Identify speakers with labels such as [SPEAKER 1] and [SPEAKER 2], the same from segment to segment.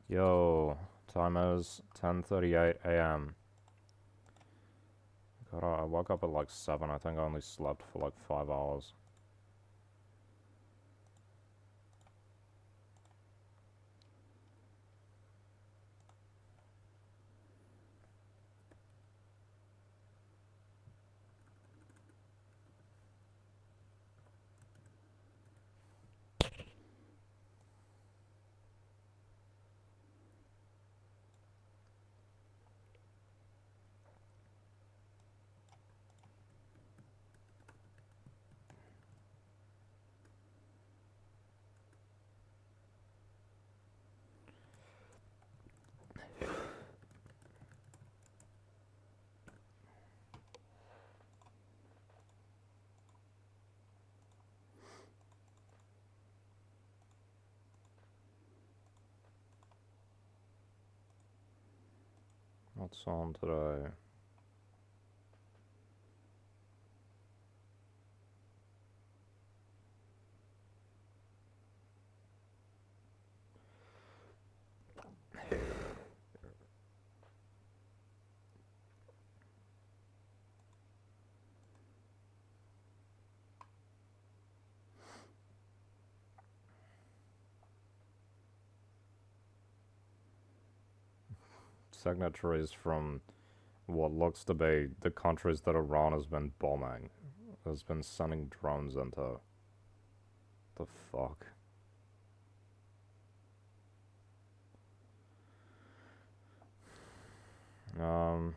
[SPEAKER 1] Yo, time is 10:38 a.m. God, I woke up at like 7. I think I only slept for like 5 hours. What's on today? Signatories from what looks to be the countries that Iran has been bombing. Has been sending drones into. The fuck? Um,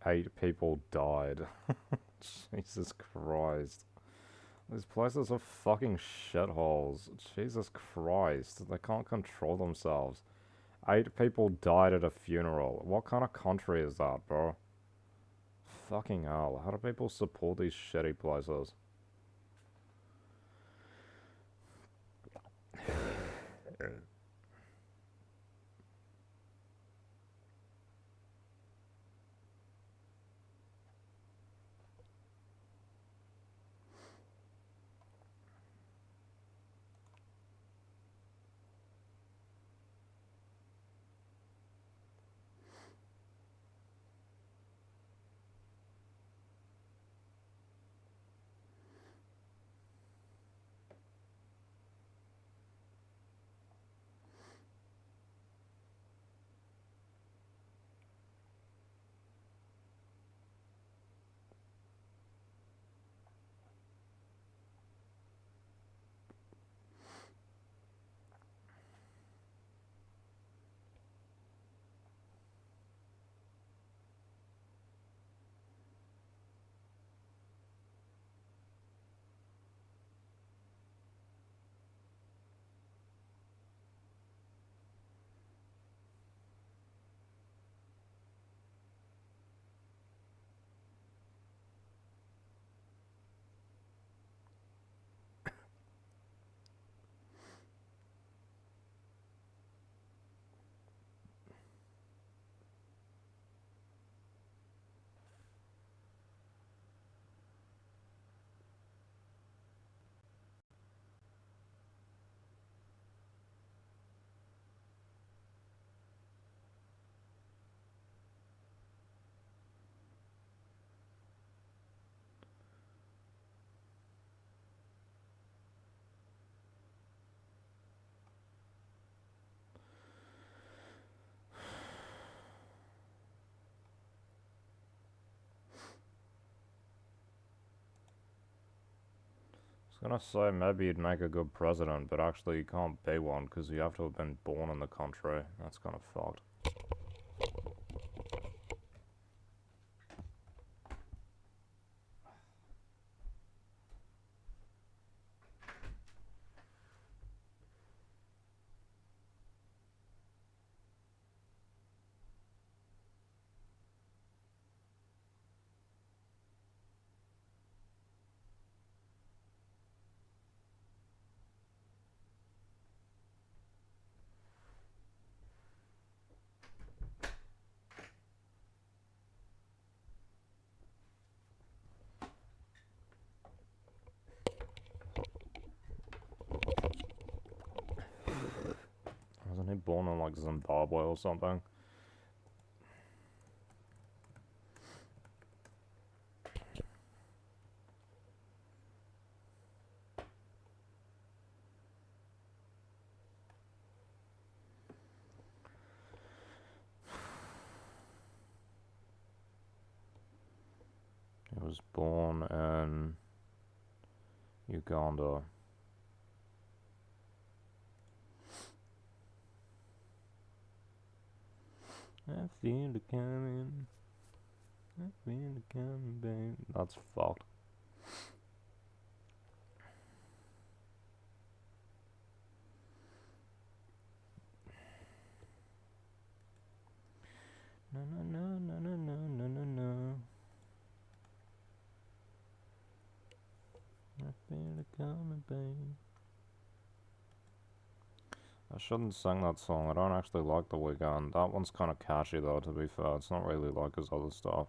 [SPEAKER 1] eight people died. Jesus Christ. These places are fucking shitholes. Jesus Christ. They can't control themselves. 8 people died at a funeral. What kind of country is that, bro? Fucking hell. How do people support these shitty places? I was gonna say maybe you'd make a good president, but actually you can't be one because you have to have been born in the country. That's kind of fucked. born in like Zimbabwe or something? He was born in Uganda. I feel it coming. I feel it coming, babe. That's fucked. No, no, no, no, no, no, no, no, no. I feel it coming, babe. I shouldn't sing that song. I don't actually like The Weeknd. That one's kind of catchy though, to be fair. It's not really like his other stuff.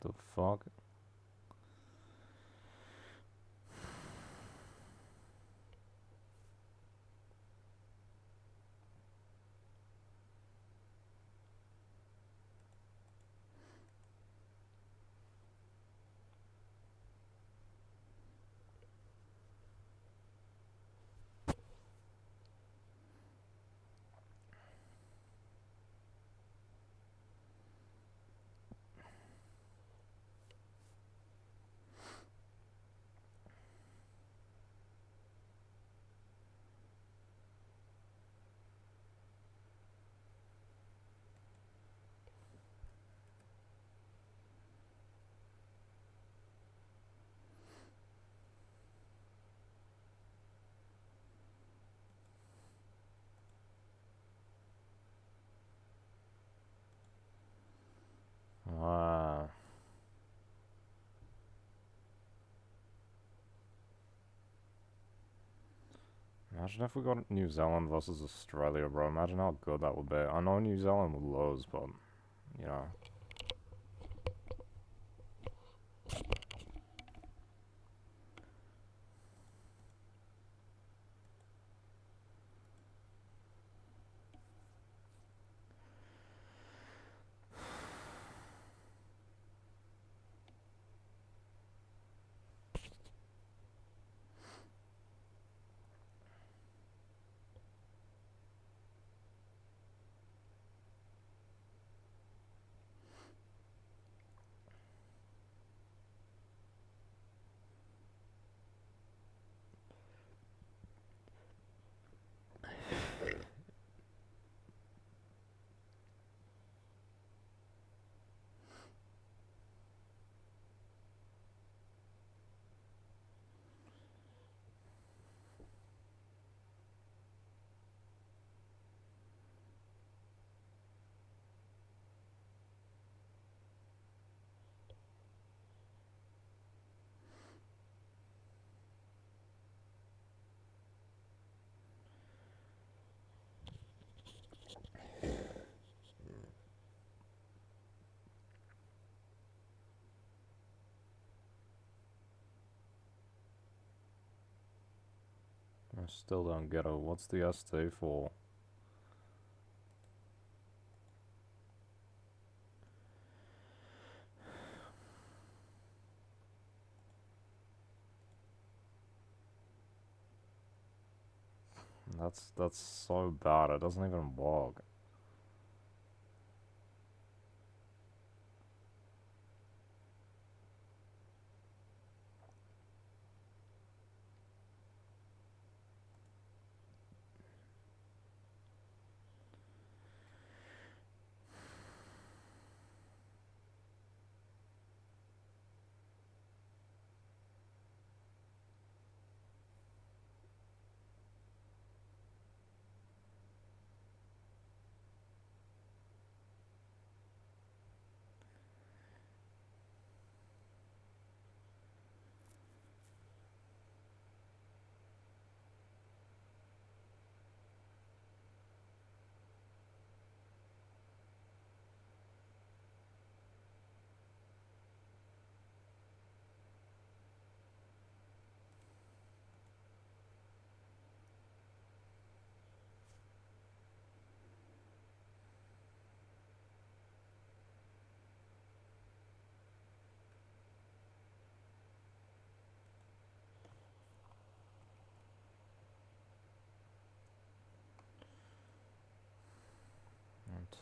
[SPEAKER 1] The fuck? Ah. Imagine if we got New Zealand versus Australia, bro. Imagine how good that would be. I know New Zealand would lose, but, you know. I still don't get it. What's the ST for? That's so bad. It doesn't even work.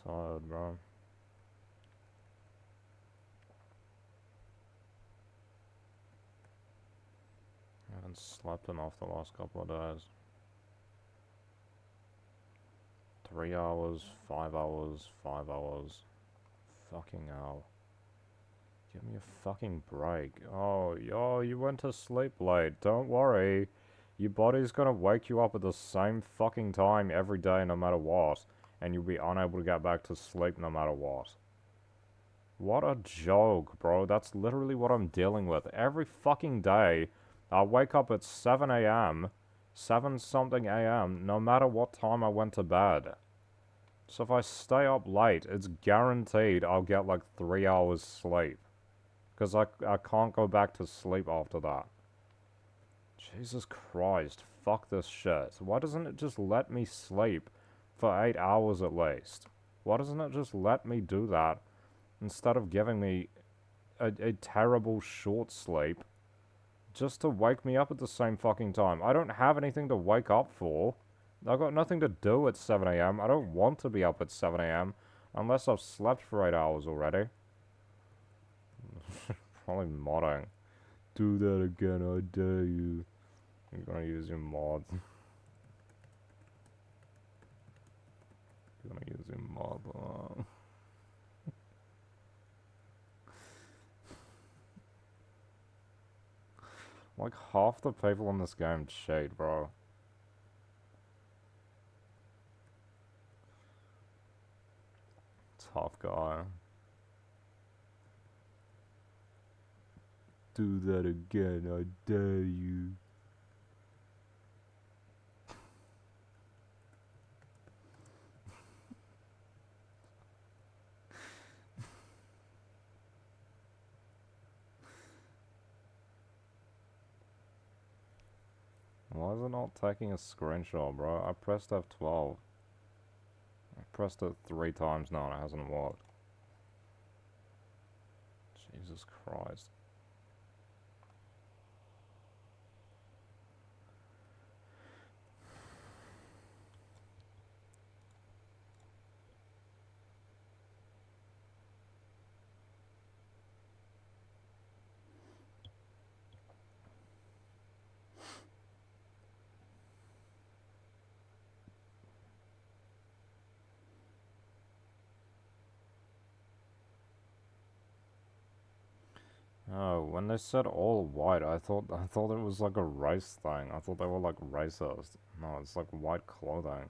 [SPEAKER 1] Tired, bro. I haven't slept enough the last couple of days. 3 hours, 5 hours, 5 hours. Fucking hell. Give me a fucking break. Oh, yo, you went to sleep late. Don't worry. Your body's gonna wake you up at the same fucking time every day no matter what. And you'll be unable to get back to sleep no matter what. What a joke, bro. That's literally what I'm dealing with. Every fucking day, I wake up at 7 a.m., 7 something a.m., no matter what time I went to bed. So if I stay up late, it's guaranteed I'll get like 3 hours sleep. Because I can't go back to sleep after that. Jesus Christ, fuck this shit. Why doesn't it just let me sleep for 8 hours at least? Why doesn't it just let me do that instead of giving me a terrible short sleep just to wake me up at the same fucking time? I don't have anything to wake up for. I've got nothing to do at 7 a.m. I don't want to be up at 7 a.m. unless I've slept for 8 hours already. Probably modding. Do that again, I dare you. You're gonna use your mod. You're gonna use your mod. Like half the people in this game cheat, bro. Tough guy. Do that again, I dare you. Why is it not taking a screenshot, bro? I pressed F12. I pressed it 3 times now and it hasn't worked. Jesus Christ. Oh, when they said all white, I thought it was like a race thing. I thought they were like racist. No, it's like white clothing.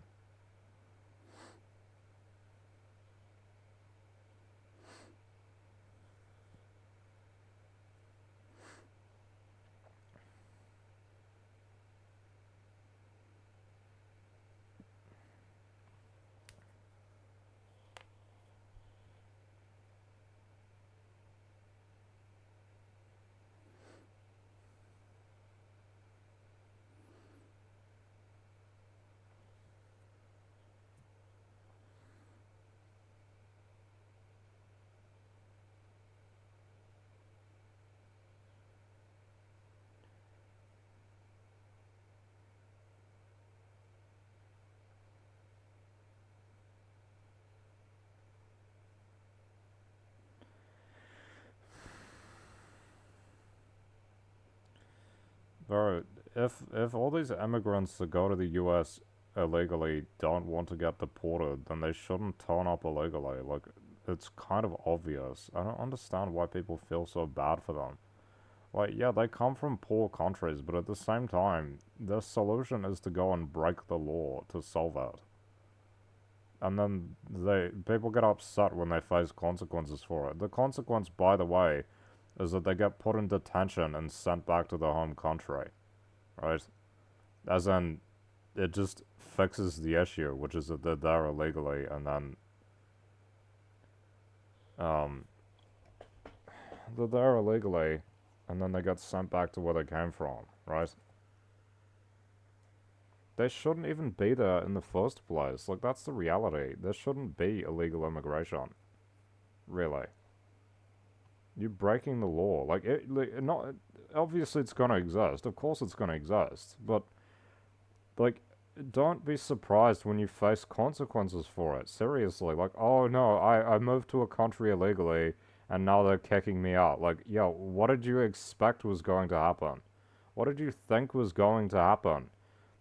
[SPEAKER 1] Bro, if all these immigrants that go to the US illegally don't want to get deported, then they shouldn't turn up illegally. Like, it's kind of obvious. I don't understand why people feel so bad for them. Like, yeah, they come from poor countries, but at the same time, the solution is to go and break the law to solve it. And then people get upset when they face consequences for it. The consequence, by the way, is that they get put in detention and sent back to their home country. Right? As in, it just fixes the issue, which is that they're there illegally, and then, um, they're there illegally, and then they get sent back to where they came from, right? They shouldn't even be there in the first place. Like, that's the reality. There shouldn't be illegal immigration. Really. You're breaking the law. Not, obviously it's gonna exist. Of course it's gonna exist. But, like, don't be surprised when you face consequences for it. Seriously, like, oh no, I moved to a country illegally and now they're kicking me out. Like, yo, what did you expect was going to happen? What did you think was going to happen?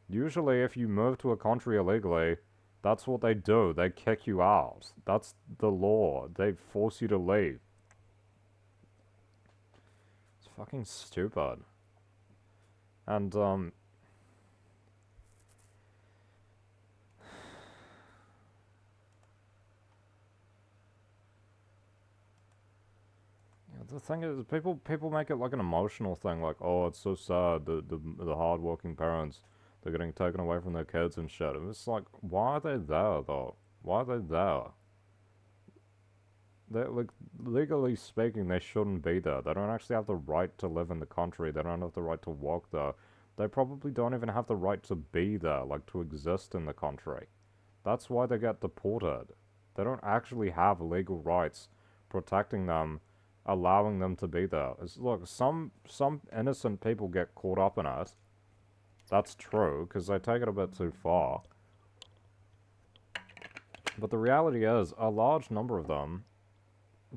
[SPEAKER 1] Usually, if you move to a country illegally, that's what they do. They kick you out. That's the law. They force you to leave. It's fucking stupid. And, the thing is, people make it like an emotional thing, like, oh, it's so sad, the hardworking parents, they're getting taken away from their kids and shit. And it's like, why are they there though? Why are they there? They like legally speaking, they shouldn't be there. They don't actually have the right to live in the country. They don't have the right to walk there. They probably don't even have the right to be there, like to exist in the country. That's why they get deported. They don't actually have legal rights protecting them, allowing them to be there. Look, some innocent people get caught up in it. That's true, because they take it a bit too far. But the reality is, a large number of them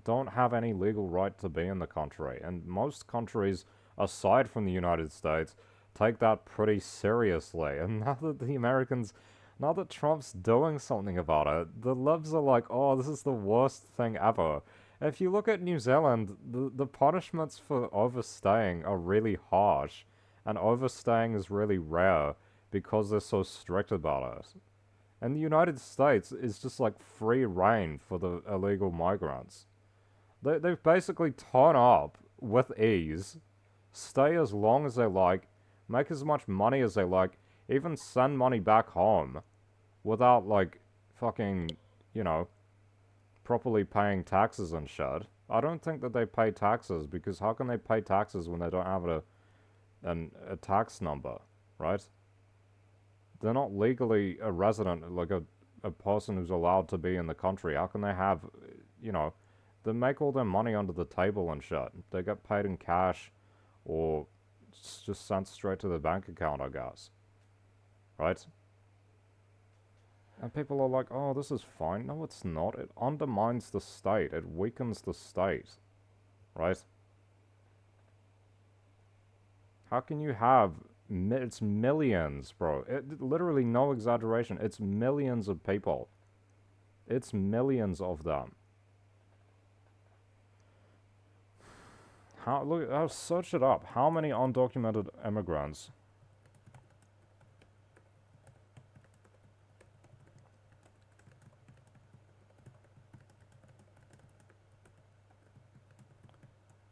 [SPEAKER 1] don't have any legal right to be in the country. And most countries, aside from the United States, take that pretty seriously. And now that Trump's doing something about it, the libs are like, oh, this is the worst thing ever. If you look at New Zealand, the punishments for overstaying are really harsh, and overstaying is really rare because they're so strict about it. And the United States is just like free reign for the illegal migrants. They've basically turn up with ease, stay as long as they like, make as much money as they like, even send money back home without, like, fucking, you know, properly paying taxes and shit. I don't think that they pay taxes, because how can they pay taxes when they don't have a tax number, right? They're not legally a resident, like a person who's allowed to be in the country. How can they have, you know, they make all their money under the table and shit. They get paid in cash or just sent straight to their bank account, I guess. Right? And people are like, oh, this is fine. No, it's not. It undermines the state. It weakens the state. Right? How can you have... It's millions, bro. Literally, no exaggeration. It's millions of people. It's millions of them. Look, I'll search it up. How many undocumented immigrants?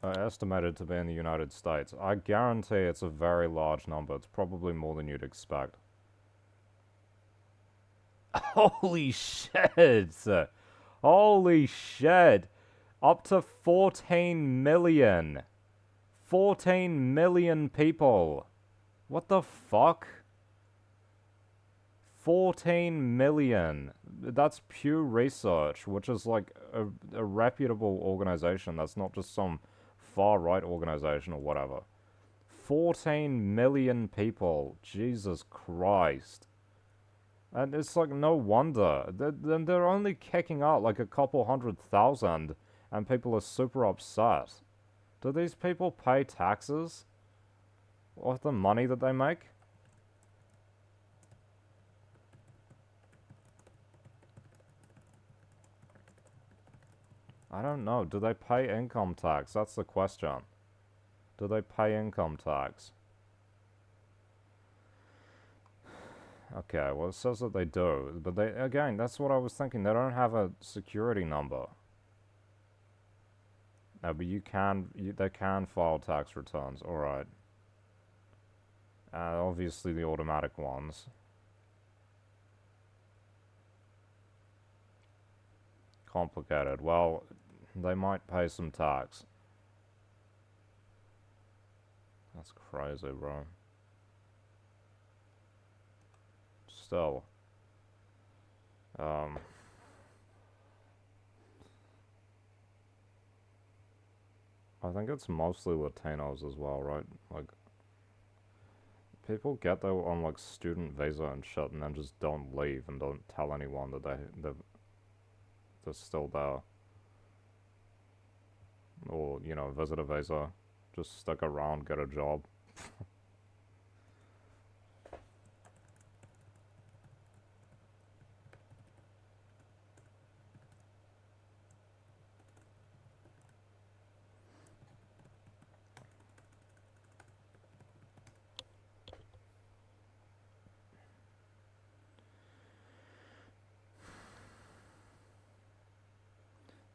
[SPEAKER 1] Estimated to be in the United States. I guarantee it's a very large number. It's probably more than you'd expect. Holy shit! Holy shit! Up to 14 million. 14 million people. What the fuck? 14 million. That's Pew Research, which is like a reputable organization. That's not just some far-right organization or whatever. 14 million people. Jesus Christ. And it's like, no wonder. They're only kicking out like a couple 100,000, and people are super upset. Do these people pay taxes off the money that they make? I don't know. Do they pay income tax? That's the question. Do they pay income tax? Okay, well, it says that they do. But they, again, that's what I was thinking. They don't have a security number. No, but they can file tax returns. Alright. Obviously the automatic ones. Complicated. Well, they might pay some tax. That's crazy, bro. Still. I think it's mostly Latinos as well, right? Like, People get there on like student visa and shit and then just don't leave and don't tell anyone that they're still there. Or, you know, visitor visa. Just stick around, get a job.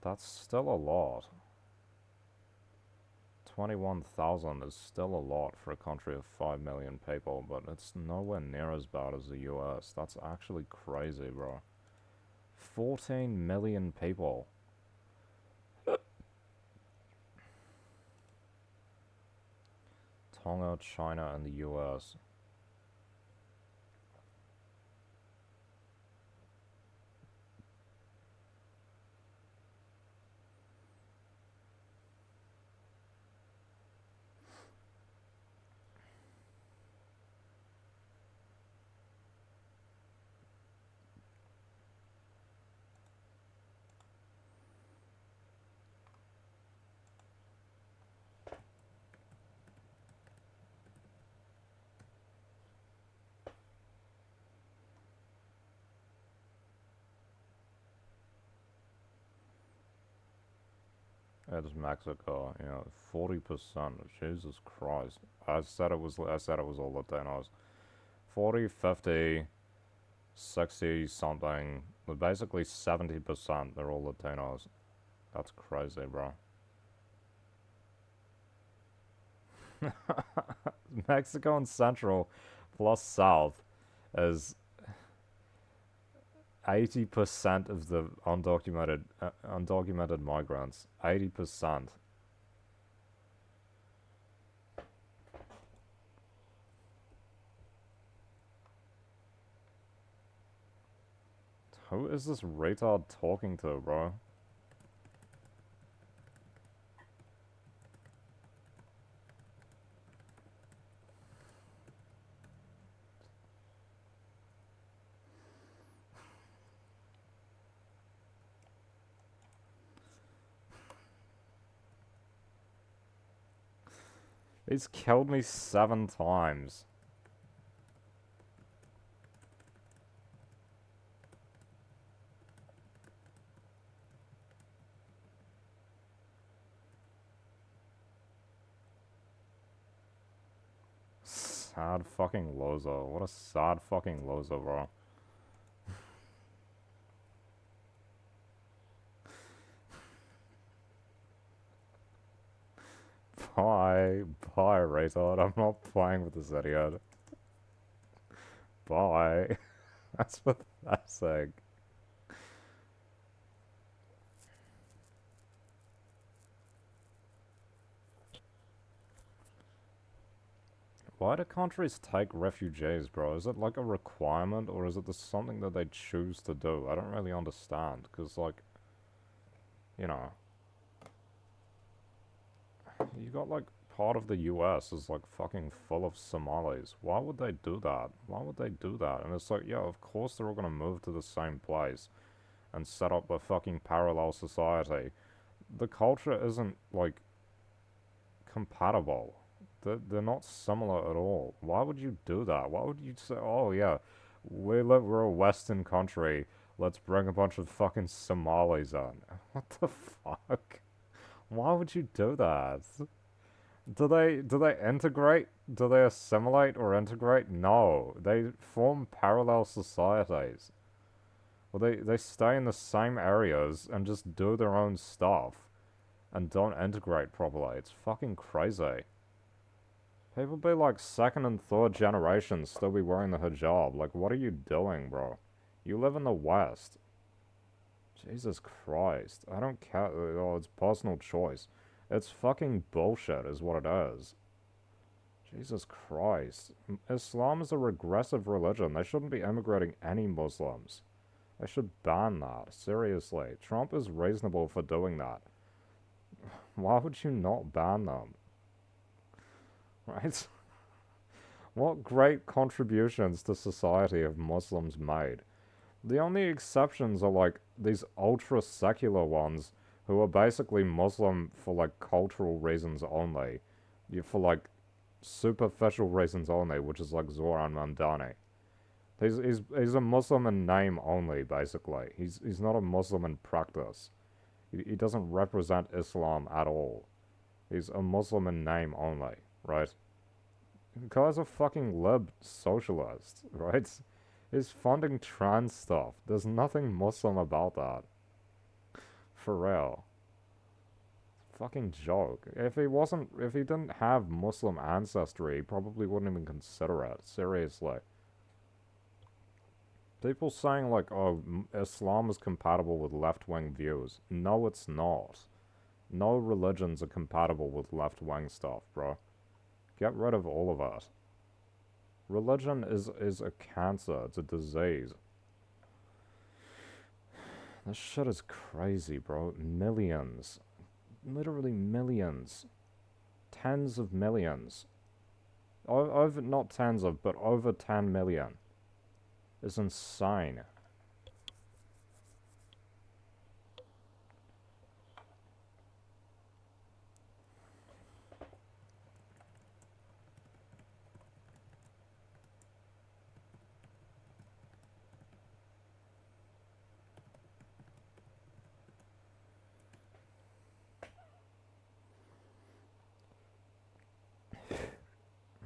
[SPEAKER 1] That's still a lot. 21,000 is still a lot for a country of 5 million people, but it's nowhere near as bad as the US. That's actually crazy, bro. 14 million people. Tonga, China, and the US. It's Mexico, you know, 40%. Jesus Christ. I said it was all Latinos. 40, 50, 60 something. But basically 70% they're all Latinos. That's crazy, bro. Mexico and Central plus South is 80% of the undocumented migrants. 80%. Who is this retard talking to, bro? He's killed me 7 times. Sad fucking loser. What a sad fucking loser, bro. Bye. Bye, retard. I'm not playing with this idiot. Bye. That's pathetic. Why do countries take refugees, bro? Is it like a requirement or is it just something that they choose to do? I don't really understand, because, like, you know, you got, like, part of the US is, like, fucking full of Somalis. Why would they do that? Why would they do that? And it's like, yeah, of course they're all gonna move to the same place and set up a fucking parallel society. The culture isn't, like, compatible. They're not similar at all. Why would you do that? Why would you say, oh yeah, we're a Western country, let's bring a bunch of fucking Somalis in? What the fuck? Why would you do that? Do they integrate? Do they assimilate or integrate? No. They form parallel societies. Well, they stay in the same areas and just do their own stuff and don't integrate properly. It's fucking crazy. People be like second and third generation still be wearing the hijab. Like, what are you doing, bro? You live in the West. Jesus Christ. I don't care. Oh, it's personal choice. It's fucking bullshit, is what it is. Jesus Christ. Islam is a regressive religion. They shouldn't be immigrating any Muslims. They should ban that. Seriously. Trump is reasonable for doing that. Why would you not ban them? Right? What great contributions to society have Muslims made? The only exceptions are like these ultra secular ones who are basically Muslim for like cultural reasons only. For like superficial reasons only, which is like Zoran Mamdani. He's a Muslim in name only, basically. He's not a Muslim in practice. He doesn't represent Islam at all. He's a Muslim in name only, right? The guy's a fucking lib socialist, right? He's funding trans stuff. There's nothing Muslim about that. For real. Fucking joke. If he didn't have Muslim ancestry, he probably wouldn't even consider it. Seriously. People saying like, oh, Islam is compatible with left-wing views. No, it's not. No religions are compatible with left-wing stuff, bro. Get rid of all of it. Religion is a cancer. It's a disease. This shit is crazy, bro. Millions. Literally millions. Tens of millions. Over, not tens of, but over 10 million. Is insane.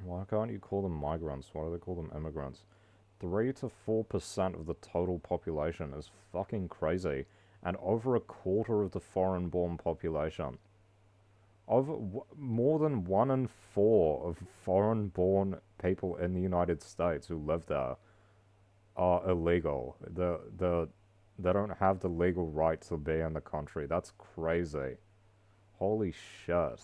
[SPEAKER 1] Why can't you call them migrants? Why do they call them immigrants? 3 to 4% of the total population is fucking crazy, and over a quarter of the foreign-born population. More than 1 in 4 of foreign-born people in the United States who live there are illegal. They don't have the legal right to be in the country. That's crazy. Holy shit.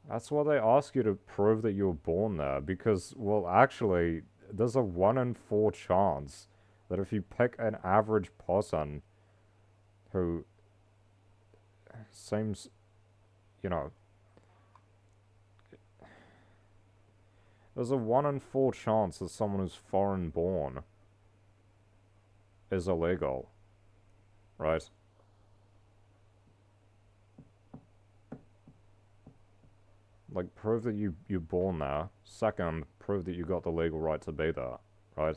[SPEAKER 1] That's why they ask you to prove that you were born there, because, well, actually, there's a 1 in 4 chance that if you pick an average person who seems, you know, there's a 1 in 4 chance that someone who's foreign born is illegal, right? Like, prove that you're born there. Second, prove that you got the legal right to be there, right?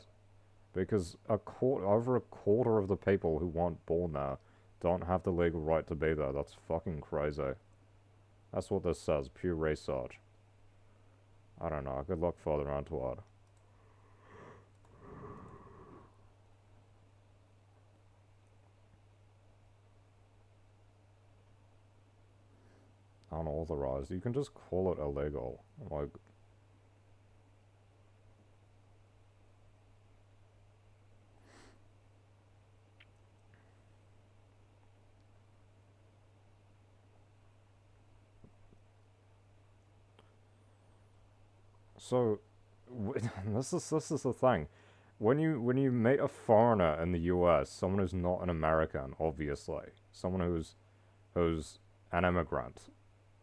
[SPEAKER 1] Because over a quarter of the people who weren't born there don't have the legal right to be there. That's fucking crazy. That's what this says, Pew Research. I don't know, I could look further into it. Unauthorized. You can just call it illegal. Like, so this is the thing. When you meet a foreigner in the US, someone who's not an American, obviously, someone who's an immigrant,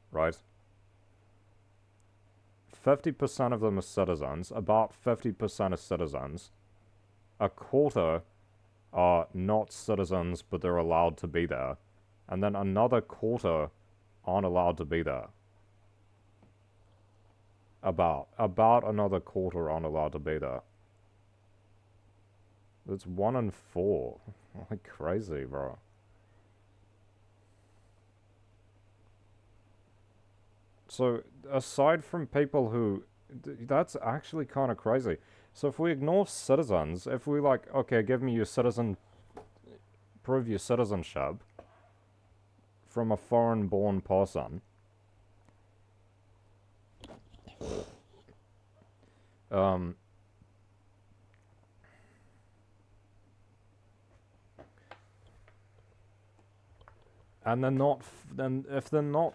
[SPEAKER 1] right? 50% of them are citizens, about 50% are citizens, a quarter are not citizens but they're allowed to be there, and then another quarter aren't allowed to be there. About another quarter aren't allowed to be there. It's 1 in 4. Like crazy, bro. So, aside from people who... That's actually kind of crazy. So if we ignore citizens, if we like, okay, give me your prove your citizenship from a foreign-born person. And then if they're not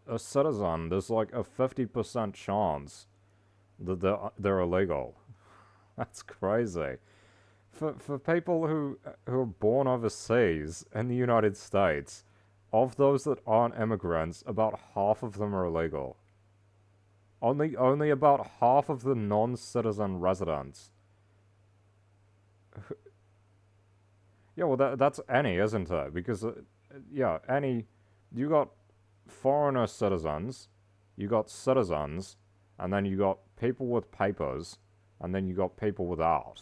[SPEAKER 1] a citizen, there's like a 50% chance that they're illegal. That's crazy. For people who are born overseas in the United States, of those that aren't immigrants, about half of them are illegal. Only about half of the non-citizen residents. Yeah, well, that's any, isn't it? Because, yeah, any. You got foreigner citizens, you got citizens, and then you got people with papers, and then you got people without.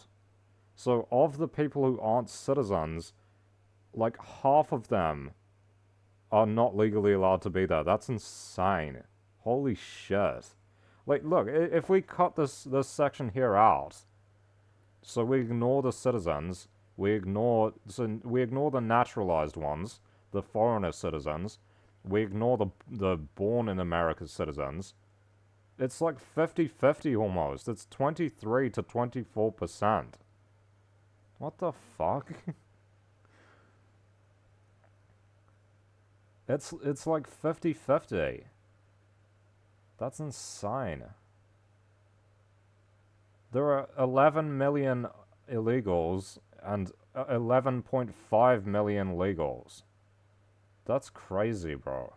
[SPEAKER 1] So, of the people who aren't citizens, like half of them are not legally allowed to be there. That's insane. Holy shit. Like, look, if we cut this section here out, so we ignore the citizens, we ignore the naturalized ones, the foreigner citizens, we ignore the born in America citizens. It's like 50-50 almost. It's 23 to 24%. What the fuck? It's like 50-50. That's insane. There are 11 million illegals and 11.5 million legals. That's crazy, bro.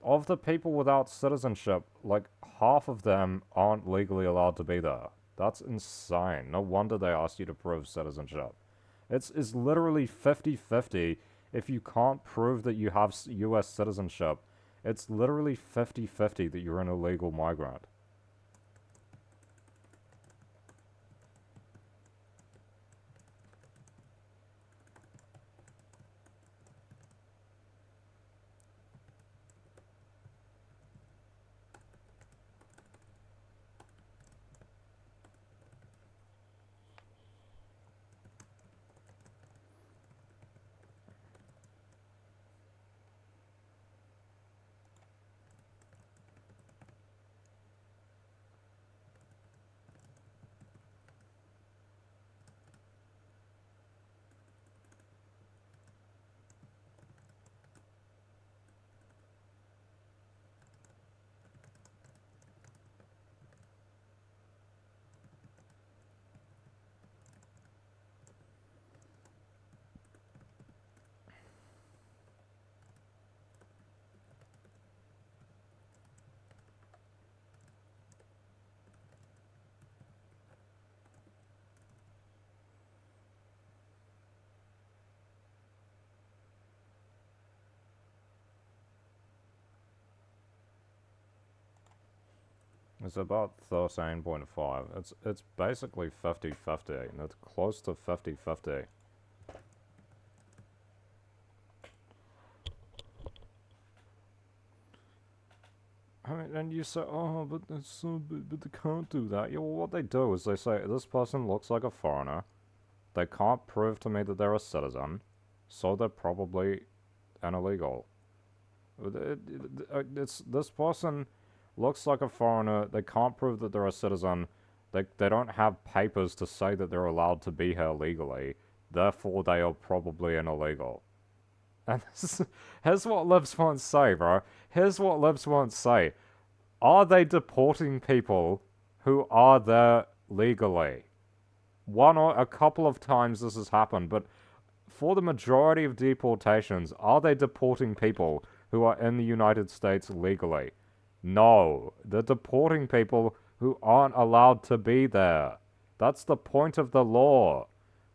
[SPEAKER 1] Of the people without citizenship, like half of them aren't legally allowed to be there. That's insane. No wonder they asked you to prove citizenship. It's literally 50-50 if you can't prove that you have US citizenship. It's literally 50-50 that you're an illegal migrant. It's about 13.5. It's basically 50-50. It's close to 50-50. I mean, and you say, oh, but but they can't do that. Yeah, well, what they do is they say, this person looks like a foreigner. They can't prove to me that they're a citizen, so they're probably an illegal. It's this person looks like a foreigner. They can't prove that they're a citizen. They don't have papers to say that they're allowed to be here legally. Therefore, they are probably an illegal. And here's what Libs won't say, bro. Here's what Libs won't say. Are they deporting people who are there legally? One or a couple of times this has happened, but for the majority of deportations, are they deporting people who are in the United States legally? No. They're deporting people who aren't allowed to be there. That's the point of the law.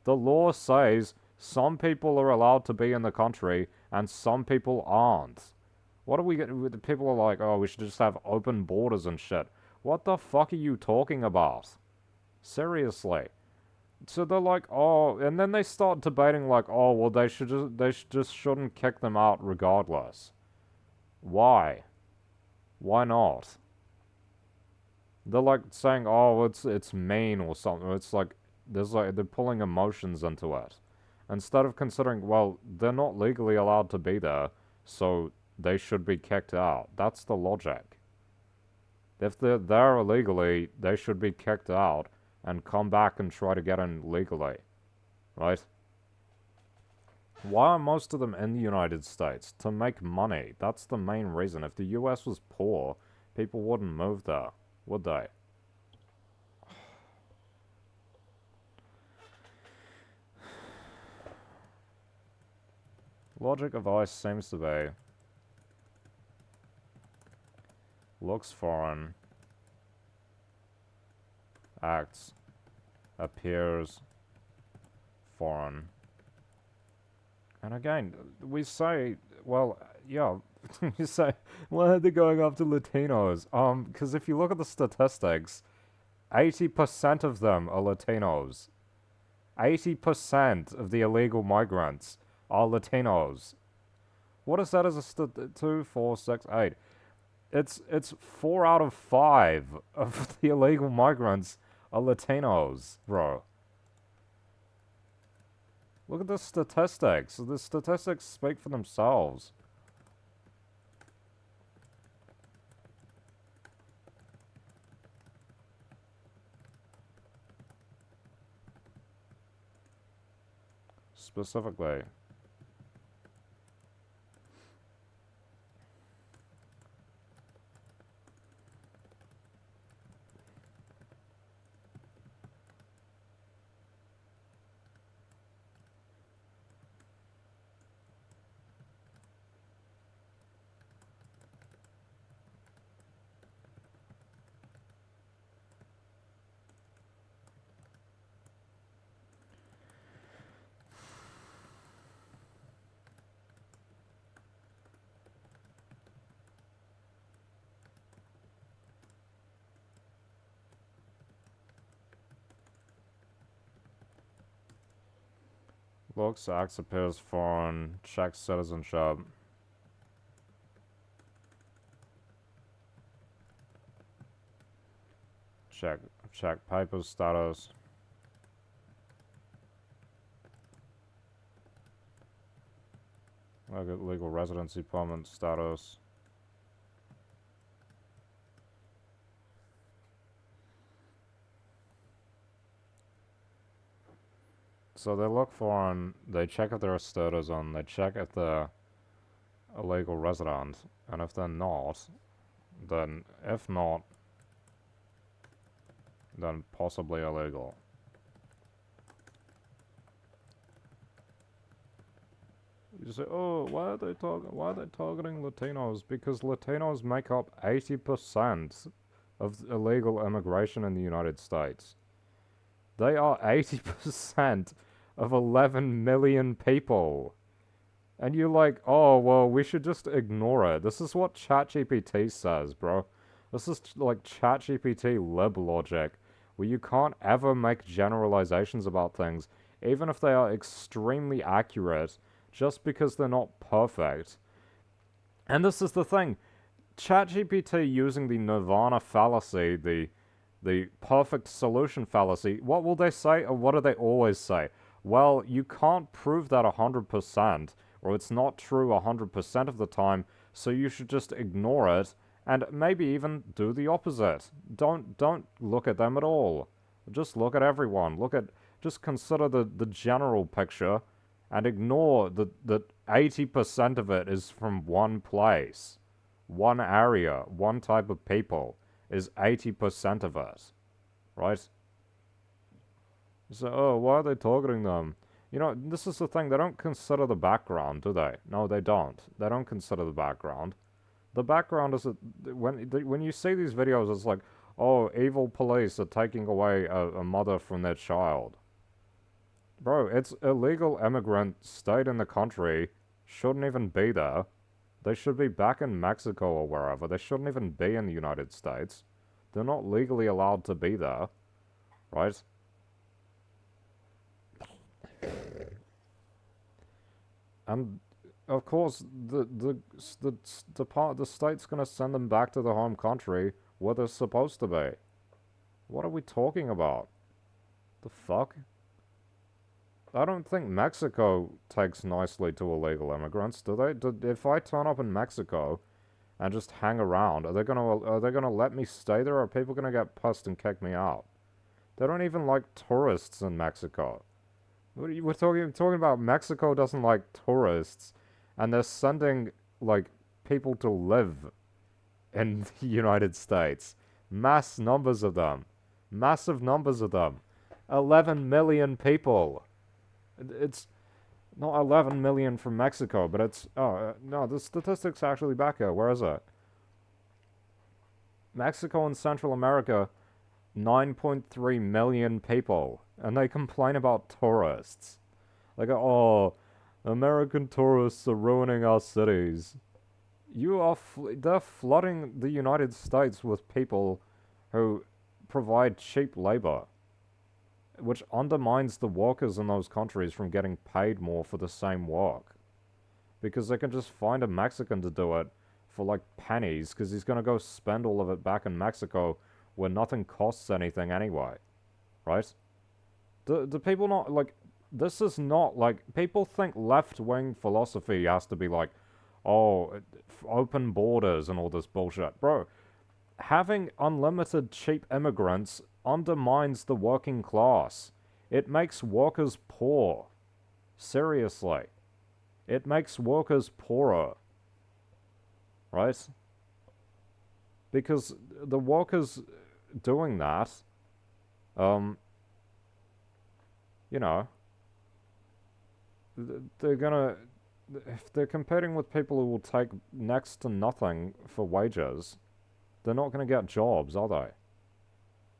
[SPEAKER 1] The law says some people are allowed to be in the country and some people aren't. What do we get? People are like, oh, we should just have open borders and shit. What the fuck are you talking about? Seriously. So they're like, oh, and then they start debating like, oh, well, they just shouldn't kick them out regardless. Why? Why not? They're like saying, oh, it's mean or something. It's like they're pulling emotions into it instead of considering, well, they're not legally allowed to be there, so they should be kicked out. That's the logic. If they're there illegally, they should be kicked out and come back and try to get in legally, right? Why are most of them in the United States? To make money. That's the main reason. If the US was poor, people wouldn't move there, would they? Logic of ICE seems to be, Looks foreign. Acts. Appears foreign. And again, we say, well, yeah, you say, why are they going after Latinos? Because if you look at the statistics, 80% of them are Latinos. 80% of the illegal migrants are Latinos. What is that as a 2, 4, 6, 8? It's 4 out of 5 of the illegal migrants are Latinos, bro. Look at the statistics. The statistics speak for themselves. Specifically. Looks, acts, appears foreign, checks citizenship. Check paper status. Look at legal residency permit status. So they look foreign, they check if they're a citizen, they check if they're a legal resident, and if they're not, then if not, then possibly illegal. You say, oh, why are they targeting Latinos? Because Latinos make up 80% of illegal immigration in the United States. They are 80% of 11 million people. And you're like, oh, well, we should just ignore it. This is what ChatGPT says, bro. This is like ChatGPT lib logic, where you can't ever make generalizations about things, even if they are extremely accurate, just because they're not perfect. And this is the thing. ChatGPT using the nirvana fallacy, the perfect solution fallacy, what will they say, or what do they always say? Well, you can't prove that 100%, or it's not true 100% of the time, so you should just ignore it, and maybe even do the opposite. Don't look at them at all. Just look at everyone. Just consider the general picture, and ignore that 80% of it is from one place. One area, one type of people is 80% of it, right? So, oh, why are they targeting them? You know, this is the thing, they don't consider the background, do they? No, they don't. They don't consider the background. The background is, when you see these videos, it's like, oh, evil police are taking away a mother from their child. Bro, it's illegal immigrant stayed in the country, shouldn't even be there. They should be back in Mexico or wherever. They shouldn't even be in the United States. They're not legally allowed to be there, right? And of course, the state's gonna send them back to the home country where they're supposed to be. What are we talking about? The fuck? I don't think Mexico takes nicely to illegal immigrants, do they? If I turn up in Mexico and just hang around, are they gonna let me stay there, or are people gonna get pissed and kick me out? They don't even like tourists in Mexico. We're talking about Mexico doesn't like tourists, and they're sending like people to live in the United States. Mass numbers of them. Massive numbers of them. 11 million people. It's not 11 million from Mexico, but it's... Oh, no, the statistics actually back here. Where is it? Mexico and Central America, 9.3 million people, and they complain about tourists. Like, oh, American tourists are ruining our cities. They're flooding the United States with people who provide cheap labor, which undermines the workers in those countries from getting paid more for the same work. Because they can just find a Mexican to do it for like pennies, because he's going to go spend all of it back in Mexico where nothing costs anything anyway. Right? Do people not, like, this is not, like, people think left-wing philosophy has to be like, oh, open borders and all this bullshit. Bro, having unlimited cheap immigrants undermines the working class. It makes workers poor. Seriously. It makes workers poorer. Right? Because the workers doing that, you know, they're gonna, if they're competing with people who will take next to nothing for wages, they're not gonna get jobs, are they?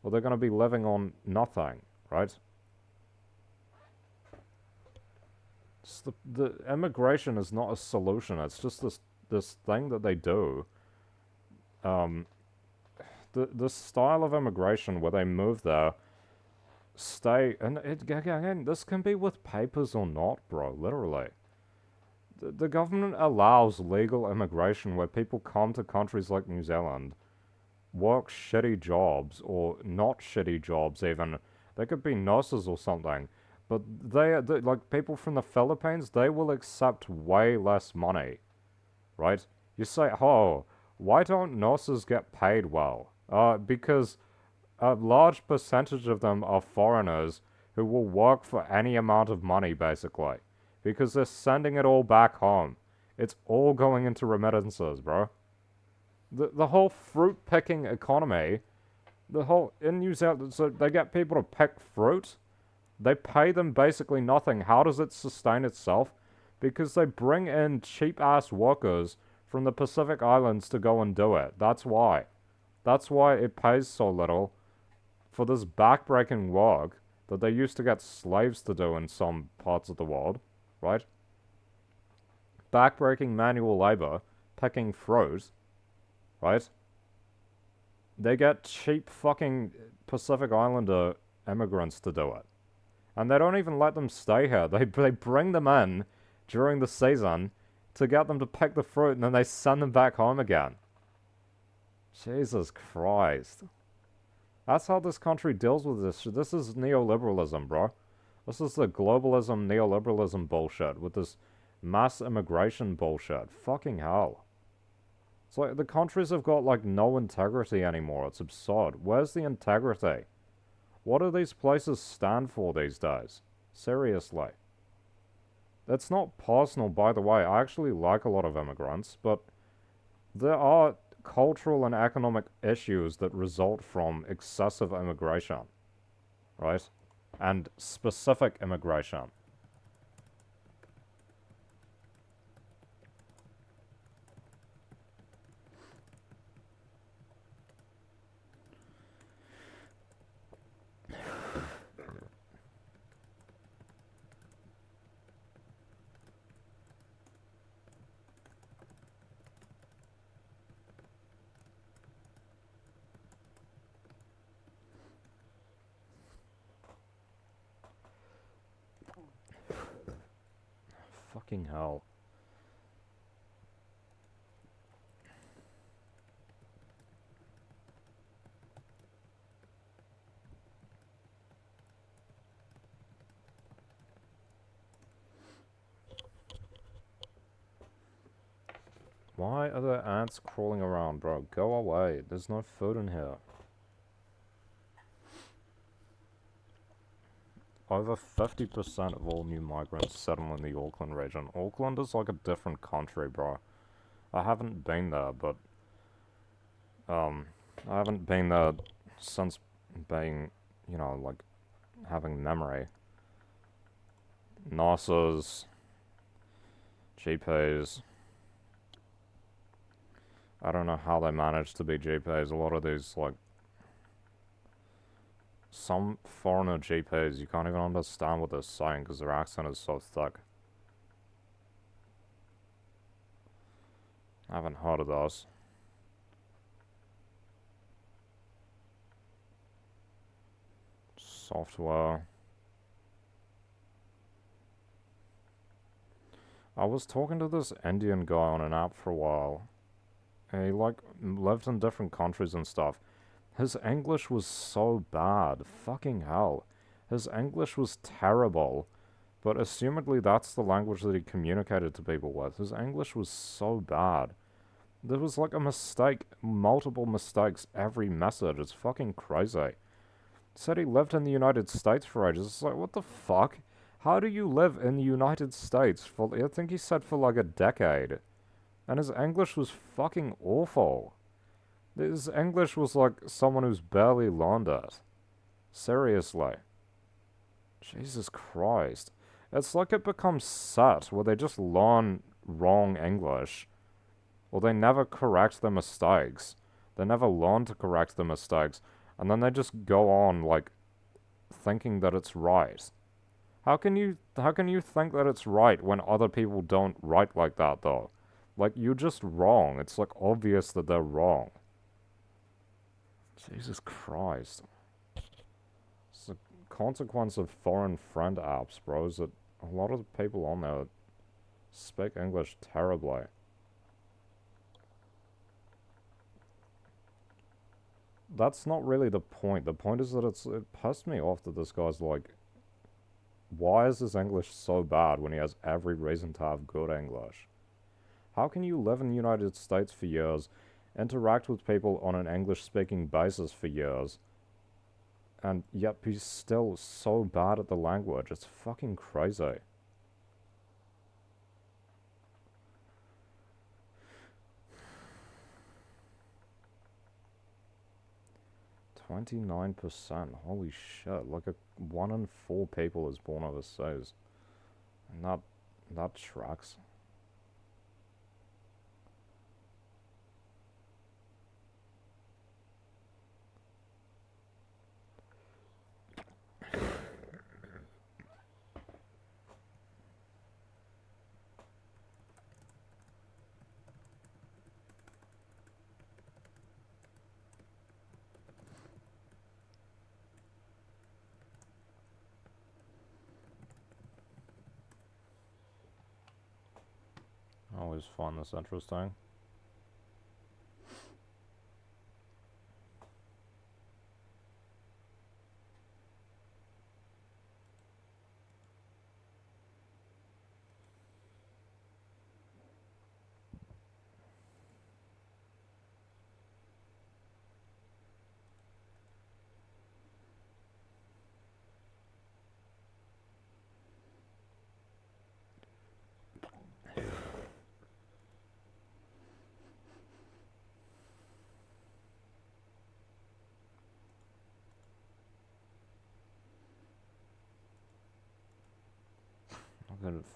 [SPEAKER 1] Or they're gonna be living on nothing, right? It's the immigration is not a solution. It's just this thing that they do. The style of immigration where they move there, stay, and again, this can be with papers or not, bro. Literally, the government allows legal immigration where people come to countries like New Zealand, work shitty jobs or not shitty jobs even. They could be nurses or something. But they like people from the Philippines, they will accept way less money, right? You say, oh, why don't nurses get paid well? Because a large percentage of them are foreigners who will work for any amount of money, basically. Because they're sending it all back home. It's all going into remittances, bro. The whole fruit picking economy, in New Zealand, so they get people to pick fruit. They pay them basically nothing. How does it sustain itself? Because they bring in cheap-ass workers from the Pacific Islands to go and do it. That's why. That's why it pays so little for this backbreaking work that they used to get slaves to do in some parts of the world, right? Backbreaking manual labor, picking fruit, right? They get cheap fucking Pacific Islander immigrants to do it. And they don't even let them stay here. They bring them in during the season to get them to pick the fruit, and then they send them back home again. Jesus Christ. That's how this country deals with this. This is neoliberalism, bro. This is the globalism, neoliberalism bullshit with this mass immigration bullshit. Fucking hell. It's like the countries have got like no integrity anymore. It's absurd. Where's the integrity? What do these places stand for these days? Seriously. That's not personal, by the way. I actually like a lot of immigrants, but there are cultural and economic issues that result from excessive immigration, right? And specific immigration. Fucking hell. Why are there ants crawling around, bro? Go away. There's no food in here. Over 50% of all new migrants settle in the Auckland region. Auckland is like a different country, bro. I haven't been there, but I haven't been there since being, you know, like having memory. Nurses, GPs, I don't know how they manage to be GPs. A lot of these, like, some foreigner GPs, you can't even understand what they're saying because their accent is so thick. I haven't heard of those. Software. I was talking to this Indian guy on an app for a while. And he, like, lived in different countries and stuff. His English was so bad. Fucking hell. His English was terrible. But assumedly that's the language that he communicated to people with. His English was so bad. There was like a mistake, multiple mistakes every message. It's fucking crazy. Said he lived in the United States for ages. It's like, what the fuck? How do you live in the United States for, I think he said for like a decade. And his English was fucking awful. His English was like someone who's barely learned it. Seriously. Jesus Christ. It's like it becomes set where they just learn wrong English. Or they never correct their mistakes. They never learn to correct their mistakes. And then they just go on, like, thinking that it's right. How can you think that it's right when other people don't write like that, though? Like, you're just wrong. It's, like, obvious that they're wrong. Jesus Christ. It's a consequence of foreign friend apps, bro, is that a lot of the people on there speak English terribly. That's not really the point. The point is that it pissed me off that this guy's like, why is his English so bad when he has every reason to have good English? How can you live in the United States for years, interact with people on an English-speaking basis for years, and yet be still so bad at the language? It's fucking crazy. 29%. Holy shit. Like 1 in 4 people is born overseas. And that tracks. I always find this interesting.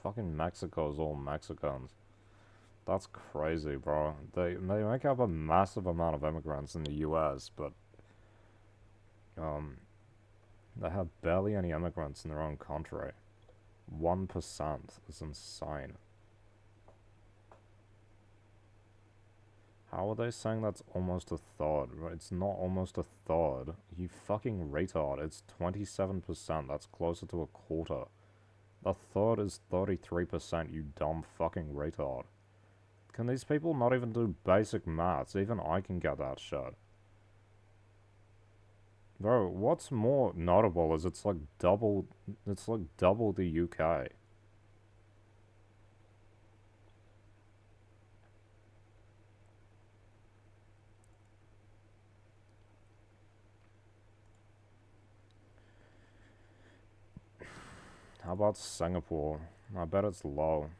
[SPEAKER 1] Fucking Mexico's all Mexicans. That's crazy, bro. They make up a massive amount of immigrants in the US, but they have barely any immigrants in their own country. 1% is insane. How are they saying that's almost a third? It's not almost a third. You fucking retard. It's 27%. That's closer to a quarter. A third is 33%, you dumb fucking retard. Can these people not even do basic maths? Even I can get that shit. Bro, what's more notable is it's like double the UK. How about Singapore? I bet it's low.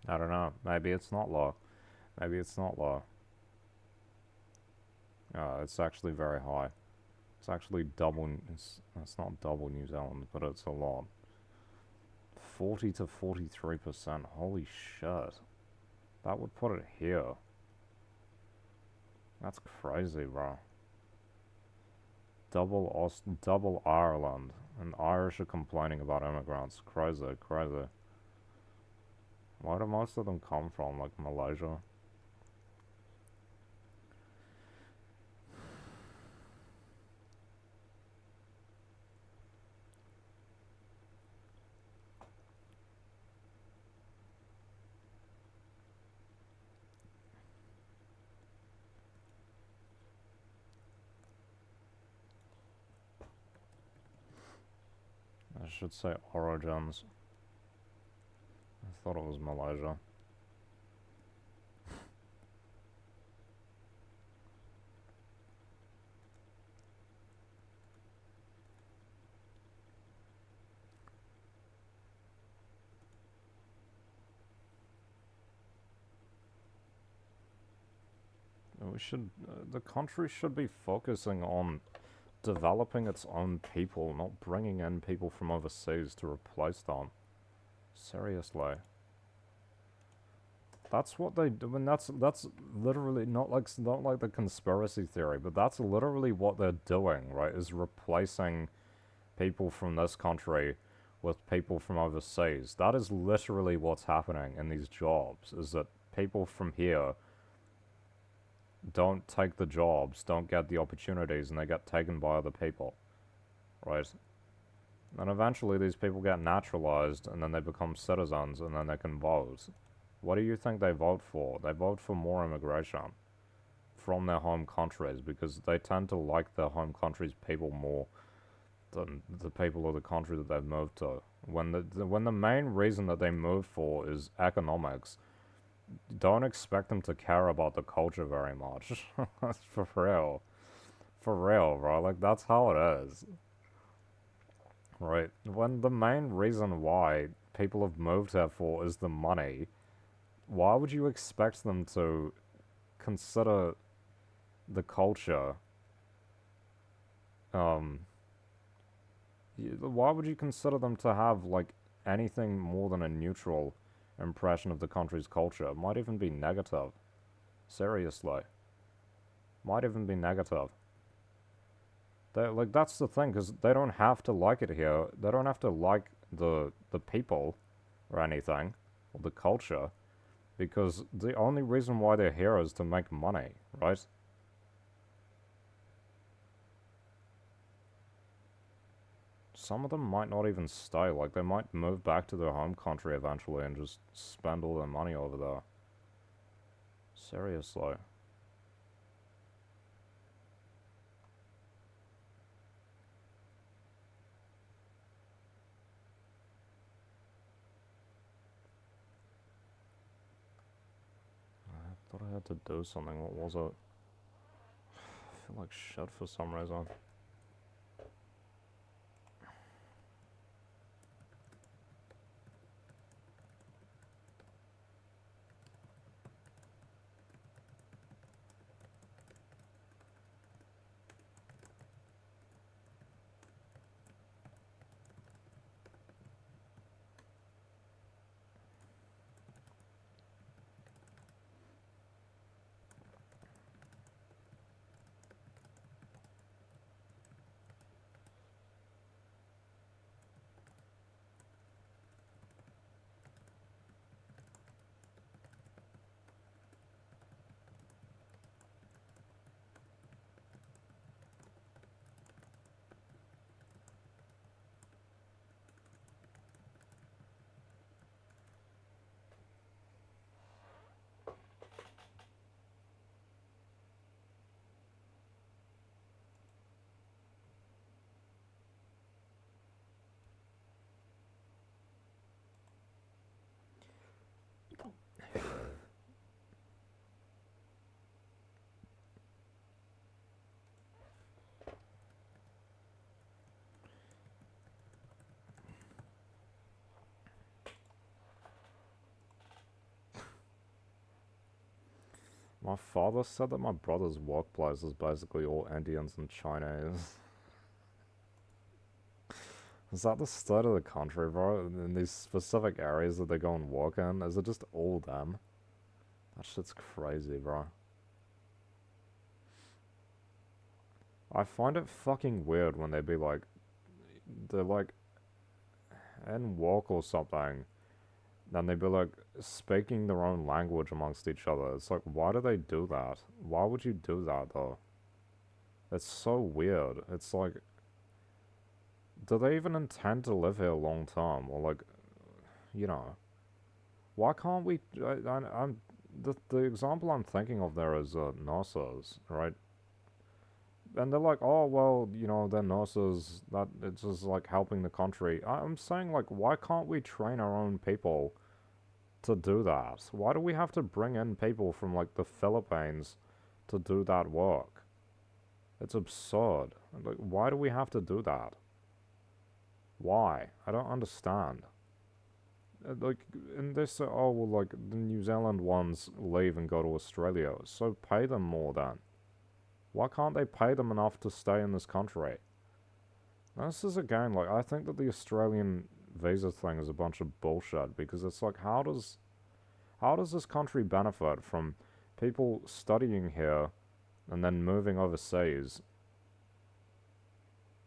[SPEAKER 1] I don't know. Maybe it's not low. Maybe it's not low. It's actually very high. It's actually double. It's not double New Zealand, but it's a lot. 40 to 43%. Holy shit. That would put it here. That's crazy, bro. Double Ireland. And Irish are complaining about immigrants. Crazy, crazy. Where do most of them come from? Like Malaysia? I should say origins. I thought it was Malaysia. We should, the country should be focusing on developing its own people, not bringing in people from overseas to replace them. Seriously. That's what they do, and that's literally not like the conspiracy theory, but that's literally what they're doing, right? Is replacing people from this country with people from overseas. That is literally what's happening in these jobs. Is that people from here don't take the jobs, don't get the opportunities, and they get taken by other people, right? And eventually these people get naturalized, and then they become citizens, and then they can vote. What do you think they vote for? They vote for more immigration from their home countries because they tend to like their home country's people more than the people of the country that they've moved to. When the main reason that they move for is economics, don't expect them to care about the culture very much. For real. For real, bro. Like, that's how it is. Right? When the main reason why people have moved here for is the money, why would you expect them to consider the culture? Um, why would you consider them to have, like, anything more than a neutral impression of the country's culture? It might even be negative. Seriously. Might even be negative. Like, that's the thing, because they don't have to like it here. They don't have to like the people or anything, or the culture, because the only reason why they're here is to make money, right? Some of them might not even stay. Like, they might move back to their home country eventually and just spend all their money over there. Seriously. I thought I had to do something. What was it? I feel like shit for some reason. My father said that my brother's workplace is basically all Indians and Chinese. Is that the state of the country, bro? In these specific areas that they go and work in, is it just all them? That shit's crazy, bro. I find it fucking weird when they be like, they're like in work or something, then they'd be like speaking their own language amongst each other. It's like, why do they do that? Why would you do that though? It's so weird. It's like, do they even intend to live here long term? Or like, you know, why can't we? I'm the example I'm thinking of there is nurses, right? And they're like, oh well, you know, they're nurses. That it's just like helping the country. I'm saying like, why can't we train our own people to do that? Why do we have to bring in people from like the Philippines to do that work? It's absurd. Like, why do we have to do that? Why? I don't understand. Like, and they say, oh well, like the New Zealand ones leave and go to Australia, so pay them more then. Why can't they pay them enough to stay in this country? Now, this is again like I think that the Australian visa thing is a bunch of bullshit because it's like how does this country benefit from people studying here and then moving overseas?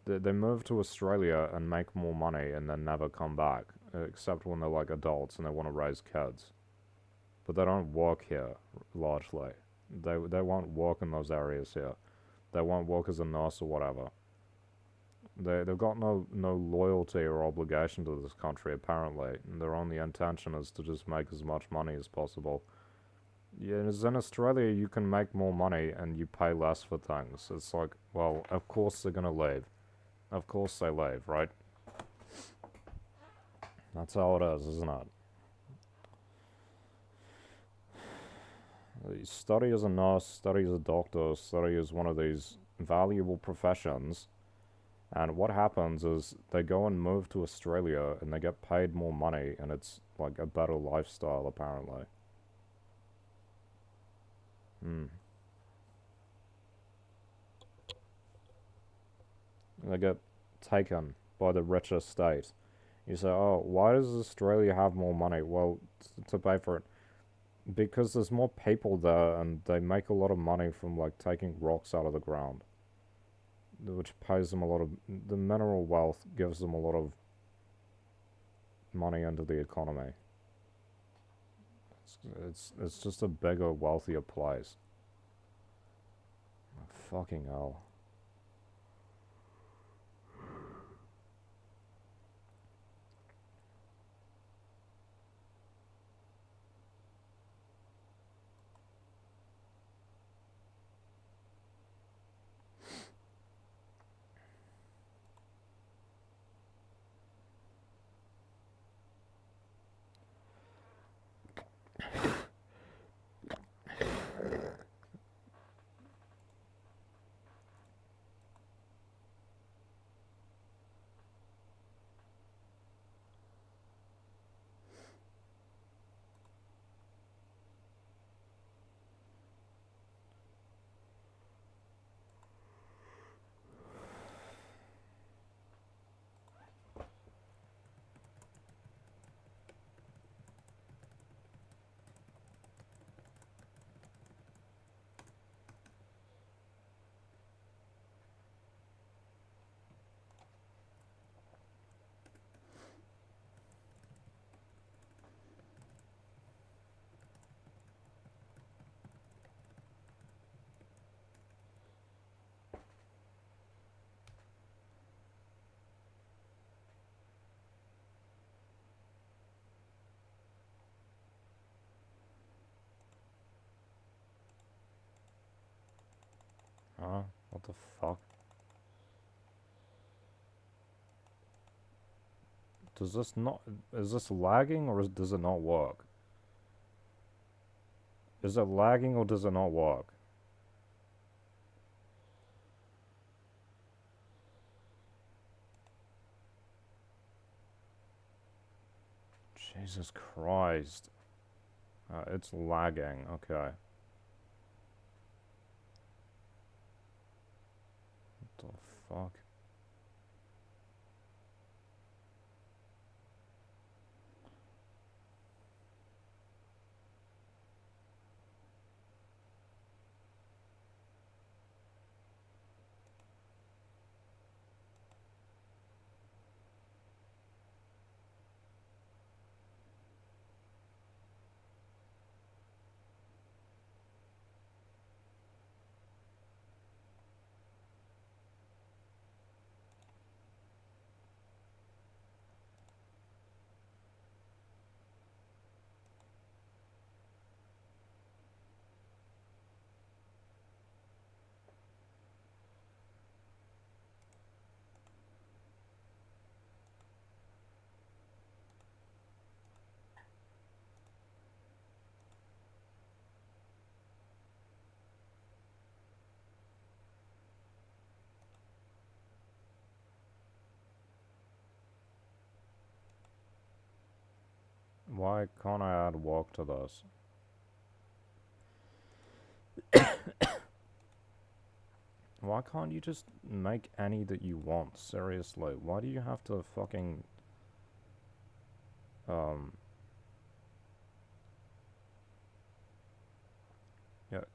[SPEAKER 1] They move to Australia and make more money and then never come back, except when they're like adults and they want to raise kids. But they don't work here, largely. They won't work in those areas here. They won't work as a nurse or whatever. They've got no loyalty or obligation to this country apparently. And their only intention is to just make as much money as possible. Yeah, as in Australia, you can make more money and you pay less for things. It's like, well, of course they're gonna leave. Of course they leave, right? That's how it is, isn't it? You study as a nurse, study as a doctor, study as one of these valuable professions, and what happens is they go and move to Australia and they get paid more money, and it's like a better lifestyle, apparently. Hmm. They get taken by the richer state. You say, oh, why does Australia have more money? Well, to pay for it. Because there's more people there and they make a lot of money from like taking rocks out of the ground, which pays them a lot of. The mineral wealth gives them a lot of money into the economy. It's just a bigger, wealthier place. Fucking hell. Huh? What the fuck? Does this not. Is this lagging or does it not work? Is it lagging or does it not work? Jesus Christ. It's lagging. Okay. fuck? Why can't I add walk to this? Why can't you just make any that you want? Seriously, why do you have to fucking... Yeah,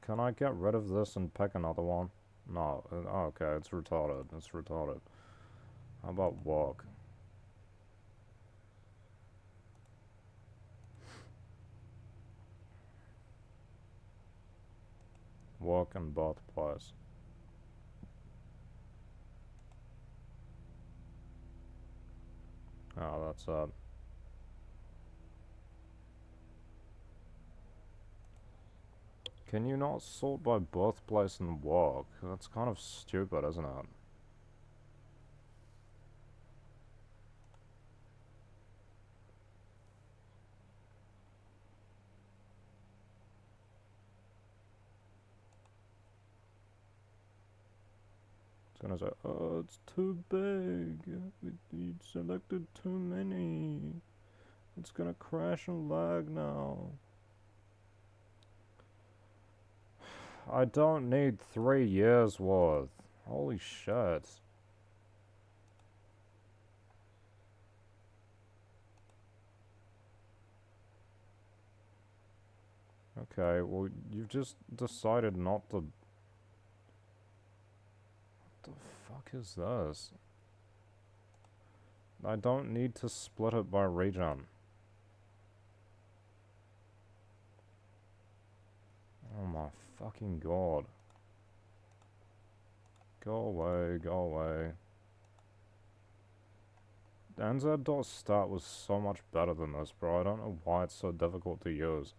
[SPEAKER 1] can I get rid of this and pick another one? No, okay, it's retarded, it's retarded. How about walk? Walk in birthplace. Oh, that's it. Can you not sort by birthplace and walk? That's kind of stupid, isn't it? It's gonna say, oh, it's too big. You selected too many. It's gonna crash and lag now. I don't need 3 years worth. Holy shit. Okay, well, you've just decided not to... What the fuck is this? I don't need to split it by region. Oh my fucking god. Go away, go away. NZ.stat was so much better than this, bro. I don't know why it's so difficult to use.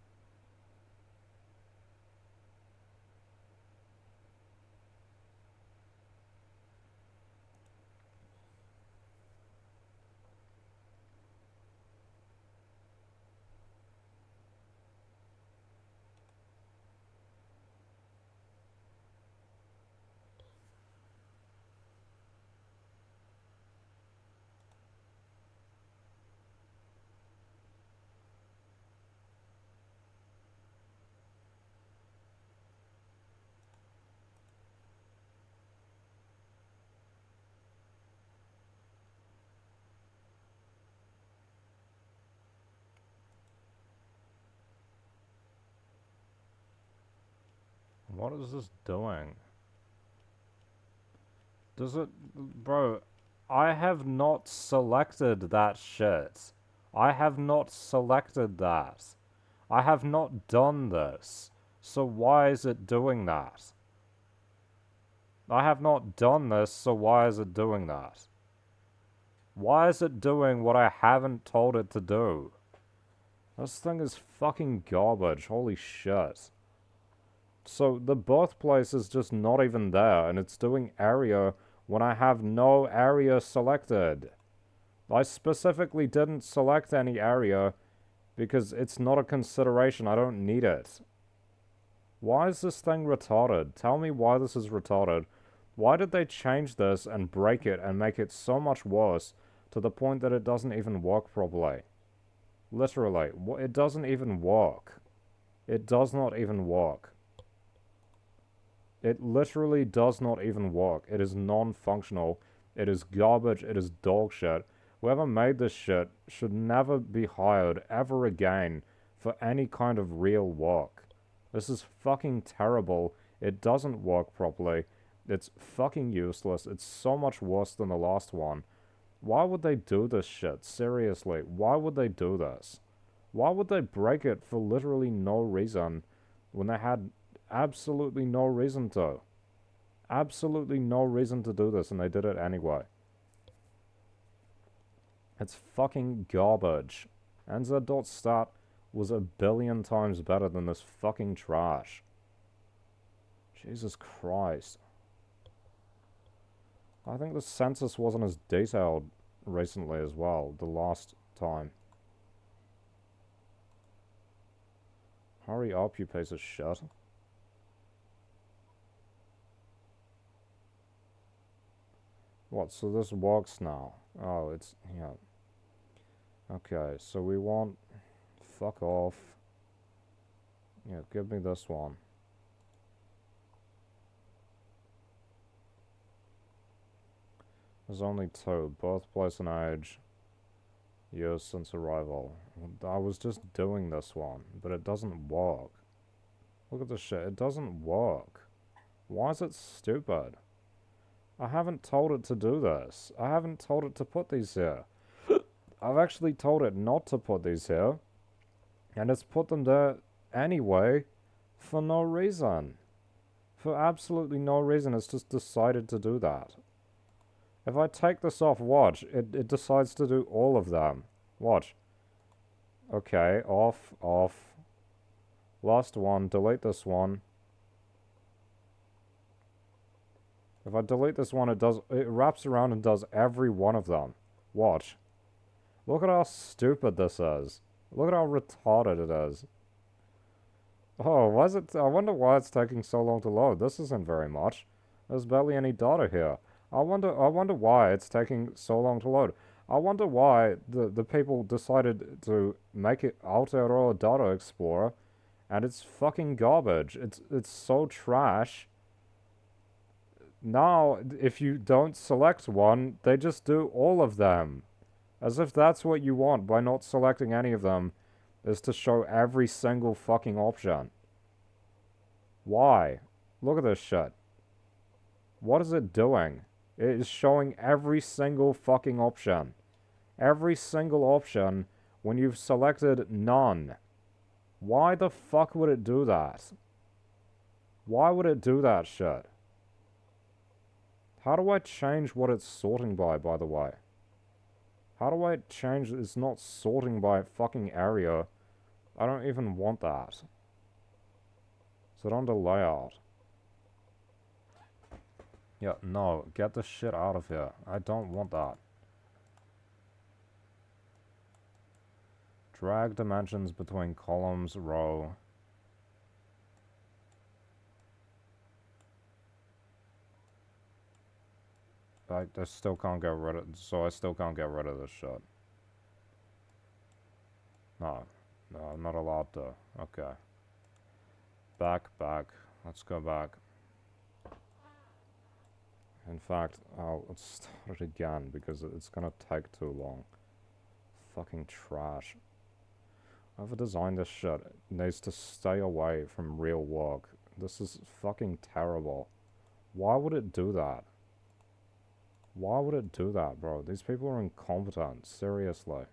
[SPEAKER 1] What is this doing? Does it... Bro, I have not selected that shit. I have not selected that. I have not done this. So why is it doing that? I have not done this, so why is it doing that? Why is it doing what I haven't told it to do? This thing is fucking garbage, holy shit. So the birthplace is just not even there, and it's doing area when I have no area selected. I specifically didn't select any area because it's not a consideration, I don't need it. Why is this thing retarded? Tell me why this is retarded. Why did they change this and break it and make it so much worse to the point that it doesn't even work properly? Literally, it doesn't even work. It does not even work. It literally does not even work. It is non-functional. It is garbage. It is dog shit. Whoever made this shit should never be hired ever again for any kind of real work. This is fucking terrible. It doesn't work properly. It's fucking useless. It's so much worse than the last one. Why would they do this shit? Seriously, why would they do this? Why would they break it for literally no reason when they had absolutely no reason to? Absolutely no reason to do this, and they did it anyway. It's fucking garbage. NZ.stat was a billion times better than this fucking trash. Jesus Christ. I think the census wasn't as detailed recently as well, the last time. Hurry up, you piece of shit. What, so this works now? Oh, it's, yeah. Okay, so we want, fuck off. Yeah, give me this one. There's only two, birthplace and age, years since arrival. I was just doing this one, but it doesn't work. Look at this shit, it doesn't work. Why is it stupid? I haven't told it to do this. I haven't told it to put these here. I've actually told it not to put these here. And it's put them there anyway, for no reason. For absolutely no reason, it's just decided to do that. If I take this off, watch, it decides to do all of them. Watch. Okay, off, off. Last one, delete this one. If I delete this one, it wraps around and does every one of them. Watch. Look at how stupid this is. Look at how retarded it is. Oh, why is it? I wonder why it's taking so long to load. This isn't very much. There's barely any data here. I wonder why it's taking so long to load. I wonder why the people decided to make it Aotearoa Data Explorer, and it's fucking garbage. It's so trash. Now, if you don't select one, they just do all of them. As if that's what you want by not selecting any of them, is to show every single fucking option. Why? Look at this shit. What is it doing? It is showing every single fucking option. Every single option when you've selected none. Why the fuck would it do that? Why would it do that shit? How do I change what it's sorting by the way? How do I change it's not sorting by fucking area? I don't even want that. Is it under layout? Yeah, no, get the shit out of here. I don't want that. Drag dimensions between columns, row. I still can't get rid of, so I still can't get rid of this shit. No, I'm not allowed to. Okay. Back. Let's go back. In fact, let's start it again because it's gonna take too long. Fucking trash. Whoever designed this shit needs to stay away from real work. This is fucking terrible. Why would it do that? Why would it do that, bro? These people are incompetent. Seriously.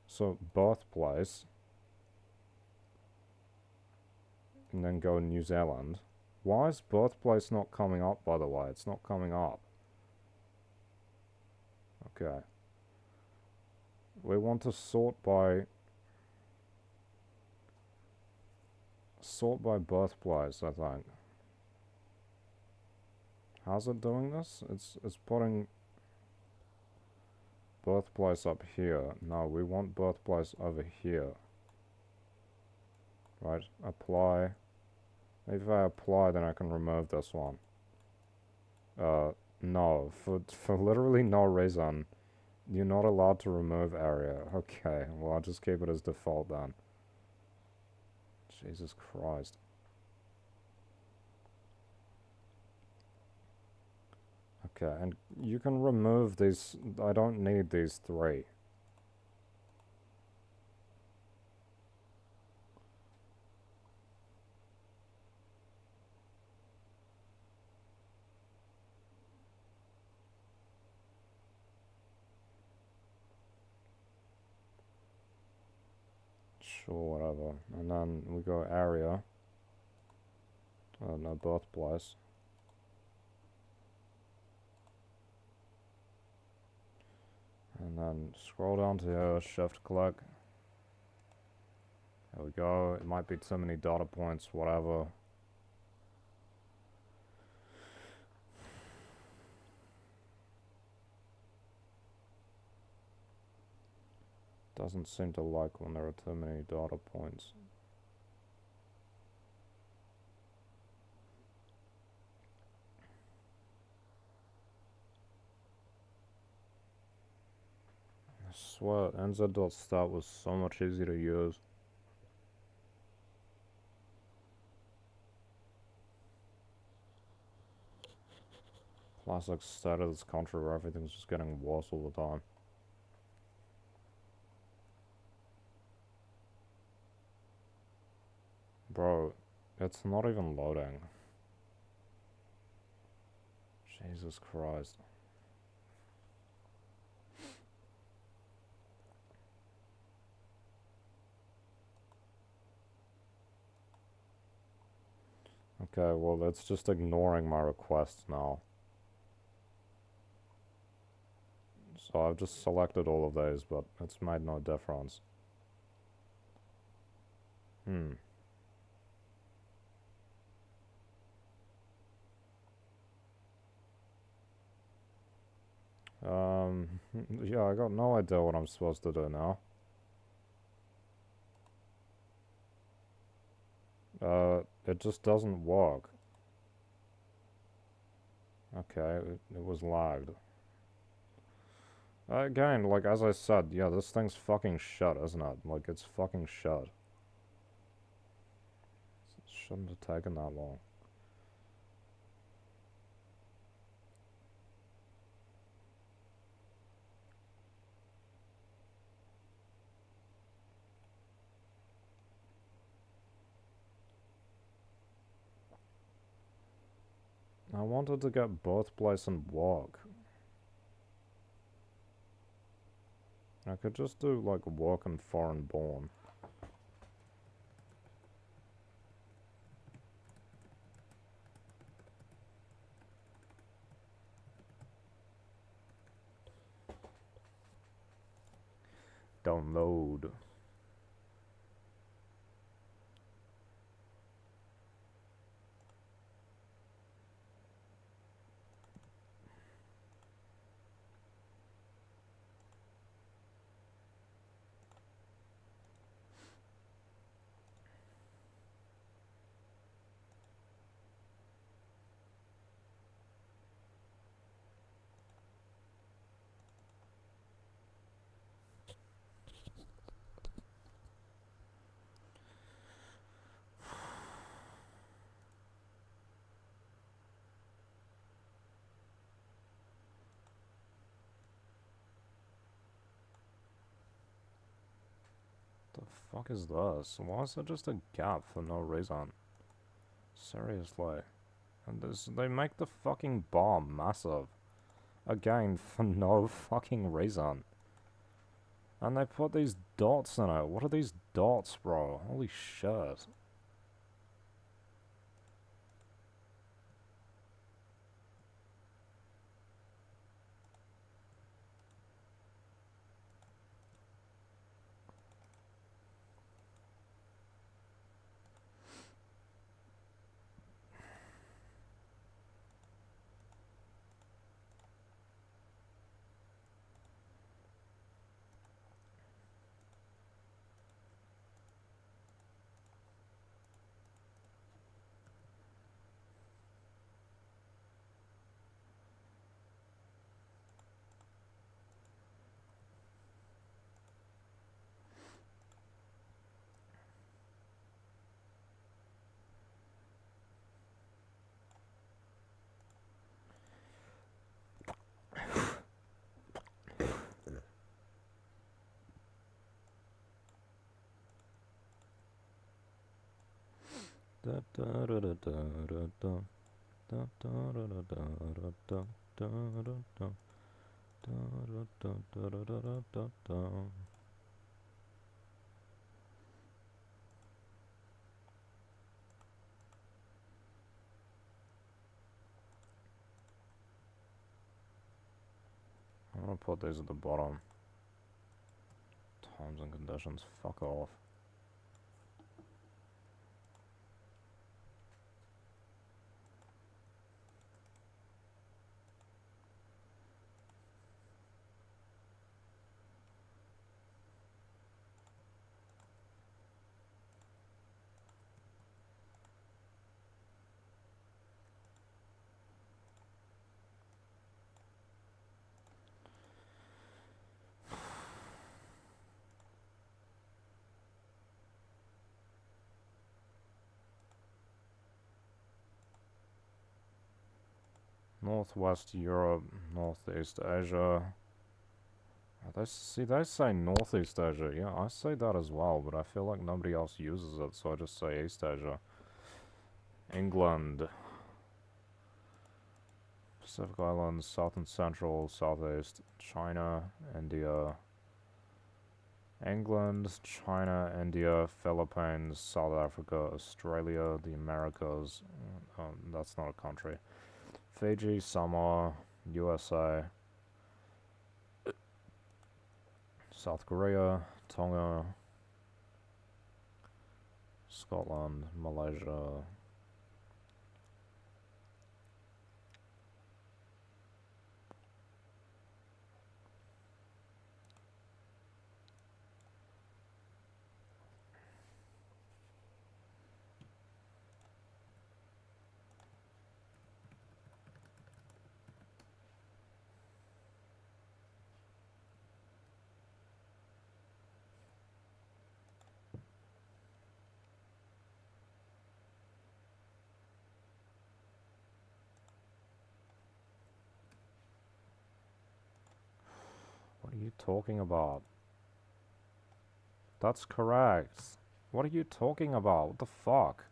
[SPEAKER 1] So, birthplace. And then go New Zealand. Why is birthplace not coming up, by the way? It's not coming up. Okay. We want to sort by birthplace, I think. How's it doing this? It's putting birthplace up here. No, we want birthplace over here. Right, apply. Maybe if I apply, then I can remove this one. No, for literally no reason. You're not allowed to remove area. Okay, well I'll just keep it as default then. Jesus Christ. Okay, and you can remove these. I don't need these 3. Sure, whatever. And then we go area. No, birthplace. And then scroll down to here, shift click. There we go. It might be too many data points, whatever. Doesn't seem to like when there are too many data points. I swear, nz.stat was so much easier to use. Classic stat of this country where everything's just getting worse all the time. Bro, it's not even loading. Jesus Christ. Okay, well, it's just ignoring my requests now. So I've just selected all of these, but it's made no difference. Yeah, I got no idea what I'm supposed to do now. It just doesn't work. Okay, it was lagged. Again, like, as I said, yeah, this thing's fucking shut, isn't it? Like, it's fucking shut. It shouldn't have taken that long. I wanted to get birthplace and work. I could just do, like, work and foreign born. Download. The fuck is this? Why is there just a gap for no reason? Seriously. And they make the fucking bar massive. Again, for no fucking reason. And they put these dots in it. What are these dots, bro? Holy shit. Da da da da da da da da da da da da da da da da da. Da, da, da, da, da, da, da, da. I'm gonna put these at the bottom. Times and conditions, fuck off. Northwest Europe, Northeast Asia. They say Northeast Asia. Yeah, I say that as well, but I feel like nobody else uses it, so I just say East Asia. England. Pacific Islands, South and Central, Southeast, China, India. England, China, India, Philippines, South Africa, Australia, the Americas. That's not a country. Fiji, Samoa, USA, South Korea, Tonga, Scotland, Malaysia. What are you talking about? That's correct. What are you talking about? What the fuck?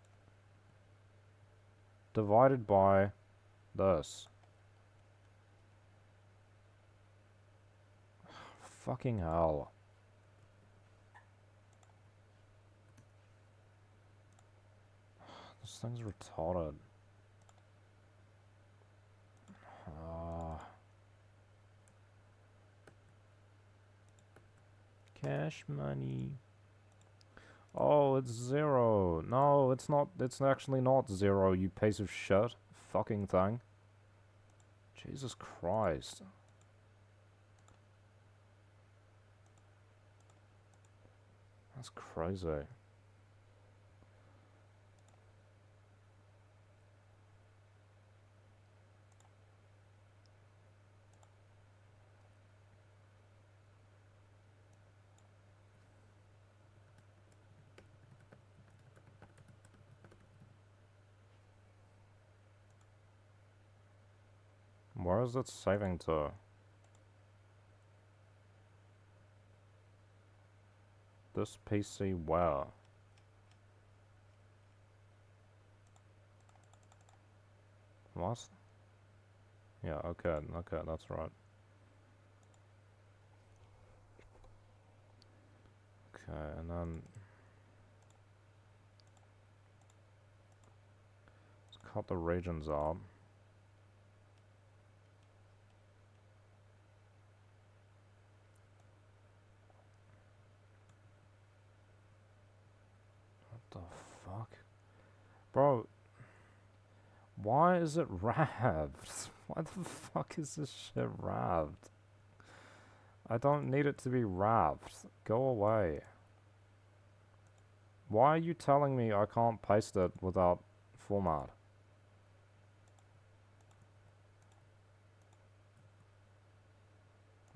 [SPEAKER 1] Divided by this. Fucking hell. This thing's retarded. Cash money. Oh, it's 0. No, it's not. It's actually not 0, you piece of shit. Fucking thing. Jesus Christ. That's crazy. Where is it saving to? This PC where? What? Yeah, okay, that's right. Okay, and then let's cut the regions out. What the fuck? Bro, why is it ravved? Why the fuck is this shit ravved? I don't need it to be ravved. Go away. Why are you telling me I can't paste it without format?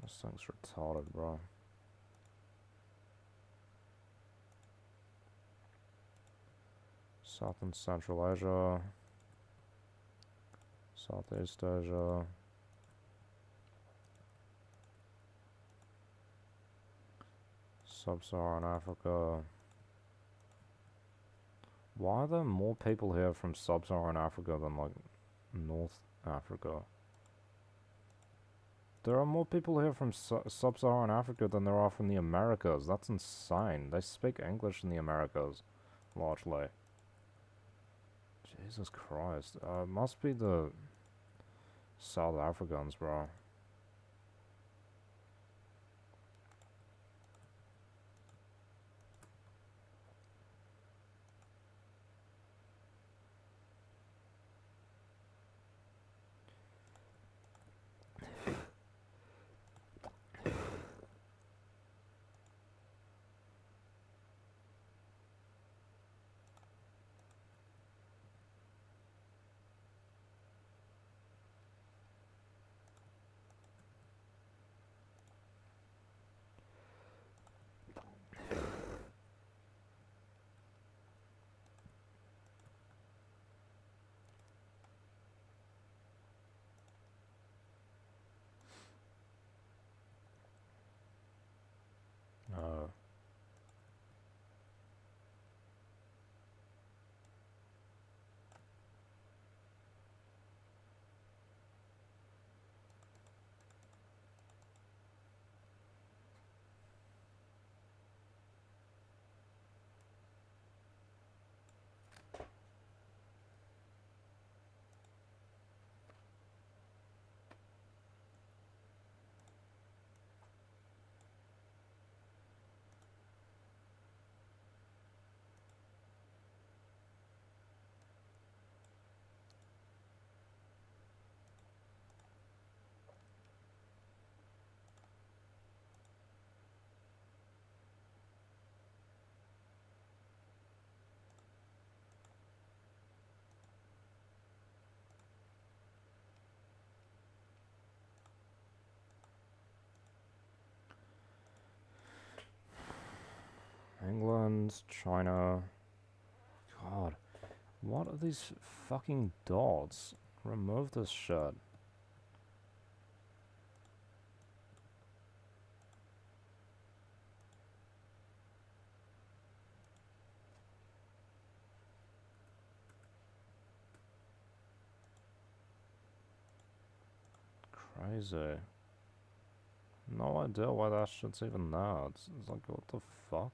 [SPEAKER 1] This thing's retarded, bro. South and Central Asia. Southeast Asia. Sub-Saharan Africa. Why are there more people here from sub-Saharan Africa than, like, North Africa? There are more people here from sub-Saharan Africa than there are from the Americas. That's insane. They speak English in the Americas, largely. Jesus Christ. Must be the South Africans, bro. Uh, England, China. God. What are these fucking dots? Remove this shit. Crazy. No idea why that shit's even there. It's like, what the fuck?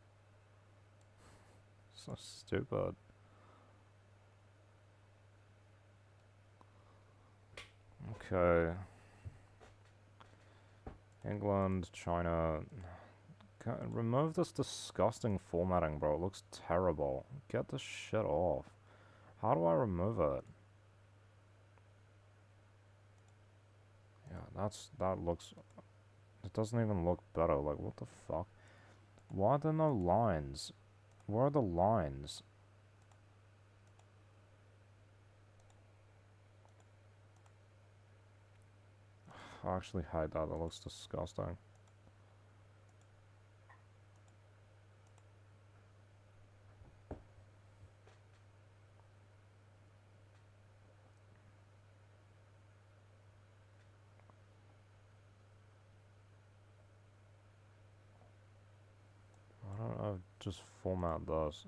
[SPEAKER 1] So stupid. Okay. England, China. Remove this disgusting formatting, bro. It looks terrible. Get this shit off. How do I remove it? Yeah, that looks... It doesn't even look better. Like, what the fuck? Why are there no lines? Where are the lines? I actually hate that. That looks disgusting. I don't know. Just format this.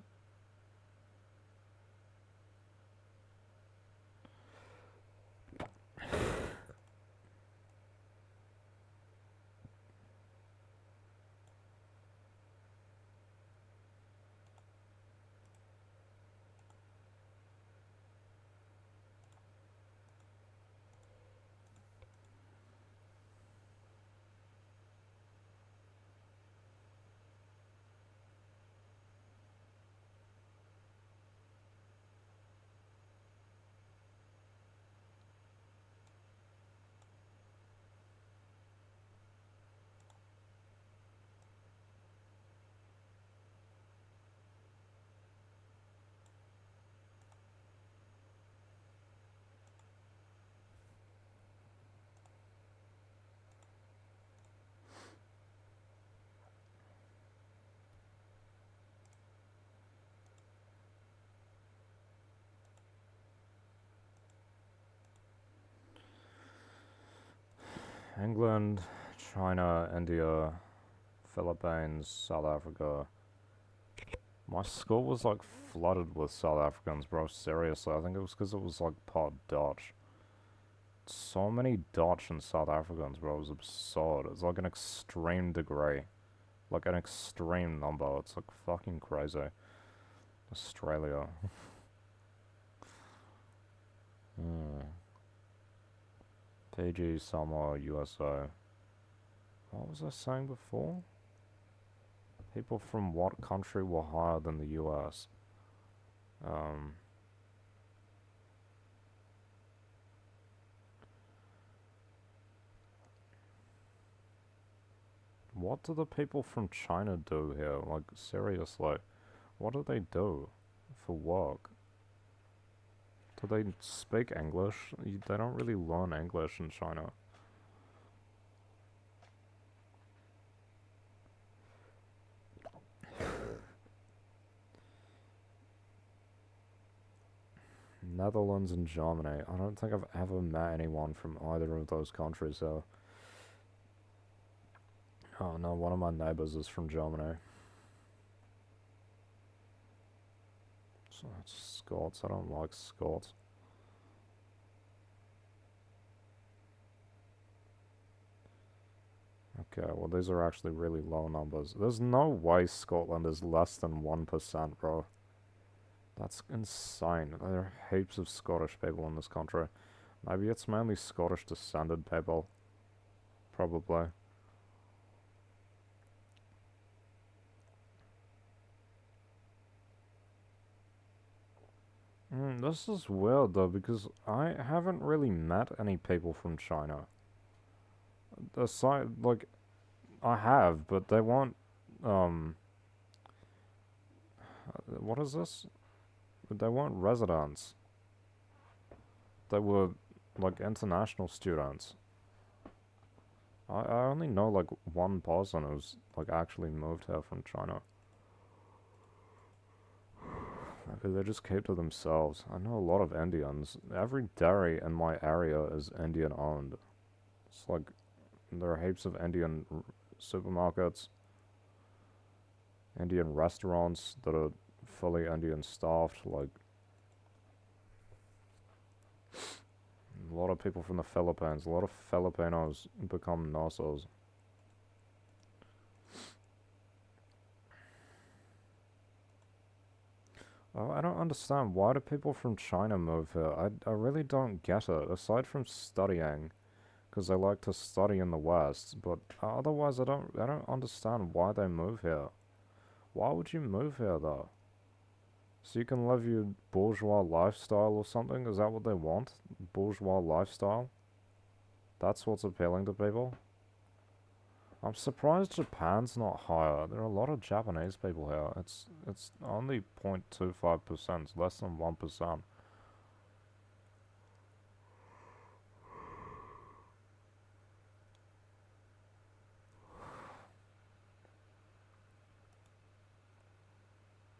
[SPEAKER 1] England, China, India, Philippines, South Africa, My school was like flooded with South Africans, bro. Seriously, I think it was because it was like part Dutch. So many Dutch and South Africans, bro. It was absurd. It's like an extreme degree. Like an extreme number. It's like fucking crazy. Australia. Hmm. PG Samoa, USA. What was I saying before? People from what country were higher than the US? Um, what do the people from China do here? Like, seriously, what do they do for work? Do they speak English? They don't really learn English in China. Netherlands and Germany. I don't think I've ever met anyone from either of those countries, so... Oh no, one of my neighbors is from Germany. So it's Scots. I don't like Scots. Okay, well these are actually really low numbers. There's no way Scotland is less than 1%, bro. That's insane. There are heaps of Scottish people in this country. Maybe it's mainly Scottish descended people. Probably. This is weird though, because I haven't really met any people from China. Aside, like, I have, but they weren't, what is this? They weren't residents. They were, like, international students. I only know, like, one person who's, like, actually moved here from China. Because they just keep to themselves. I know a lot of Indians. Every dairy in my area is Indian owned. It's like, there are heaps of Indian supermarkets, Indian restaurants that are fully Indian staffed. Like, a lot of people from the Philippines. A lot of Filipinos become nurses. Oh, I don't understand. Why do people from China move here? I really don't get it. Aside from studying, because they like to study in the West, but otherwise I don't understand why they move here. Why would you move here though? So you can live your bourgeois lifestyle or something? Is that what they want? Bourgeois lifestyle? That's what's appealing to people? I'm surprised Japan's not higher. There are a lot of Japanese people here. It's only 0.25%, it's less than 1%.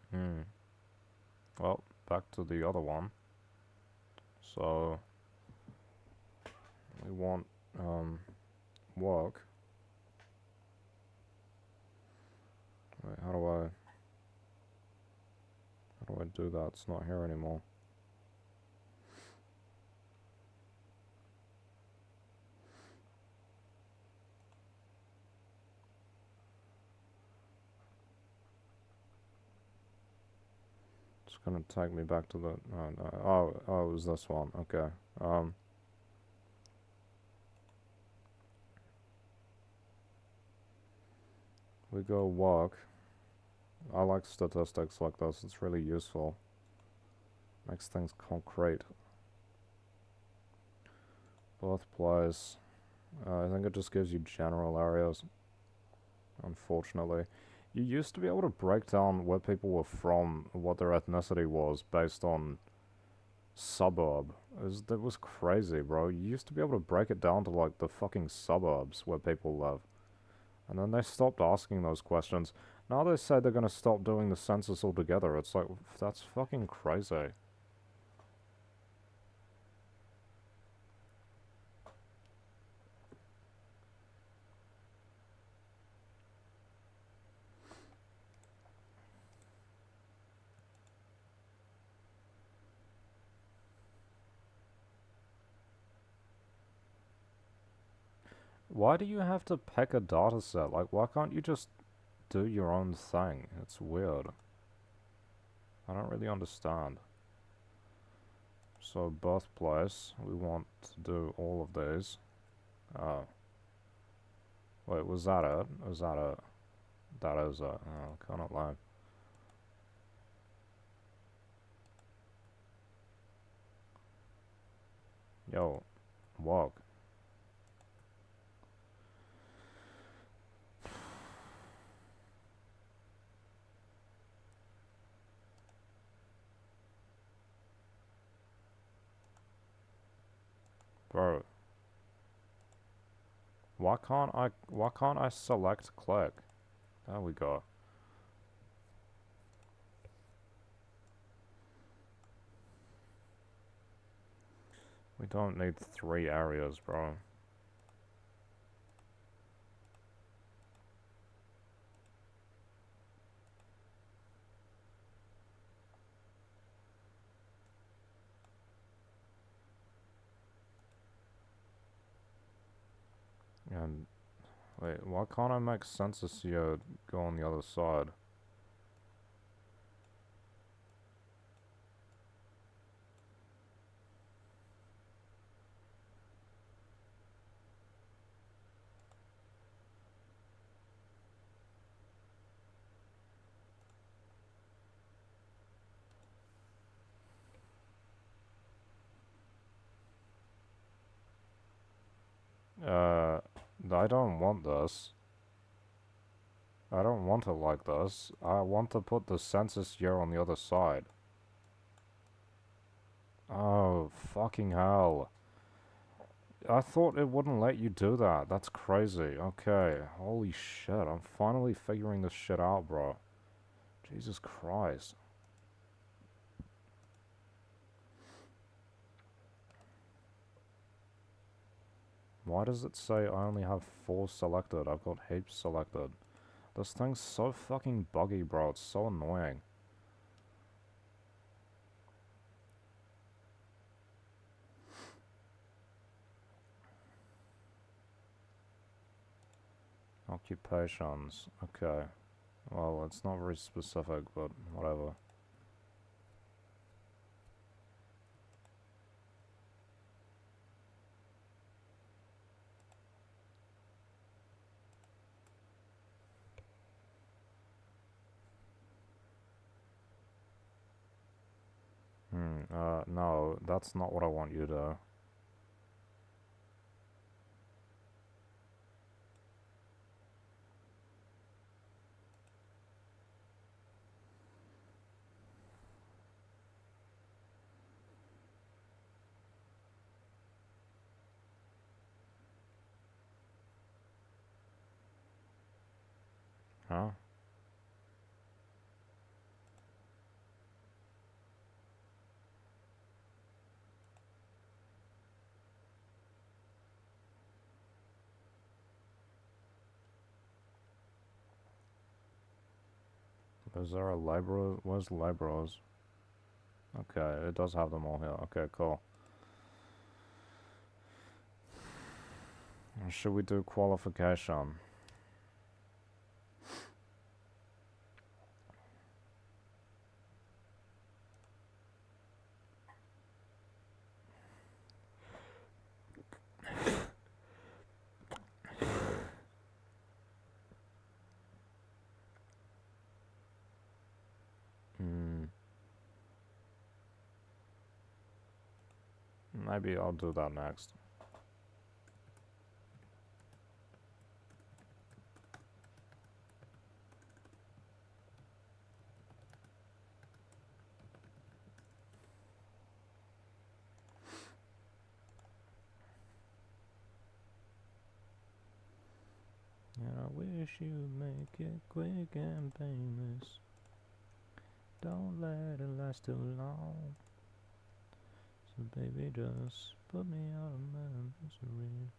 [SPEAKER 1] Hmm. Well, back to the other one. So we want work. Wait, how do I do that? It's not here anymore. It's gonna take me back to the oh, it was this one. Okay. We go work. I like statistics like this. It's really useful. Makes things concrete. Birthplace. I think it just gives you general areas, unfortunately. You used to be able to break down where people were from, what their ethnicity was, based on suburb. That was crazy, bro. You used to be able to break it down to, like, the fucking suburbs where people live. And then they stopped asking those questions. Now they say they're gonna stop doing the census altogether. It's like, that's fucking crazy. Why do you have to pick a dataset? Like, why can't you just do your own thing? It's weird. I don't really understand. So, birthplace, we want to do all of these. Oh. Wait, was that it? Was that it? That is it. Oh, cannot lie. Yo, walk. Bro, why can't I select click? There we go. We don't need 3 areas, bro. And wait, why can't I make census here go on the other side? I don't want this. I don't want it like this. I want to put the census here on the other side. Oh, fucking hell. I thought it wouldn't let you do that. That's crazy. Okay, holy shit. I'm finally figuring this shit out, bro. Jesus Christ. Why does it say I only have 4 selected? I've got heaps selected. This thing's so fucking buggy, bro. It's so annoying. Occupations. Okay. Well, it's not very specific, but whatever. No, that's not what I want you to. Huh? Is there a laborer? Where's laborers? Okay, it does have them all here. Okay, cool. Should we do qualification? Hmm. Maybe I'll do that next. And I wish you'd make it quick and painless. Don't let it last too long. So baby, just put me out of my misery.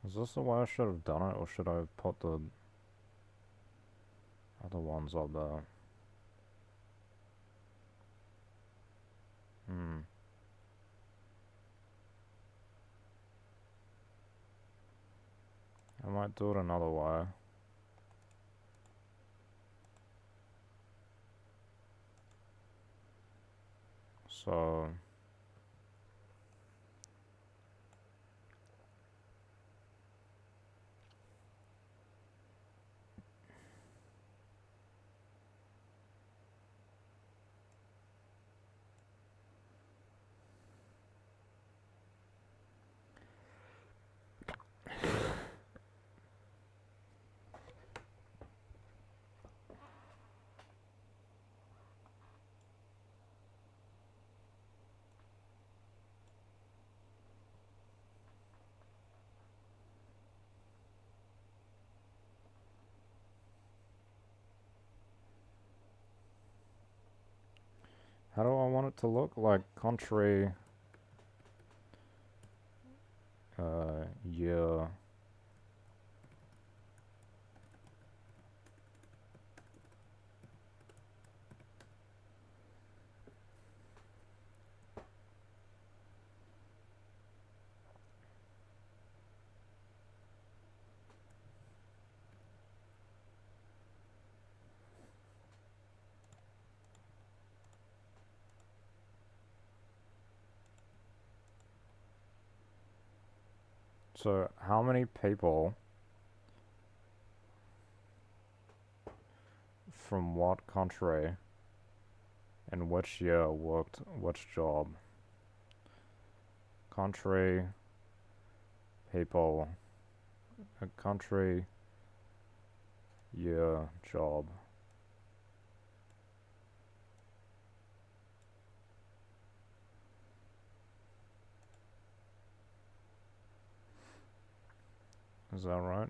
[SPEAKER 1] Is this the way I should have done it, or should I have put the other ones up there? Hmm. I might do it another way. So... How do I want it to look? Like, country... year... So, how many people from what country and which year worked which job? Country, people, a country, year, job. Is that right?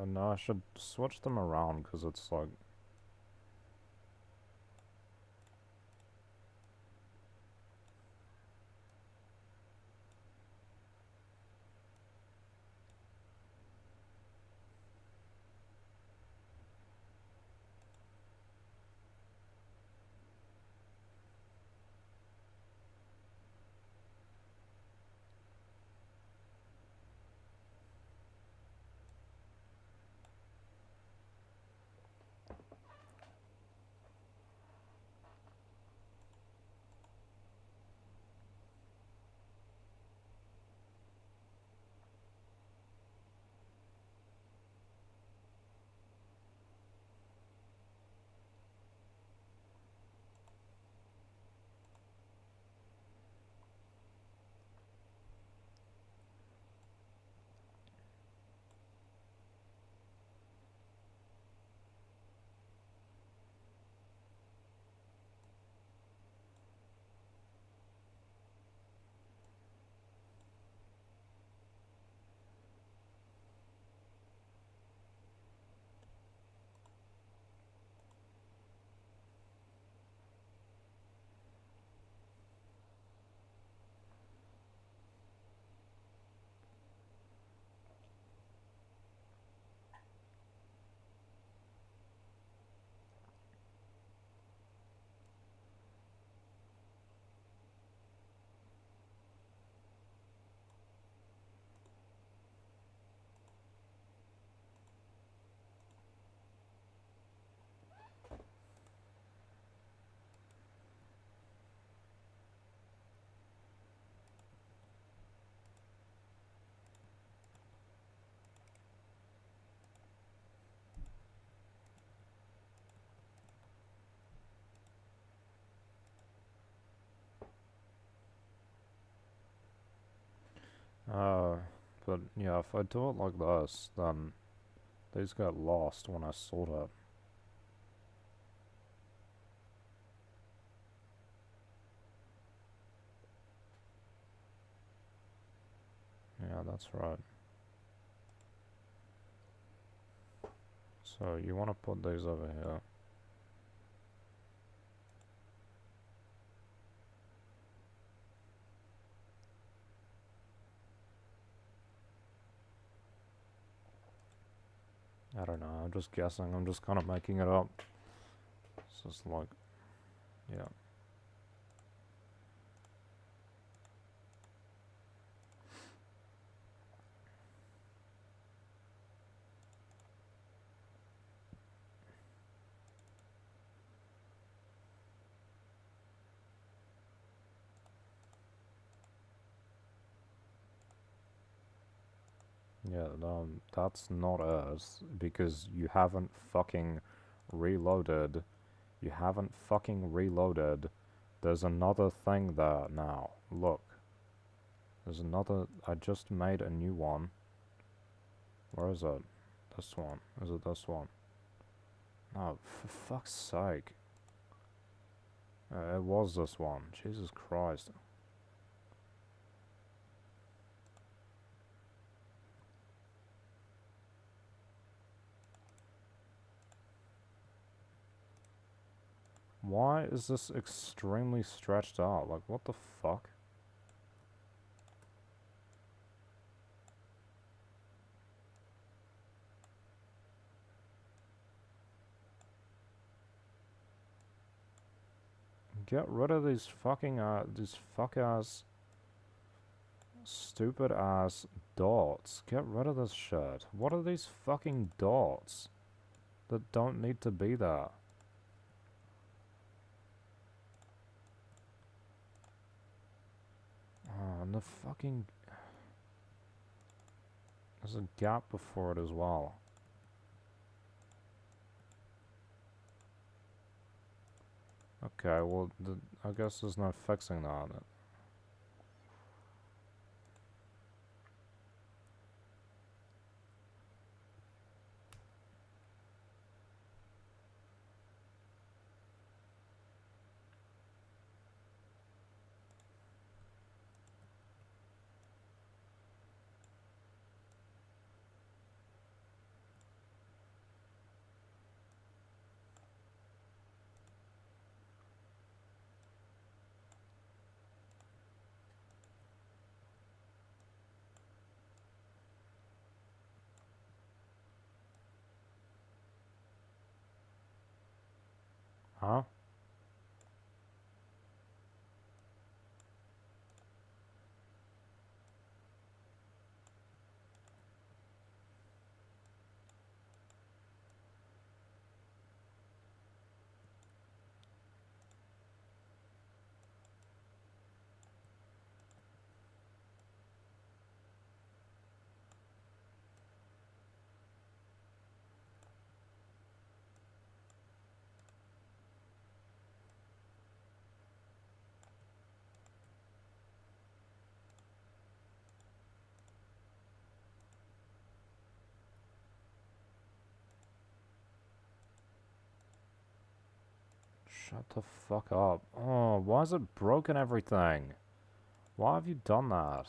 [SPEAKER 1] No, I should switch them around because it's like... Uh, but yeah, if I do it like this, then these get lost when I sort it. that's right. So you want to put these over here. I don't know, I'm just guessing, I'm just kind of making it up. It's just like, yeah. Yeah, that's not us, because you haven't fucking reloaded. You haven't fucking reloaded. There's another thing there now. Look. There's another, I just made a new one. Where is it? This one. Is it this one? No, for fuck's sake. It was this one. Jesus Christ. Why is this extremely stretched out? Like, what the fuck? Get rid of these fucking, these fuck-ass, stupid-ass dots. Get rid of this shit. What are these fucking dots that don't need to be there? Oh, and the fucking... There's a gap before it as well. Okay, well, I guess there's no fixing that. Huh? Shut the fuck up. Oh, why is it broken everything? Why have you done that?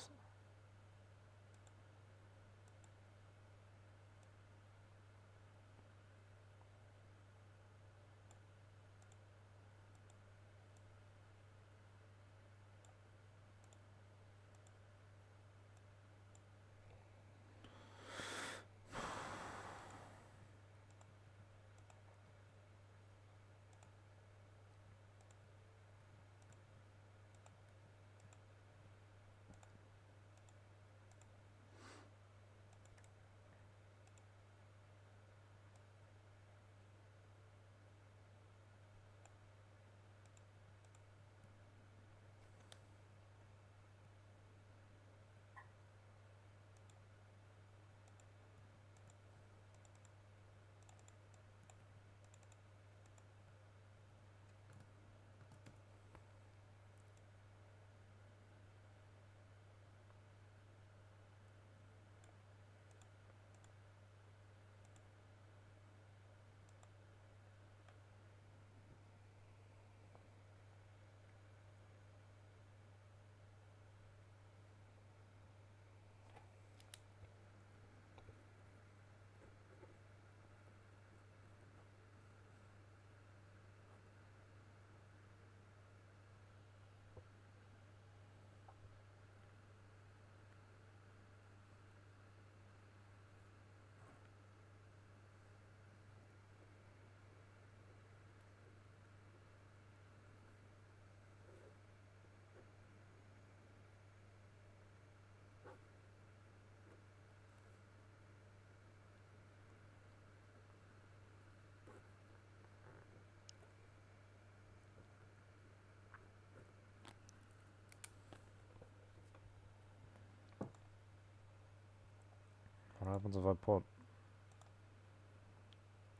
[SPEAKER 1] happens if I put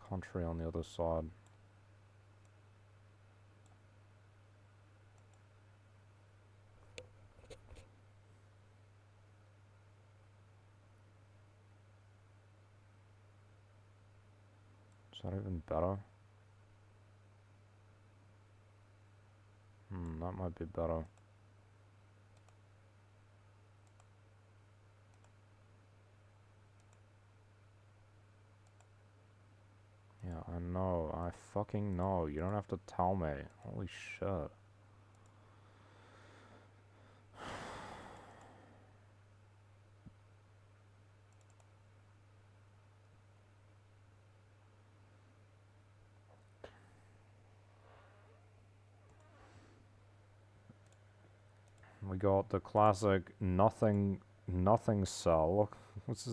[SPEAKER 1] country on the other side? Is that even better? That might be better. Yeah, I know. I fucking know. You don't have to tell me. Holy shit. We got the classic nothing cell.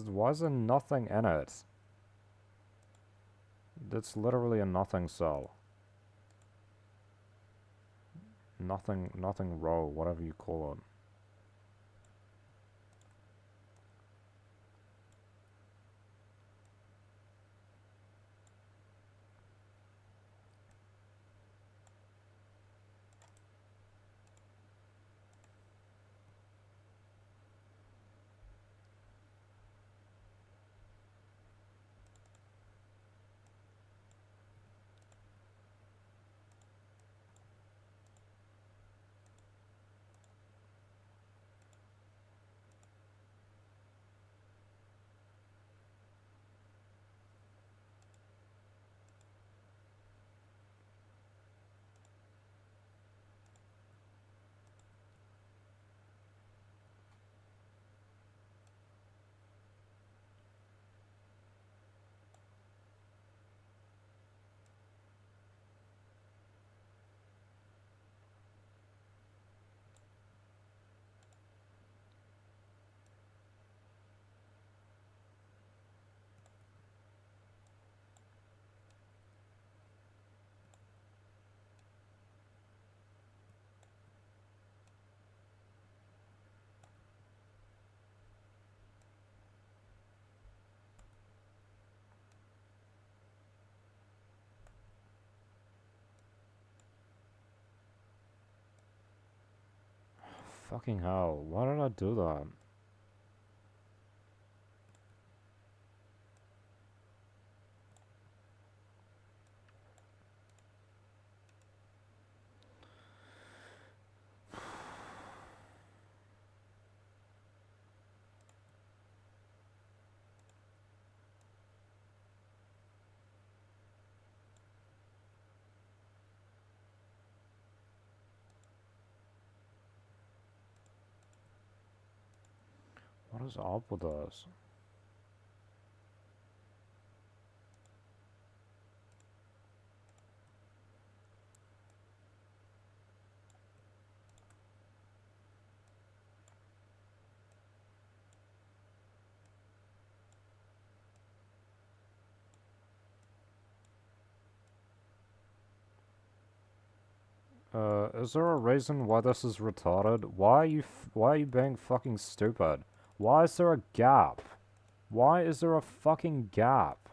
[SPEAKER 1] Why is there nothing in it? It's literally a nothing cell. Nothing row, whatever you call it. Fucking hell, why did I do that? What is up with us? Is there a reason why this is retarded? Why are you being fucking stupid? Why is there a gap? Why is there a fucking gap?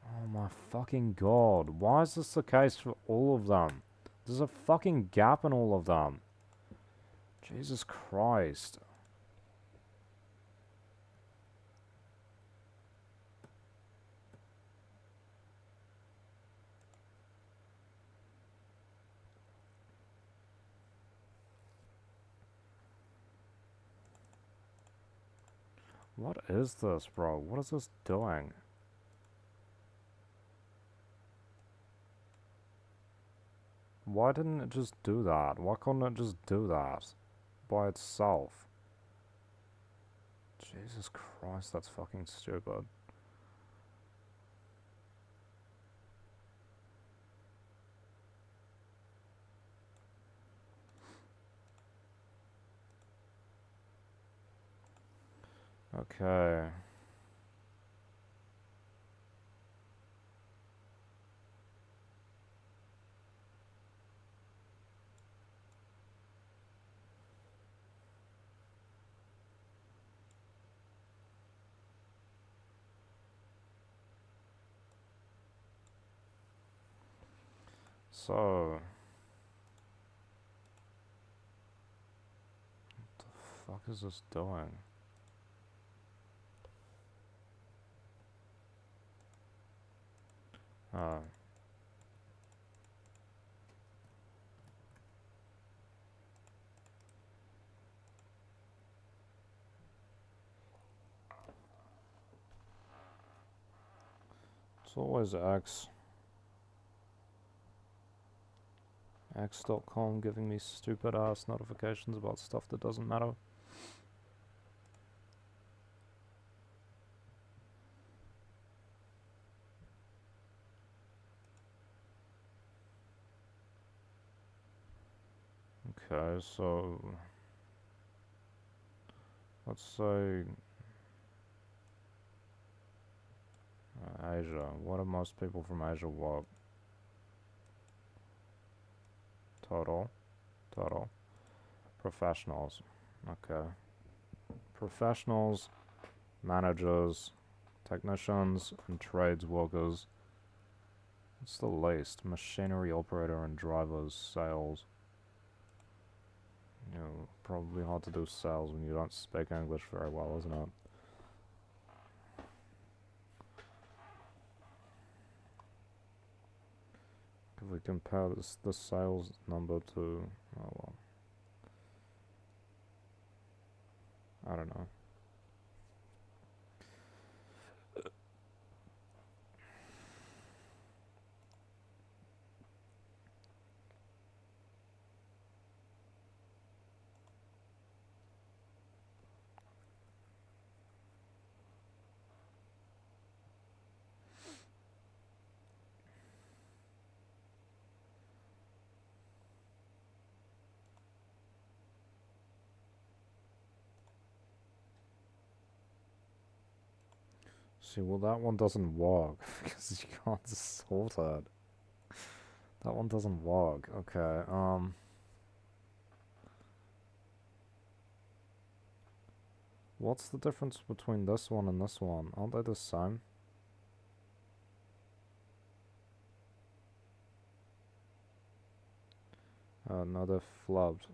[SPEAKER 1] Oh my fucking god. Why is this the case for all of them? There's a fucking gap in all of them. Jesus Christ. What is this, bro? What is this doing? Why didn't it just do that? Why couldn't it just do that? By itself? Jesus Christ, that's fucking stupid. Okay. So... What the fuck is this doing? Oh. It's always X. X.com giving me stupid ass notifications about stuff that doesn't matter. Okay, so let's say Asia. What do most people from Asia work? Total. Professionals. Okay. Professionals, managers, technicians, and trades workers. What's the least? Machinery operator and drivers, sales. You know, probably hard to do sales when you don't speak English very well, isn't it? If we compare the sales number to, oh well, I don't know. See, well that one doesn't work because you can't sort it. That one doesn't work. Okay, what's the difference between this one and this one? Aren't they the same? No, they're flubbed.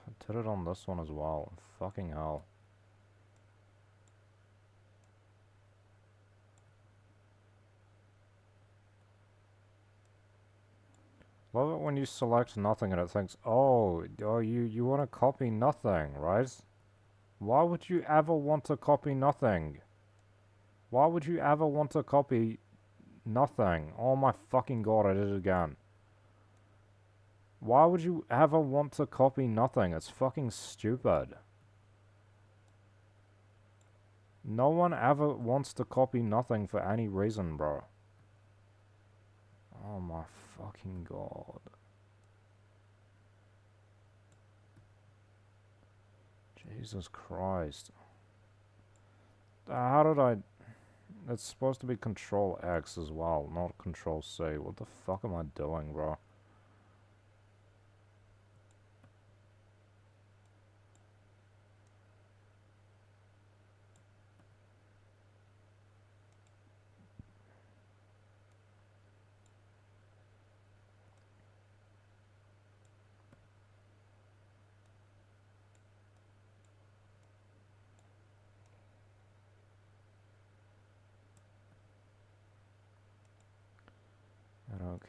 [SPEAKER 1] I did it on this one as well. Fucking hell. Love it when you select nothing and it thinks, oh, you want to copy nothing, right? Why would you ever want to copy nothing? Why would you ever want to copy nothing? Oh my fucking god, I did it again. Why would you ever want to copy nothing? It's fucking stupid. No one ever wants to copy nothing for any reason, bro. Oh my fucking god. Jesus Christ. How did I... It's supposed to be Control X as well, not Control C. What the fuck am I doing, bro?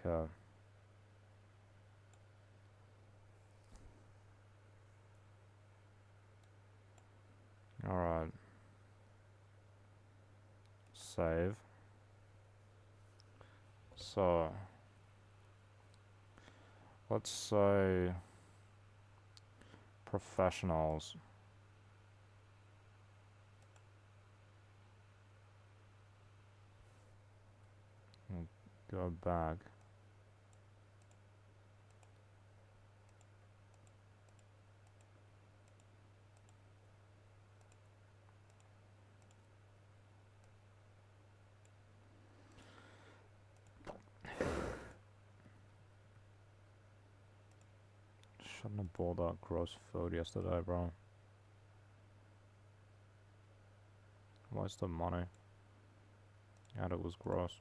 [SPEAKER 1] Okay. Alright. Save. So, let's say professionals. Go back. Shouldn't have bought that gross food yesterday, bro. Waste of money. And it was gross.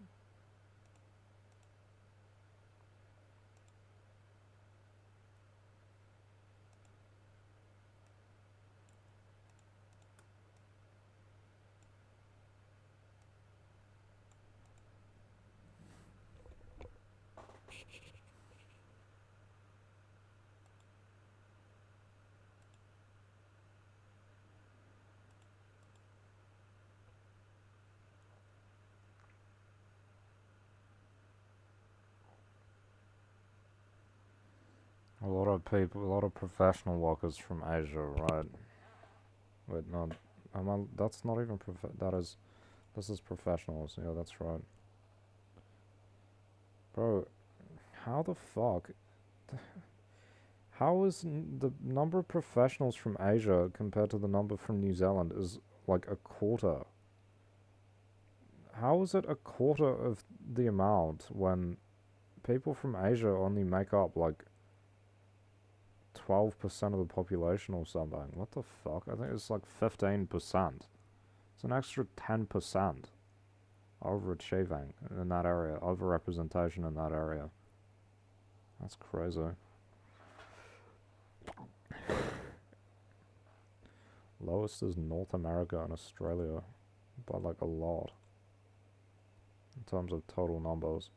[SPEAKER 1] A lot of people, a lot of professional workers from Asia, right? Wait, no, that's not even this is professionals. Yeah, that's right. Bro, how the fuck? How is the number of professionals from Asia compared to the number from New Zealand is like a quarter? How is it a quarter of the amount when people from Asia only make up like 12% of the population or something? What the fuck? I think it's like 15%. It's an extra 10% overachieving in that area, overrepresentation in that area. That's crazy. Lowest is North America and Australia by like a lot in terms of total numbers.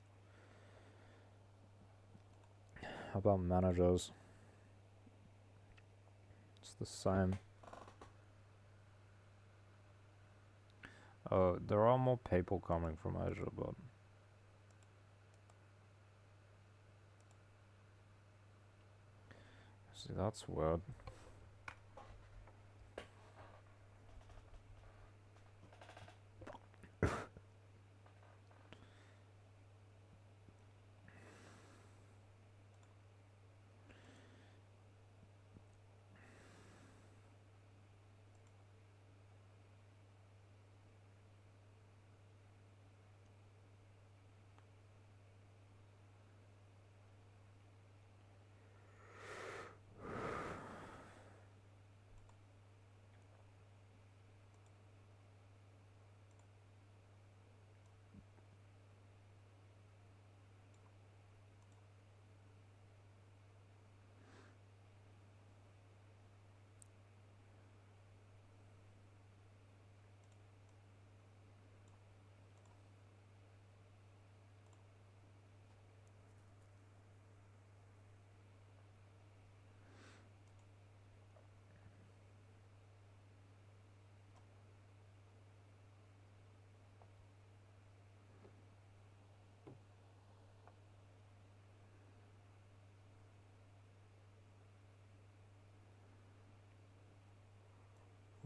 [SPEAKER 1] How about managers? It's the same. There are more people coming from Asia, but see, that's weird.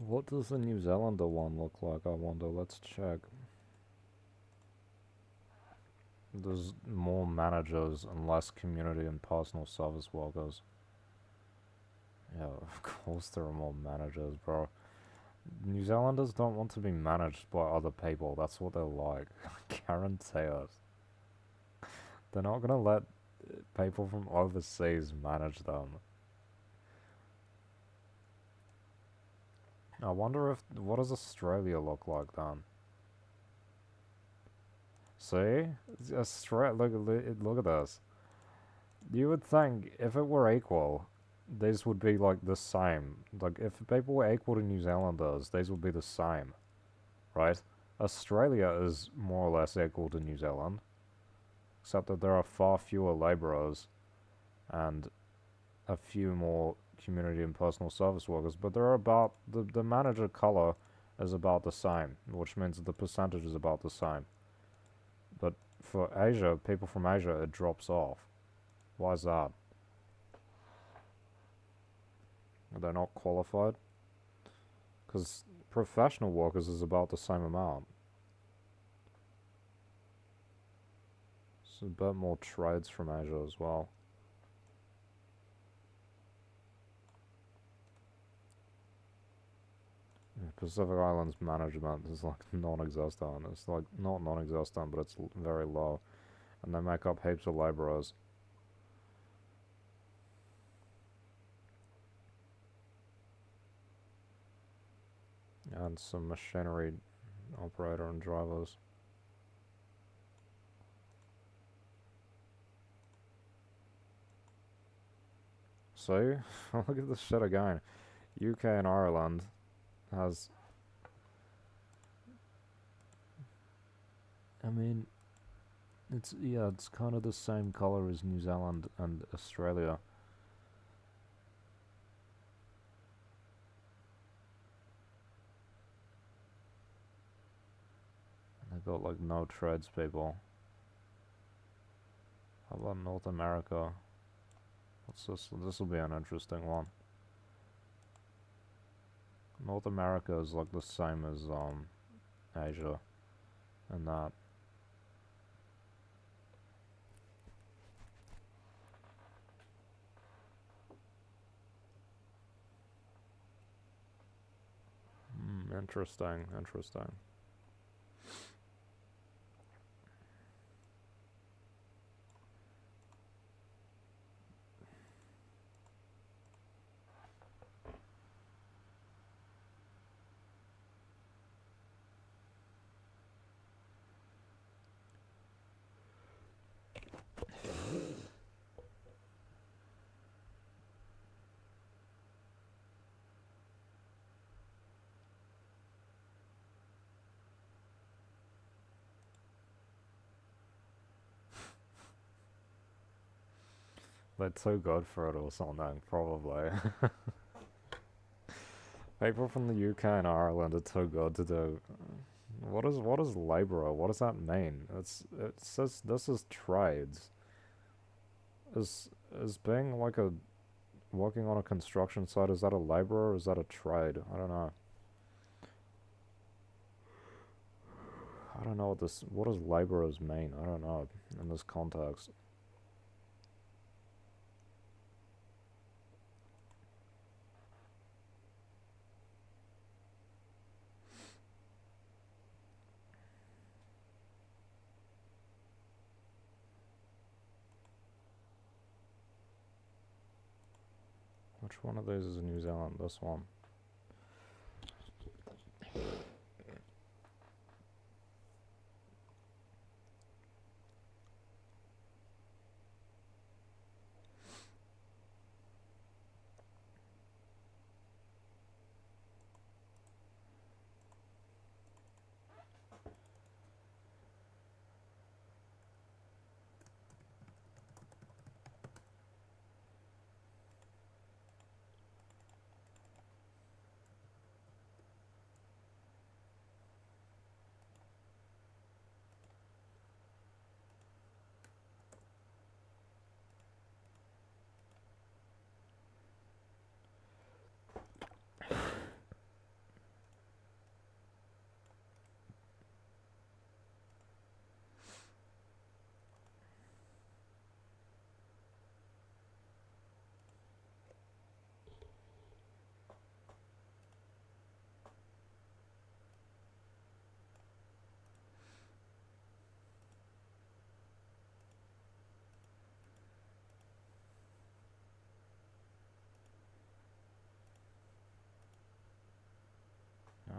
[SPEAKER 1] What does the New Zealander one look like, I wonder? Let's check. There's more managers and less community and personal service workers. Yeah, of course there are more managers, bro. New Zealanders don't want to be managed by other people. That's what they're like. I guarantee it. They're not gonna let people from overseas manage them. I wonder if what does Australia look like then? See, Australia. Look at this. You would think if it were equal, these would be like the same. Like if people were equal to New Zealanders, these would be the same, right? Australia is more or less equal to New Zealand, except that there are far fewer labourers and a few more community and personal service workers, but they're about, the manager colour is about the same, which means that the percentage is about the same. But for Asia, people from Asia, it drops off. Why is that? Are they not qualified? Because professional workers is about the same amount. There's a bit more trades from Asia as well. Pacific Islands management is like non-existent. It's like not non-existent, but it's very low. And they make up heaps of labourers. And some machinery operator and drivers. See? Look at this shit again. UK and Ireland has... I mean, it's kind of the same colour as New Zealand and Australia. They got like no tradespeople. How about North America? What's this? This will be an interesting one. North America is like the same as Asia and that. Interesting, interesting. They're too good for it or something, probably. People from the UK and Ireland are too good to do. What is labourer? What does that mean? It says this is trades. Is being like a working on a construction site, is that a labourer or is that a trade? I don't know. I don't know what does labourers mean? I don't know in this context. Which one of these is in New Zealand? This one.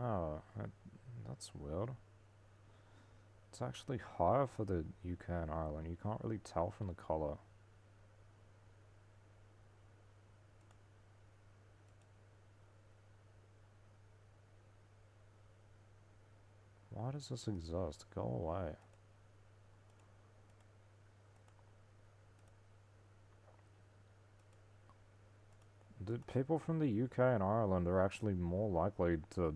[SPEAKER 1] Oh, that's weird. It's actually higher for the UK and Ireland. You can't really tell from the colour. Why does this exist? Go away. people from the UK and Ireland are actually more likely to...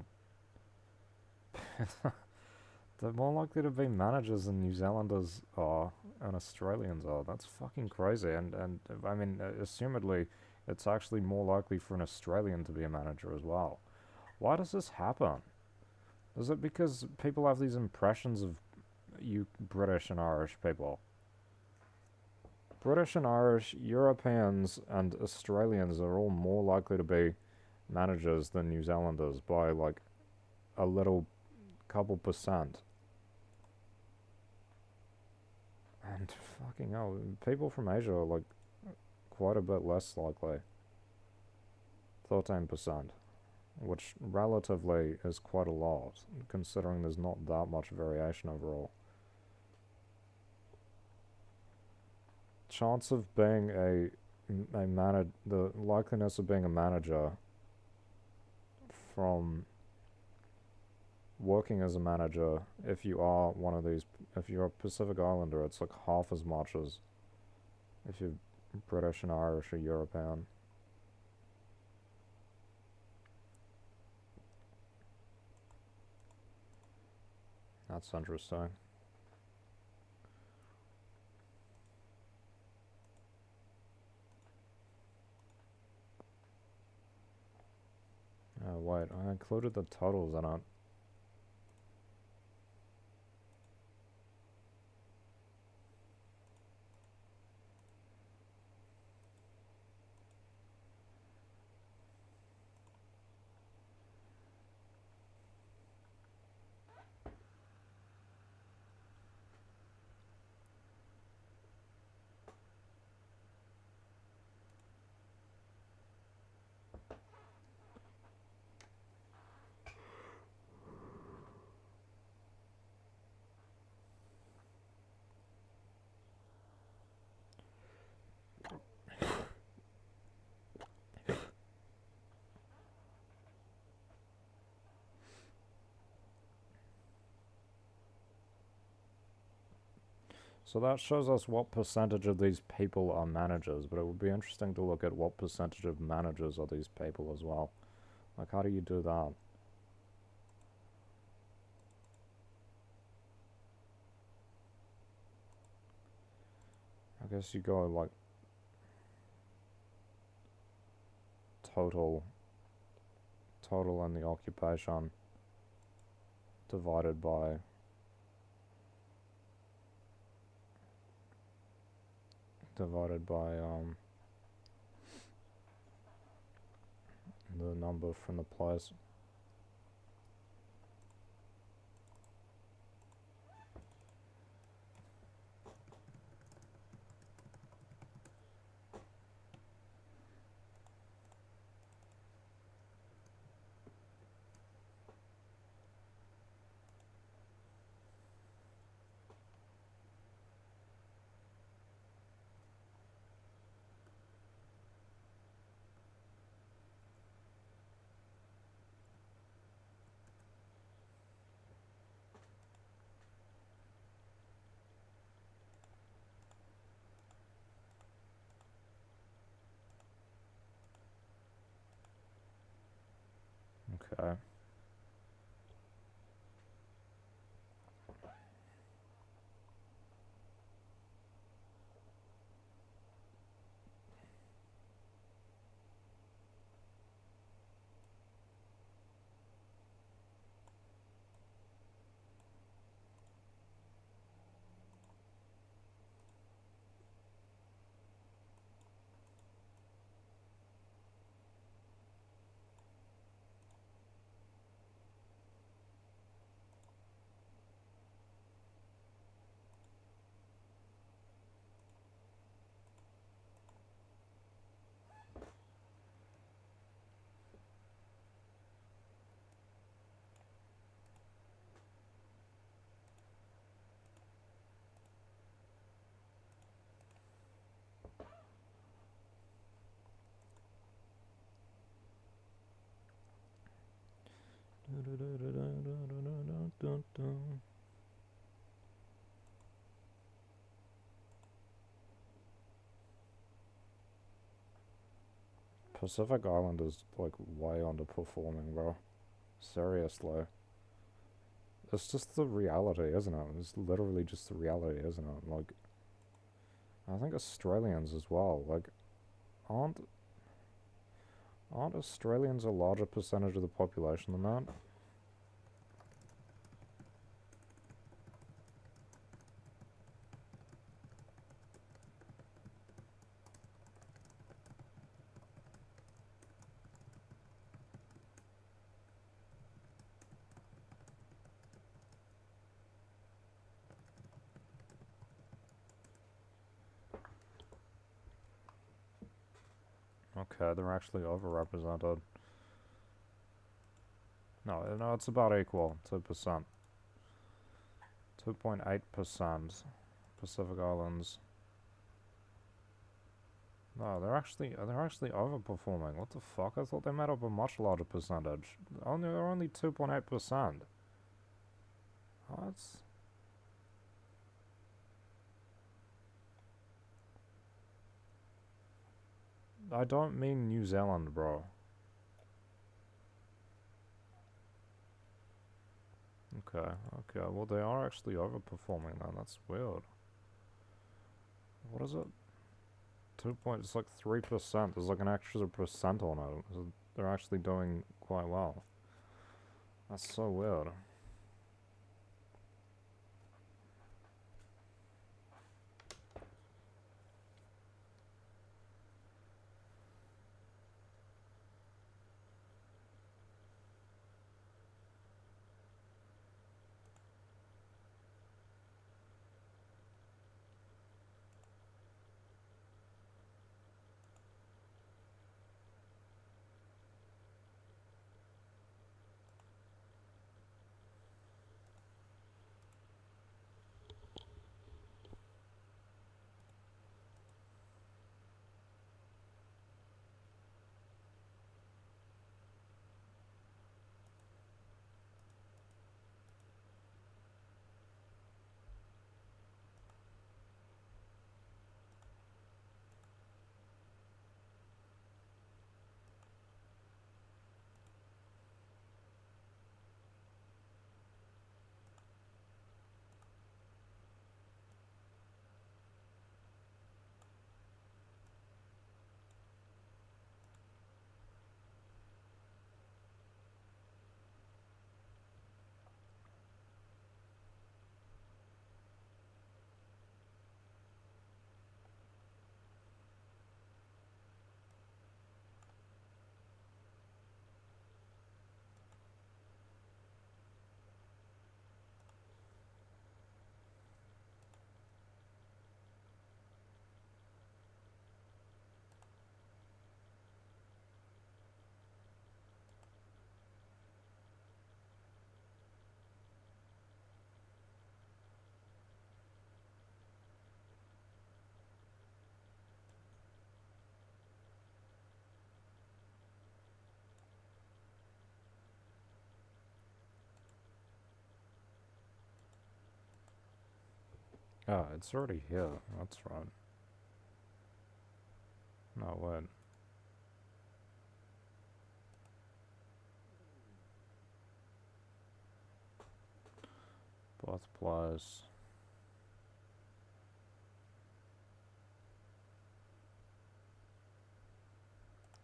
[SPEAKER 1] They're more likely to be managers than New Zealanders are and Australians are. That's fucking crazy. And I mean, assumedly, it's actually more likely for an Australian to be a manager as well. Why does this happen? Is it because people have these impressions of you British and Irish people? British and Irish, Europeans and Australians are all more likely to be managers than New Zealanders by like a little couple percent. And fucking hell, people from Asia are like quite a bit less likely. 13%, which relatively is quite a lot, considering there's not that much variation overall. Chance of being the likeliness of being a manager from working as a manager, if you are one of these, if you're a Pacific Islander, it's like half as much as if you're British and Irish or European. That's interesting. Oh wait, I included the totals in it. So that shows us what percentage of these people are managers, but it would be interesting to look at what percentage of managers are these people as well. Like, how do you do that? I guess you go like total in the occupation divided by the number from the place. Okay. Pacific Island is like way underperforming, bro. Seriously. It's just the reality, isn't it? It's literally just the reality, isn't it? Like, I think Australians as well. Like, aren't aren't Australians a larger percentage of the population than that? Okay, they're actually overrepresented. No, it's about equal. 2%. 2.8% Pacific Islands. No, they're actually overperforming. What the fuck? I thought they made up a much larger percentage. They're only 2.8%. What? I don't mean New Zealand, bro. Okay, okay. Well, they are actually overperforming then. That's weird. What is it? 2 point. It's like 3%. There's like an extra percent on it. So they're actually doing quite well. That's so weird. Ah, it's already here. That's right. No, wait. Birthplace.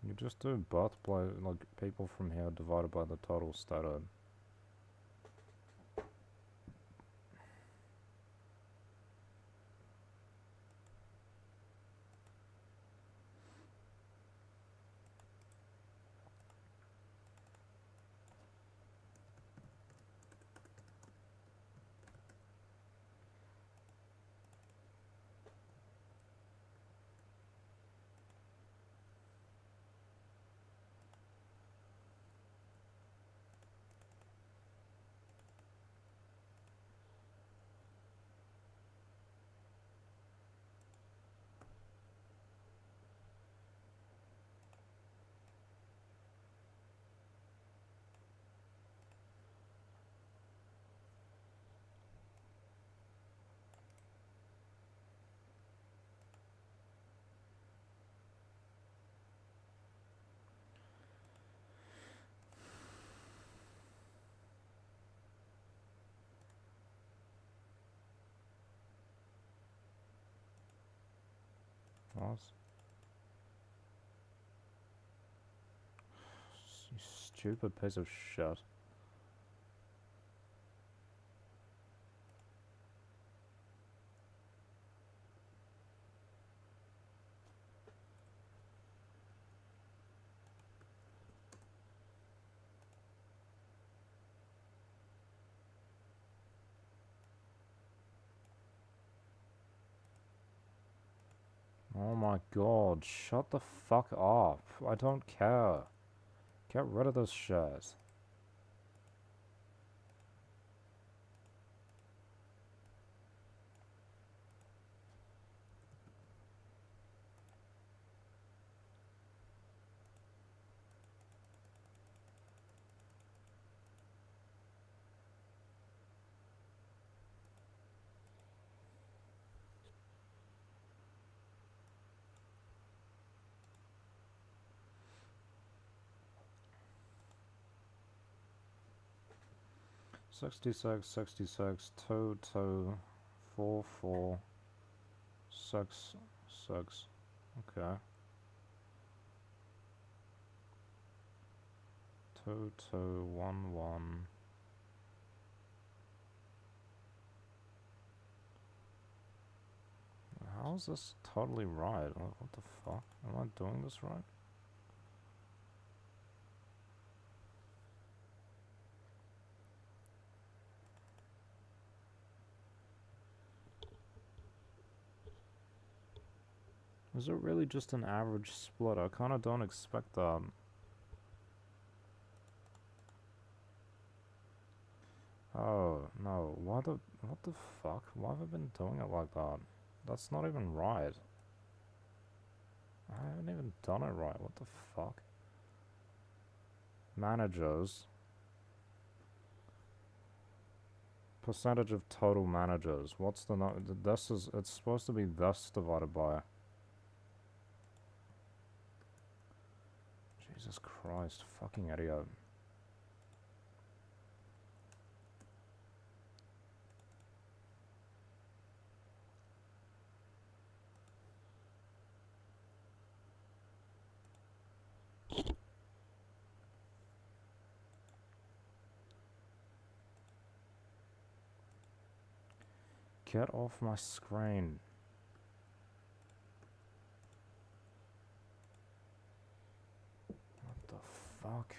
[SPEAKER 1] You just do birthplace, like people from here divided by the total stated. What? You stupid piece of shit. Oh my god, shut the fuck up. I don't care. Get rid of this shit. Sixty-six, 66, 2, 2, 4, 4, 6, 6. Okay. 2, 2, 1, 1. How is this totally right? What the fuck? Am I doing this right? Is it really just an average split? I kinda don't expect that. Oh, no. What the fuck? Why have I been doing it like that? That's not even right. I haven't even done it right. What the fuck? Managers. Percentage of total managers. What's the no? This is. It's supposed to be this divided by. Jesus Christ, fucking idiot. Get off my screen. What the fuck?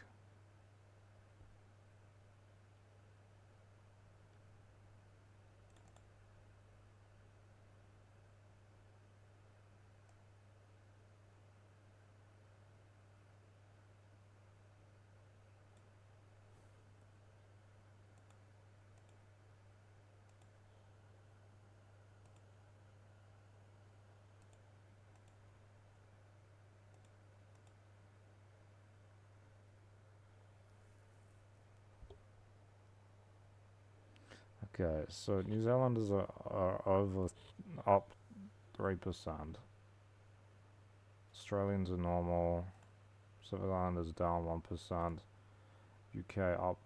[SPEAKER 1] Okay, so New Zealanders are over, up 3%. Australians are normal. Pacific Islanders down 1%. UK up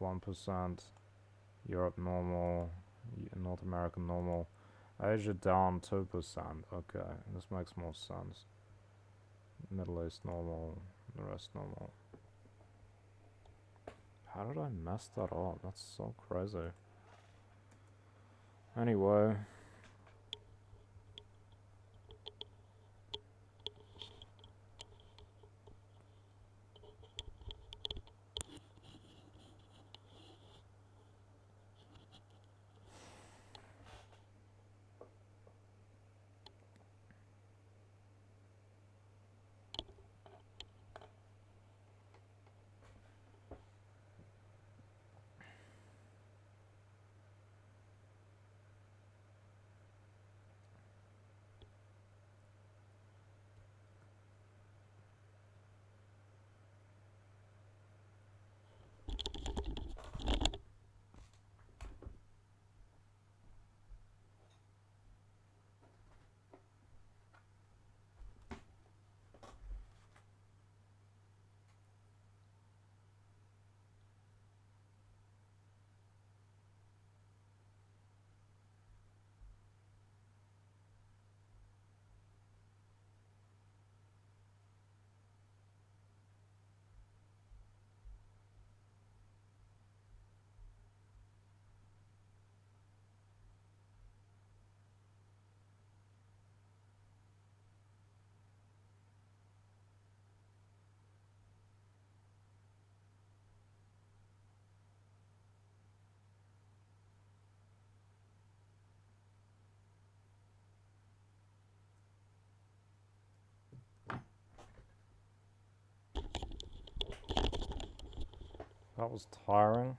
[SPEAKER 1] 1%. Europe normal. North America normal. Asia down 2%. Okay, this makes more sense. Middle East normal. The rest normal. How did I mess that up? That's so crazy. Anyway. That was tiring.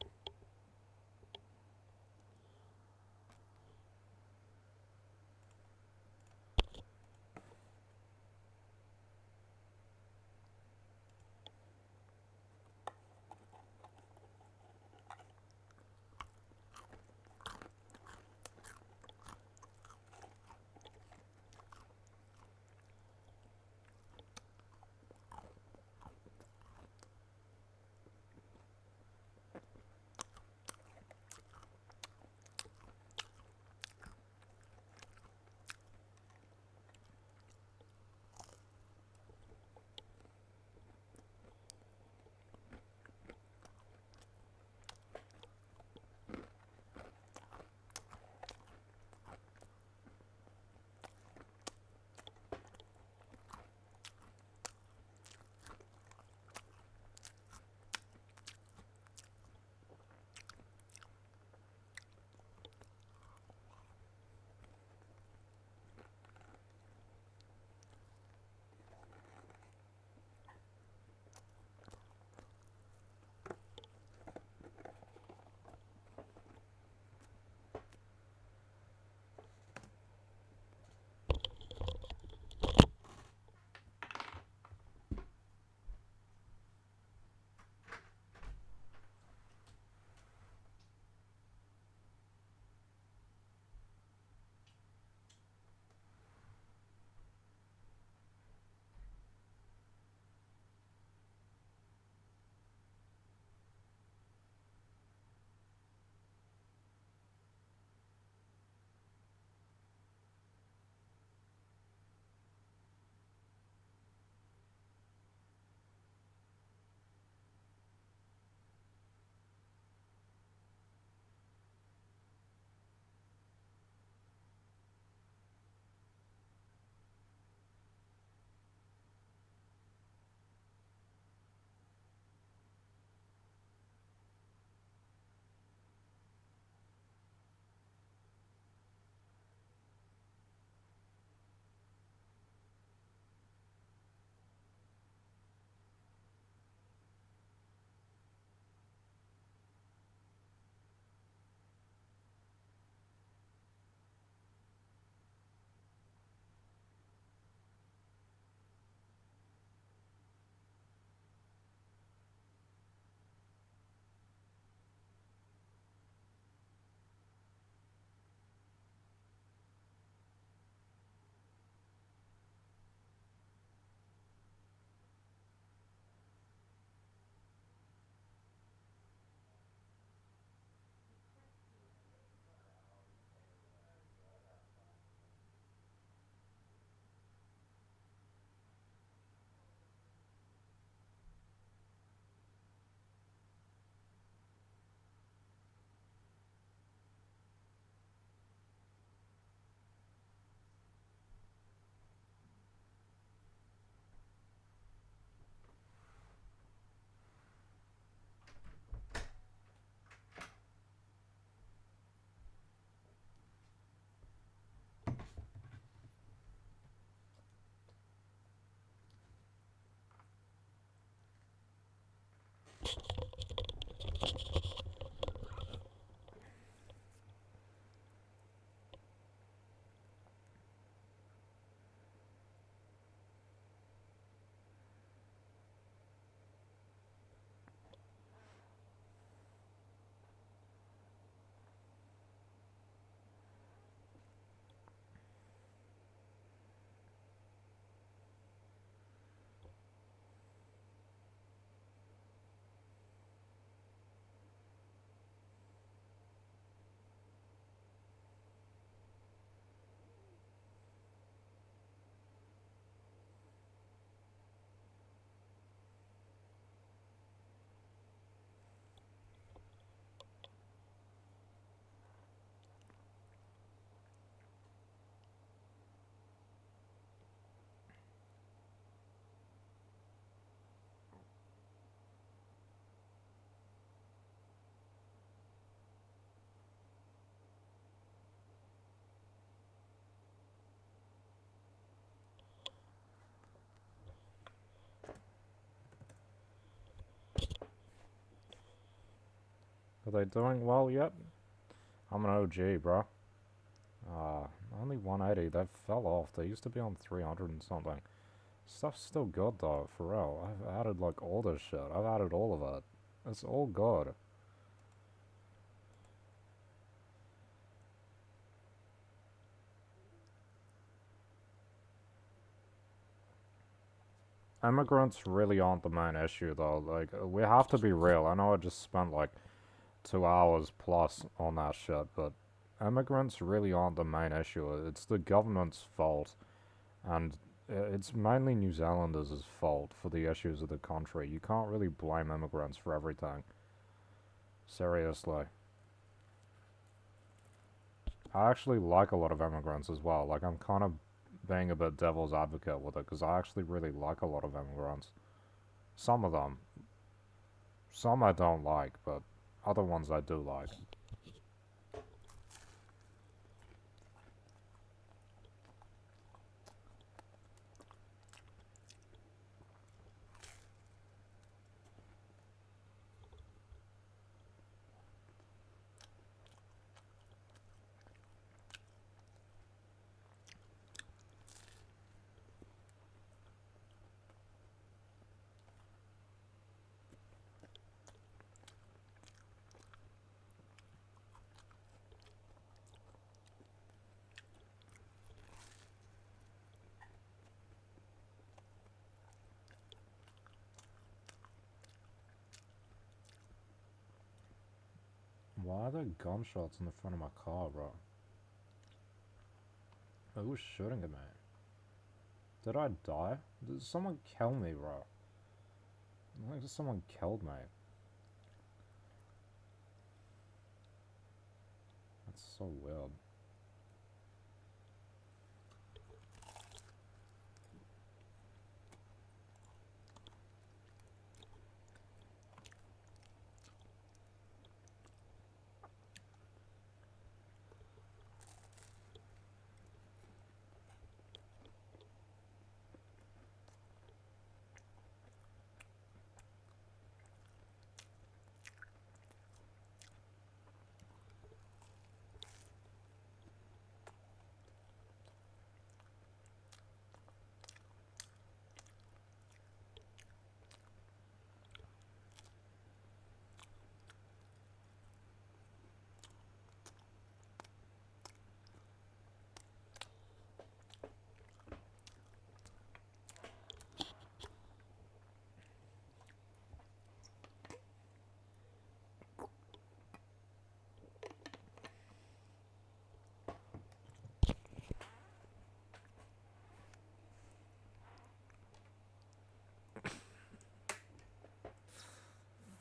[SPEAKER 1] Are they doing well yet? I'm an OG, bro. Uh, Only 180. They fell off. They used to be on 300 and something. Stuff's still good though, for real. I've added like all this shit. I've added all of it. It's all good. Immigrants really aren't the main issue though. Like, we have to be real. I know I just spent like 2 hours plus on that shit, but immigrants really aren't the main issue. It's the government's fault, and it's mainly New Zealanders' fault for the issues of the country. You can't really blame immigrants for everything. Seriously. I actually like a lot of immigrants as well. Like, I'm kind of being a bit devil's advocate with it, because I actually really like a lot of immigrants. Some of them. Some I don't like, but other ones I do like. Why are there gunshots in the front of my car, bro? Who was shooting at me? Did I die? Did someone kill me, bro? I think someone killed me. That's so weird.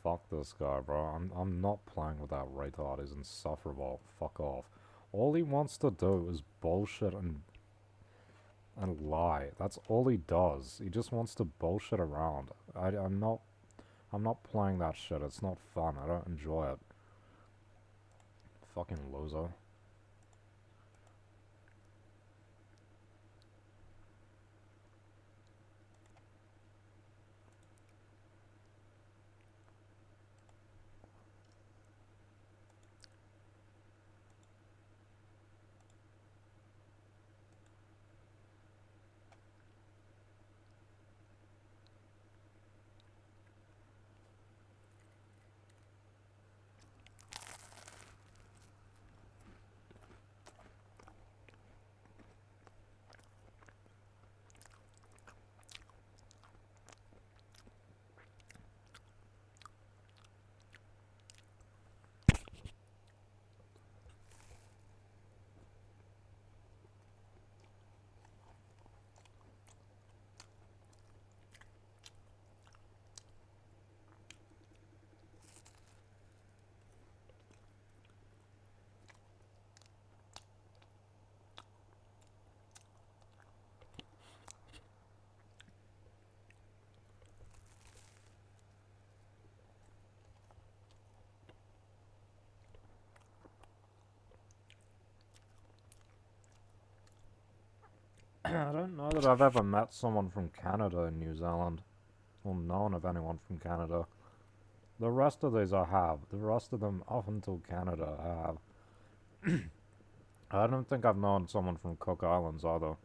[SPEAKER 1] Fuck this guy, bro. I'm not playing with that retard. He's insufferable. Fuck off. All he wants to do is bullshit and lie. That's all he does. He just wants to bullshit around. I'm not playing that shit. It's not fun. I don't enjoy it. Fucking loser. I don't know that I've ever met someone from Canada in New Zealand. Or known of anyone from Canada. The rest of these I have. The rest of them up until Canada I have. I don't think I've known someone from Cook Islands either.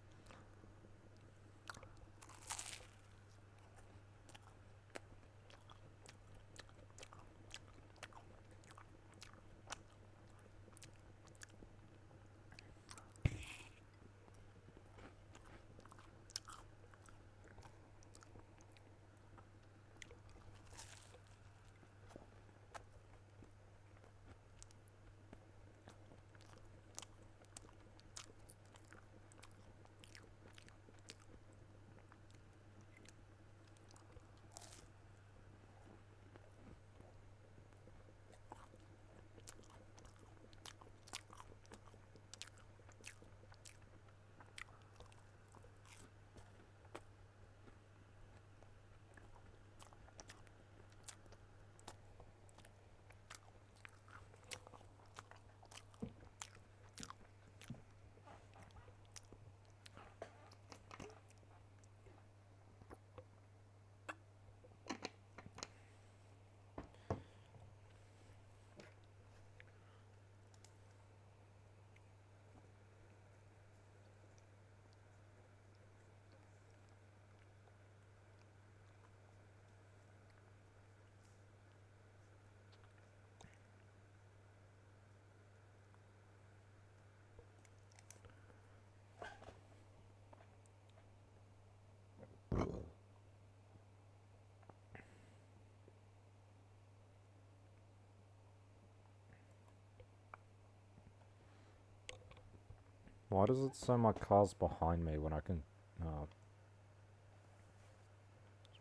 [SPEAKER 1] Why does it say my car's behind me when I can... I was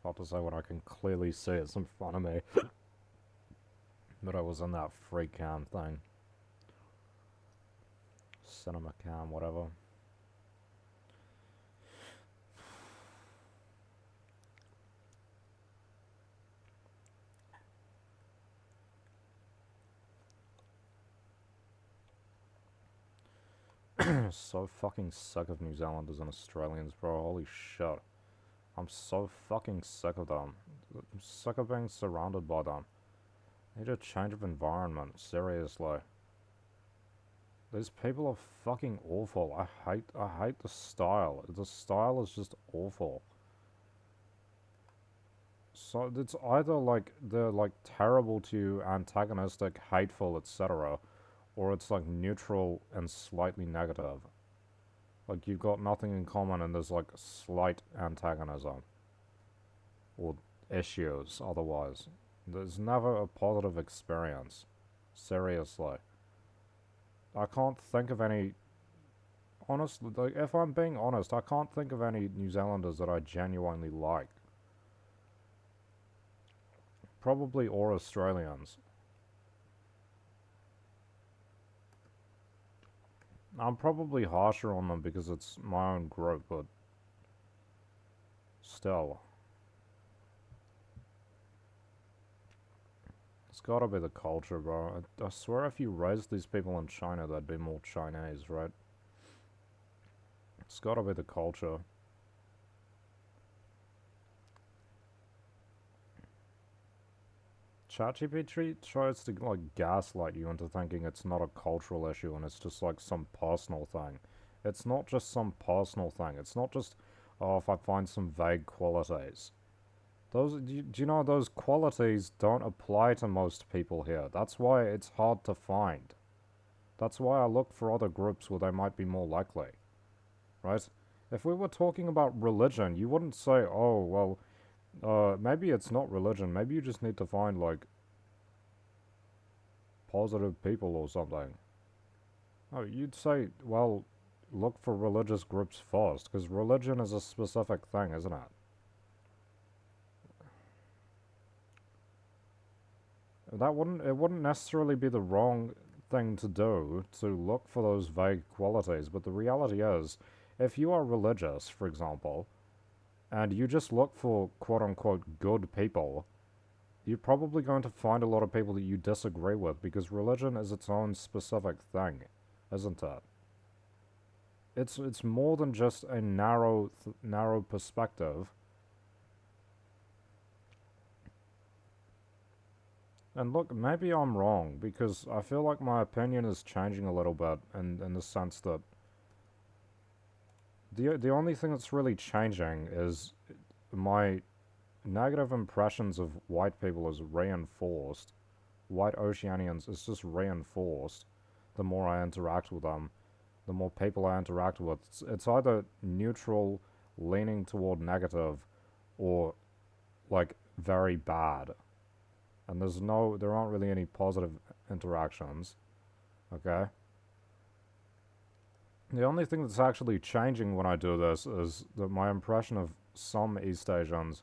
[SPEAKER 1] about to say when I can clearly see it's in front of me. But I was in that free cam thing. Cinema cam, whatever. So fucking sick of New Zealanders and Australians, bro. Holy shit. I'm so fucking sick of them. I'm sick of being surrounded by them. I need a change of environment, seriously. These people are fucking awful. I hate the style. The style is just awful. So it's either like they're like terrible to you, antagonistic, hateful, etc., or it's like neutral and slightly negative. Like you've got nothing in common and there's like slight antagonism. Or issues otherwise. There's never a positive experience. Seriously. I can't think of any... Honestly, like, if I'm being honest, I can't think of any New Zealanders that I genuinely like. Probably or Australians. I'm probably harsher on them because it's my own group, but... Still. It's gotta be the culture, bro. I swear if you raised these people in China, they'd be more Chinese, right? It's gotta be the culture. ChatGPT tries to like gaslight you into thinking it's not a cultural issue and it's just like some personal thing. It's not just some personal thing. It's not just, oh, if I find some vague qualities. Do you know those qualities don't apply to most people here? That's why it's hard to find. That's why I look for other groups where they might be more likely, right? If we were talking about religion, you wouldn't say, oh, well, maybe it's not religion. Maybe you just need to find, like, positive people or something. No, you'd say, well, look for religious groups first, because religion is a specific thing, isn't it? It wouldn't necessarily be the wrong thing to do to look for those vague qualities, but the reality is, if you are religious, for example, and you just look for quote-unquote good people, you're probably going to find a lot of people that you disagree with because religion is its own specific thing, isn't it? It's more than just a narrow perspective. And look, maybe I'm wrong, because I feel like my opinion is changing a little bit in the sense that the only thing that's really changing is my negative impressions of white people is reinforced. White Oceanians is just reinforced the more I interact with them, the more people I interact with. It's either neutral, leaning toward negative, or like very bad. And there aren't really any positive interactions. Okay? The only thing that's actually changing when I do this is that my impression of some East Asians,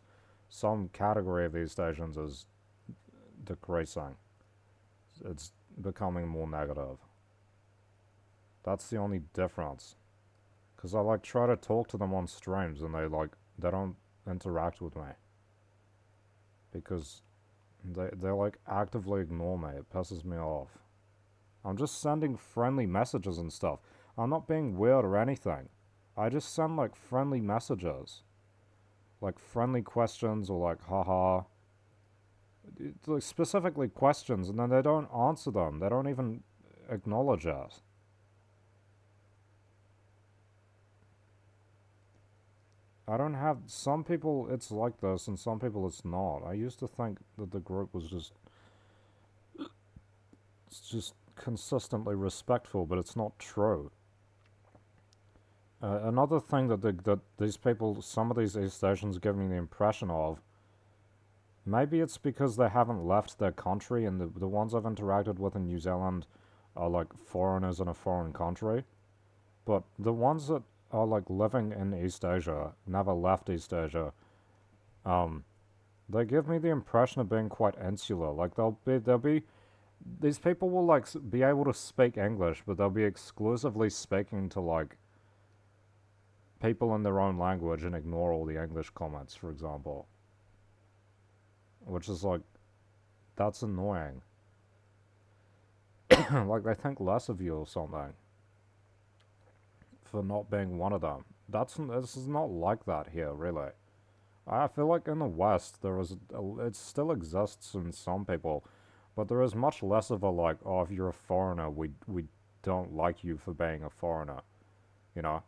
[SPEAKER 1] some category of East Asians is decreasing. It's becoming more negative. That's the only difference. Because I like try to talk to them on streams and they don't interact with me. Because they like actively ignore me. It pisses me off. I'm just sending friendly messages and stuff. I'm not being weird or anything. I just send like friendly messages. Like friendly questions or like haha. Like specifically questions, and then they don't answer them. They don't even acknowledge it. I don't have. Some people it's like this, and some people it's not. I used to think that the group was just consistently respectful, but it's not true. Another thing that these people, some of these East Asians, give me the impression of, maybe it's because they haven't left their country, and the ones I've interacted with in New Zealand are like foreigners in a foreign country. But the ones that are like living in East Asia, never left East Asia, um, they give me the impression of being quite insular. Like they'll be these people will like be able to speak English, but they'll be exclusively speaking to like people in their own language and ignore all the English comments, for example. Which is like that's annoying. Like they think less of you or something for not being one of them. This is not like that here, really. I feel like in the West it still exists in some people, but there is much less of a like, oh, if you're a foreigner, we don't like you for being a foreigner, you know.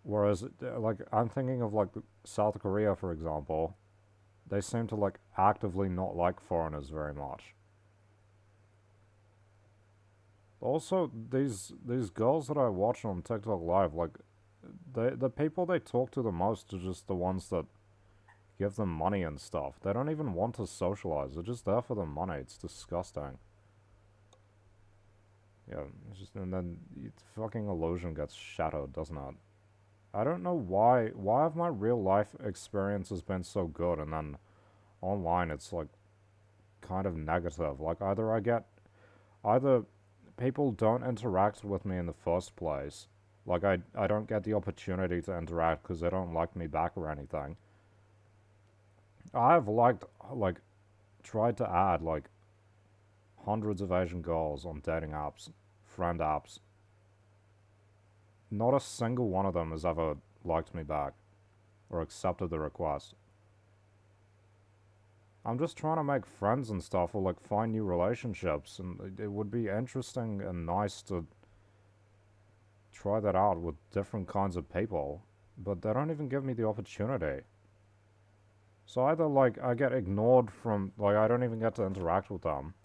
[SPEAKER 1] Whereas like I'm thinking of like South Korea, for example, they seem to like actively not like foreigners very much. Also, these girls that I watch on TikTok Live, like the people they talk to the most are just the ones that give them money and stuff. They don't even want to socialize. They're just there for the money. It's disgusting. Yeah, it's just and then fucking illusion gets shattered, doesn't it? I don't know why. Why have my real life experiences been so good, and then online it's like kind of negative. Like either people don't interact with me in the first place. Like I don't get the opportunity to interact because they don't like me back or anything. I've like tried to add like hundreds of Asian girls on dating apps, friend apps. Not a single one of them has ever liked me back or accepted the request. I'm just trying to make friends and stuff or like find new relationships, and it would be interesting and nice to try that out with different kinds of people, but they don't even give me the opportunity. So either like I get ignored from like I don't even get to interact with them.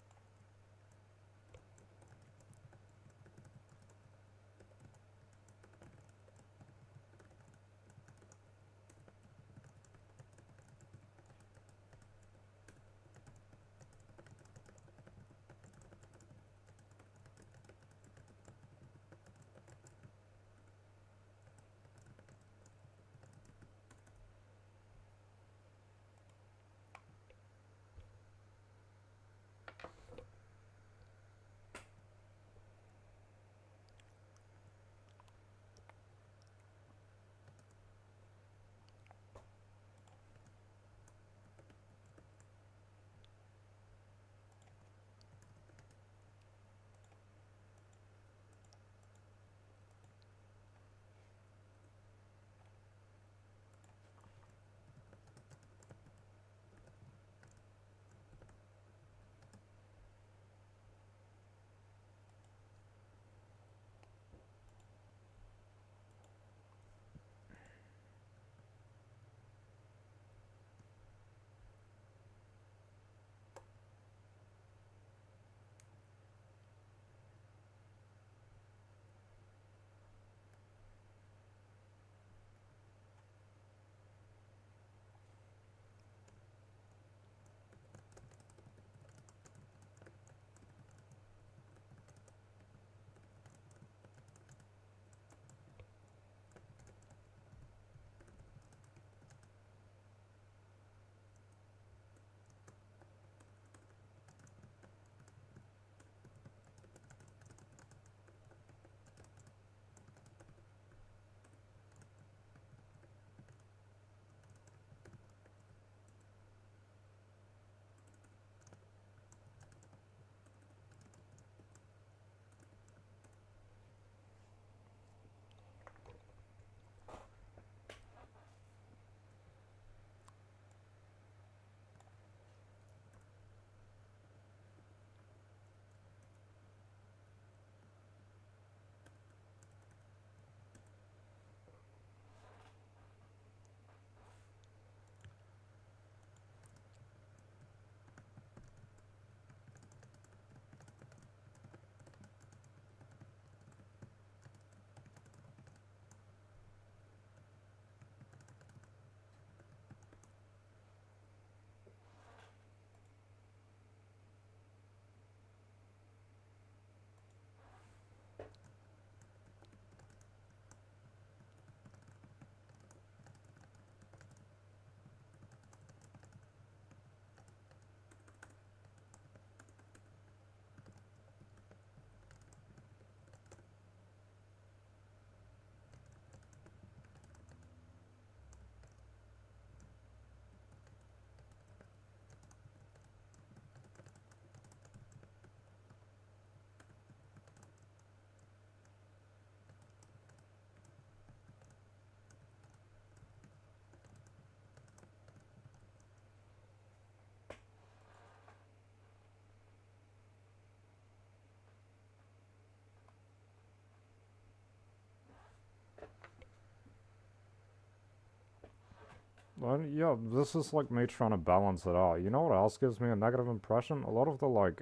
[SPEAKER 1] Well, yeah, this is like me trying to balance it out. You know what else gives me a negative impression? A lot of the like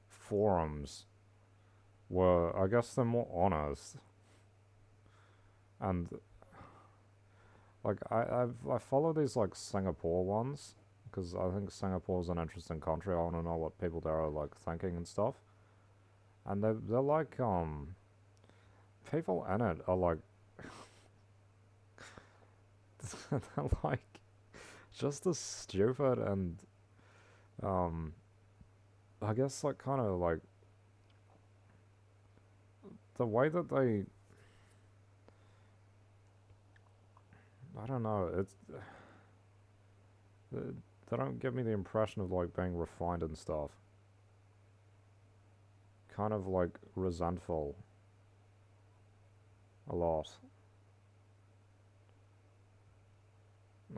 [SPEAKER 1] forums were, I guess, they're more honest, and like I follow these like Singapore ones because I think Singapore is an interesting country. I want to know what people there are like thinking and stuff. And they're like people in it are like they're like just as stupid and um I guess like kind of like the way that I don't know, they don't give me the impression of like being refined and stuff. Kind of like resentful a lot.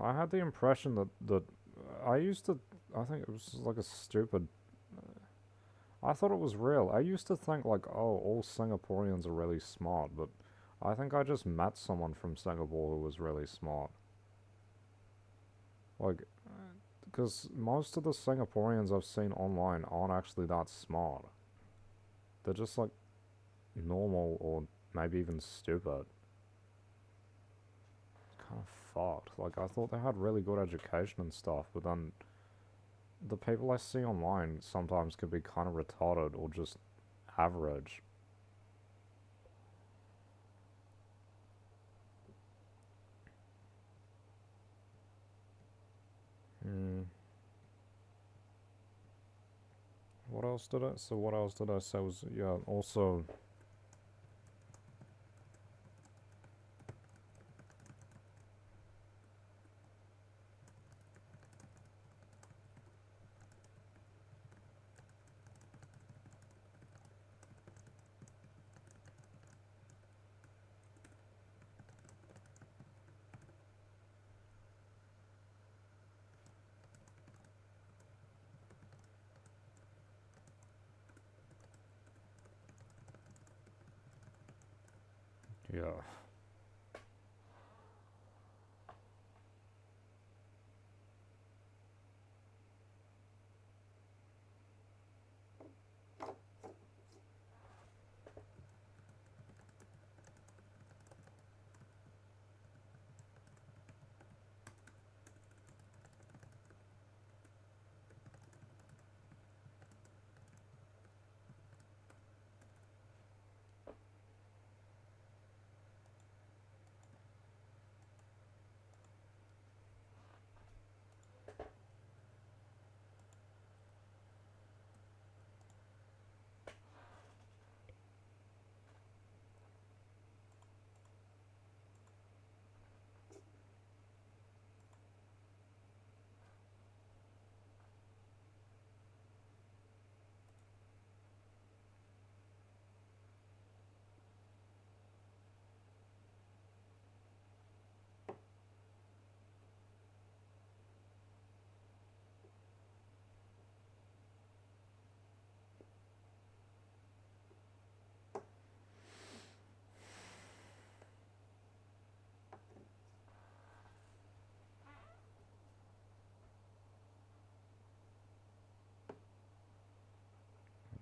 [SPEAKER 1] I had the impression that I used to I think it was like a stupid I thought it was real. I used to think like, oh, all Singaporeans are really smart, but I think I just met someone from Singapore who was really smart. Like, because most of the Singaporeans I've seen online aren't actually that smart. They're just like normal or maybe even stupid. It's kind of fucked. Like, I thought they had really good education and stuff, but then the people I see online sometimes can be kind of retarded or just average. Hmm. What else did I? So what else did I say was yeah. Also, yeah.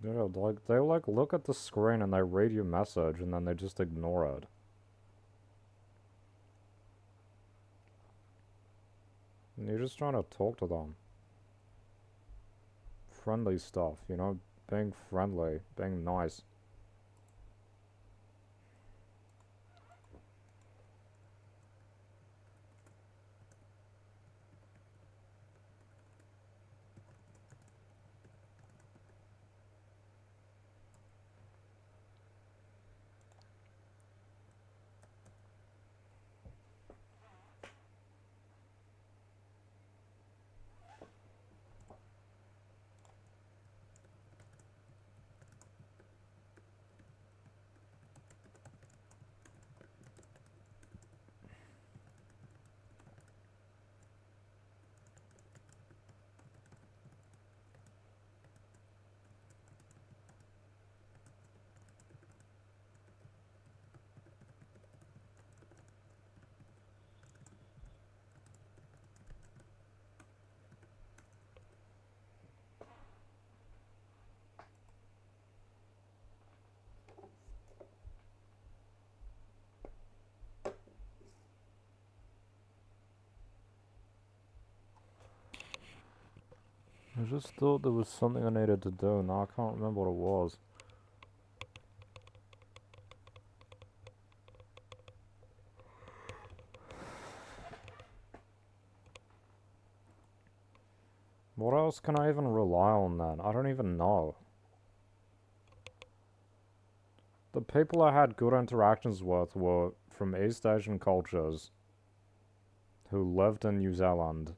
[SPEAKER 1] Yeah, like they like look at the screen and they read your message and then they just ignore it. And you're just trying to talk to them. Friendly stuff, you know, being friendly, being nice. I just thought there was something I needed to do, now I can't remember what it was. What else can I even rely on then? I don't even know. The people I had good interactions with were from East Asian cultures who lived in New Zealand.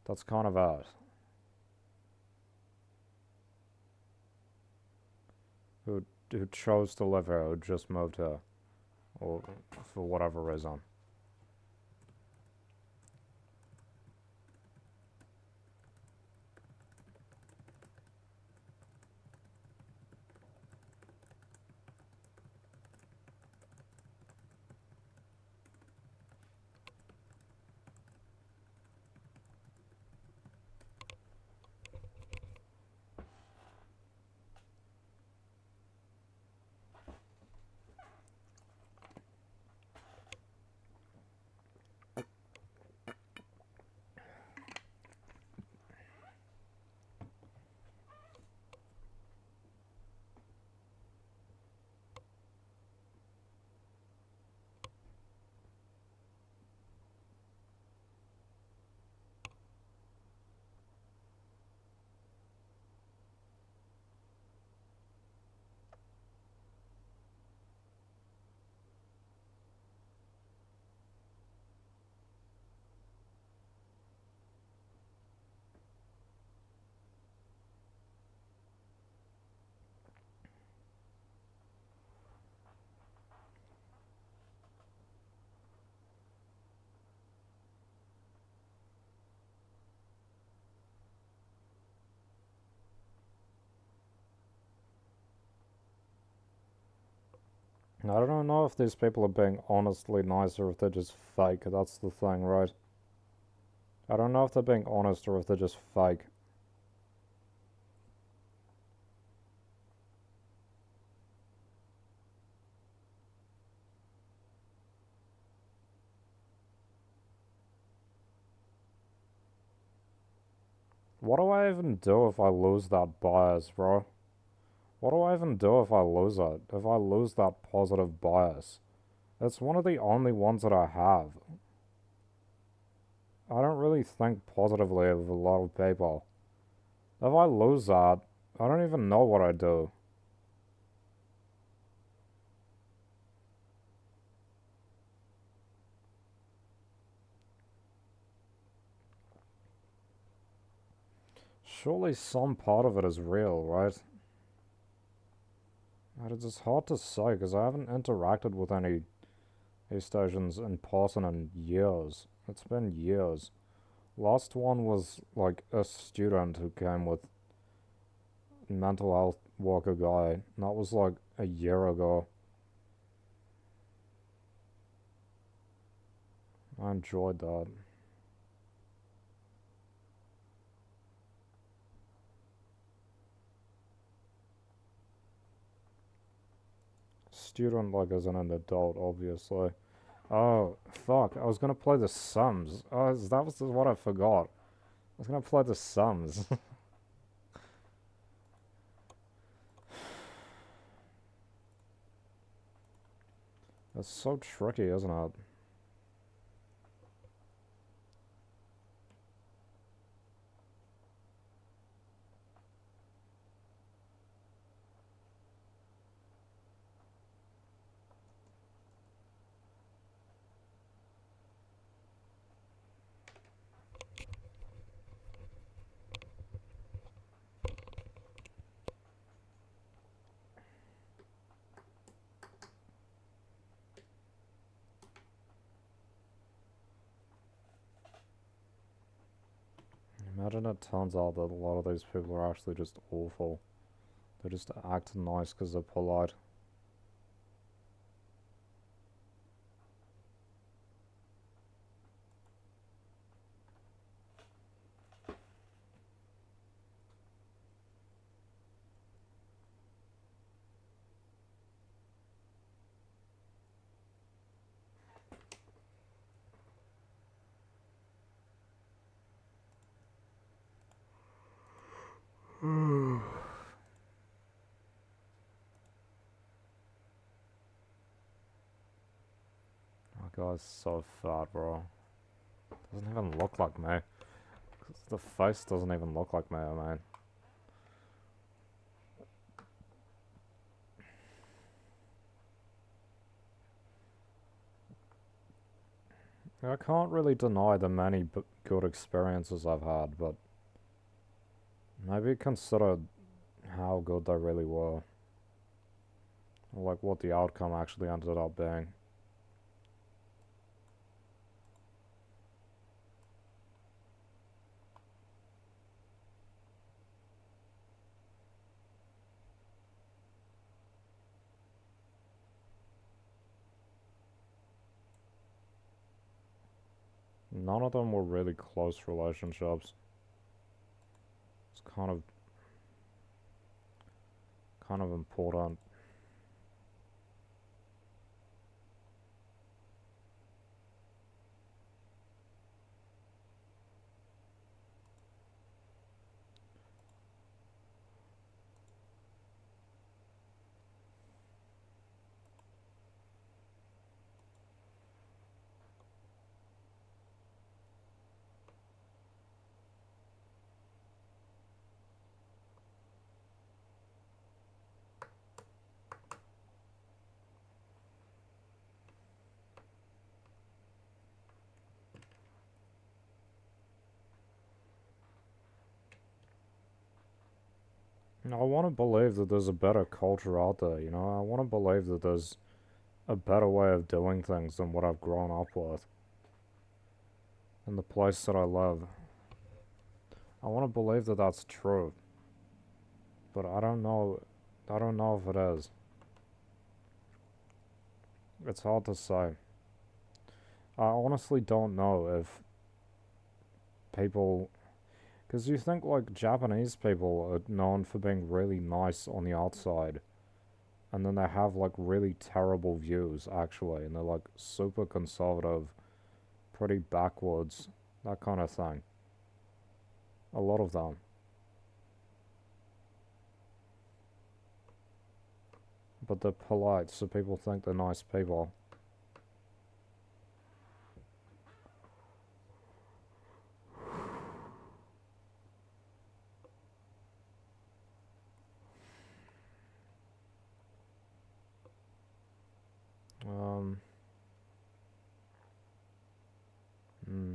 [SPEAKER 1] That's kind of it. Who chose to live here, who just moved here. Or for whatever reason. I don't know if these people are being honestly nice or if they're just fake. That's the thing, right? I don't know if they're being honest or if they're just fake. What do I even do if I lose that bias, bro? What do I even do if I lose it? If I lose that positive bias? It's one of the only ones that I have. I don't really think positively of a lot of people. If I lose that, I don't even know what I do. Surely some part of it is real, right? But it's just hard to say because I haven't interacted with any East Asians in person in years. It's been years. Last one was like a student who came with mental health worker guy. And that was like a year ago. I enjoyed that. Student like as an adult, obviously. Oh, fuck. I was gonna play The Sims. Oh, that was what I forgot. I was gonna play The Sims. It's so tricky, isn't it? Imagine it turns out that a lot of these people are actually just awful. They just act nice because they're polite. My guy's so fat, bro. Doesn't even look like me. The face doesn't even look like me, man. I can't really deny the many good experiences I've had, but maybe consider how good they really were. Or like what the outcome actually ended up being. None of them were really close relationships. It's kind of important. I want to believe that there's a better culture out there, you know? I want to believe that there's a better way of doing things than what I've grown up with. In the place that I live. I want to believe that that's true. But I don't know. I don't know if it is. It's hard to say. I honestly don't know if people. Because you think, like, Japanese people are known for being really nice on the outside. And then they have, like, really terrible views, actually. And they're, like, super conservative, pretty backwards, that kind of thing. A lot of them. But they're polite, so people think they're nice people. Um. Hmm.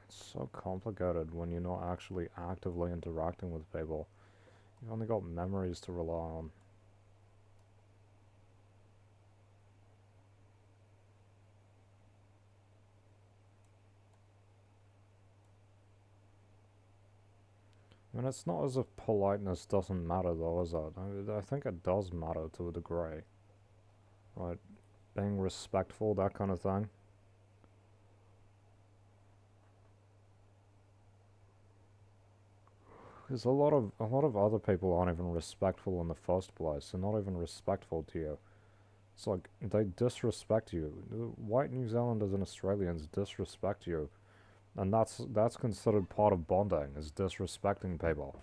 [SPEAKER 1] It's so complicated when you're not actually actively interacting with people. You've only got memories to rely on. I mean, it's not as if politeness doesn't matter, though, is it? I think it does matter to a degree. Right? Being respectful, that kind of thing. Because a lot of other people aren't even respectful in the first place. They're not even respectful to you. It's like they disrespect you. White New Zealanders and Australians disrespect you, and that's considered part of bonding, is disrespecting people.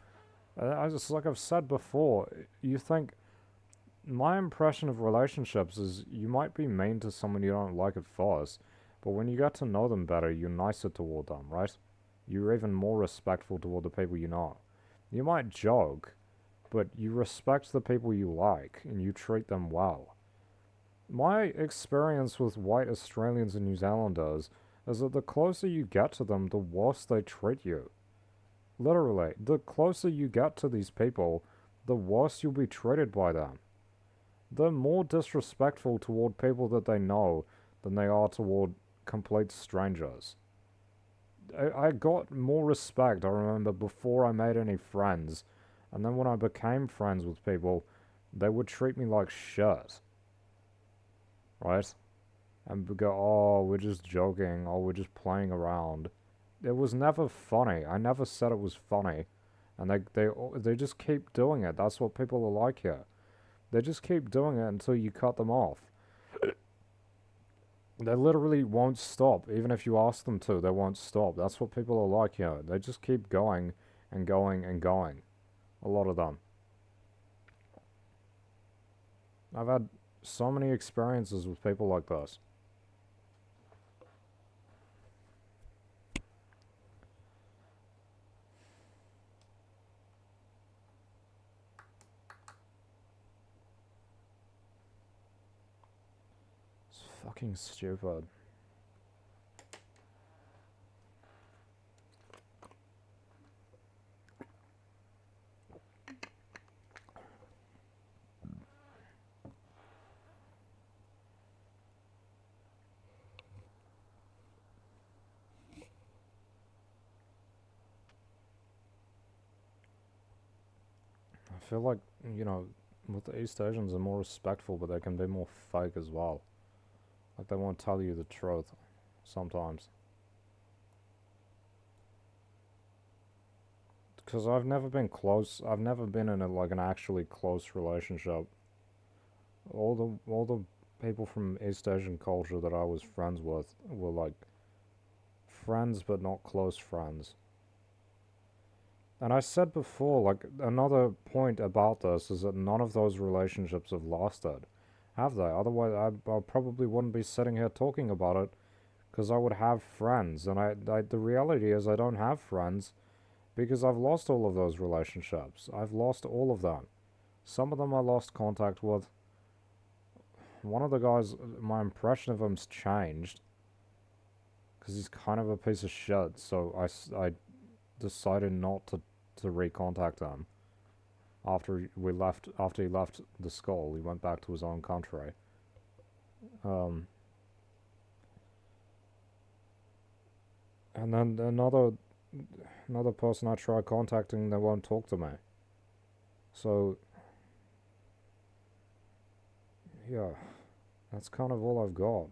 [SPEAKER 1] I just, like I've said before, you think my impression of relationships is you might be mean to someone you don't like at first, but when you get to know them better, you're nicer toward them, right? You're even more respectful toward the people you know. You might joke, but you respect the people you like and you treat them well. My experience with white Australians and New Zealanders is that the closer you get to them, the worse they treat you. Literally, the closer you get to these people, the worse you'll be treated by them. They're more disrespectful toward people that they know than they are toward complete strangers. I got more respect, I remember, before I made any friends. And then when I became friends with people, they would treat me like shit. Right? And go, oh, we're just joking, oh, we're just playing around. It was never funny. I never said it was funny. And they just keep doing it. That's what people are like here. They just keep doing it until you cut them off. They literally won't stop. Even if you ask them to, they won't stop. That's what people are like here. They just keep going and going and going. A lot of them. I've had so many experiences with people like this. It's fucking stupid. I feel like, you know, with the East Asians, they're more respectful, but they can be more fake as well. Like, they won't tell you the truth sometimes. Because I've never been close. I've never been in like an actually close relationship. All the people from East Asian culture that I was friends with were like friends, but not close friends. And I said before, like, another point about this is that none of those relationships have lasted, have they? Otherwise, I probably wouldn't be sitting here talking about it, because I would have friends. And the reality is I don't have friends because I've lost all of those relationships. I've lost all of them. Some of them I lost contact with. One of the guys, my impression of him's changed, because he's kind of a piece of shit, so I decided not to recontact him. After he left the school, he went back to his own country. Um, and then another person I try contacting, they won't talk to me. So yeah, that's kind of all I've got.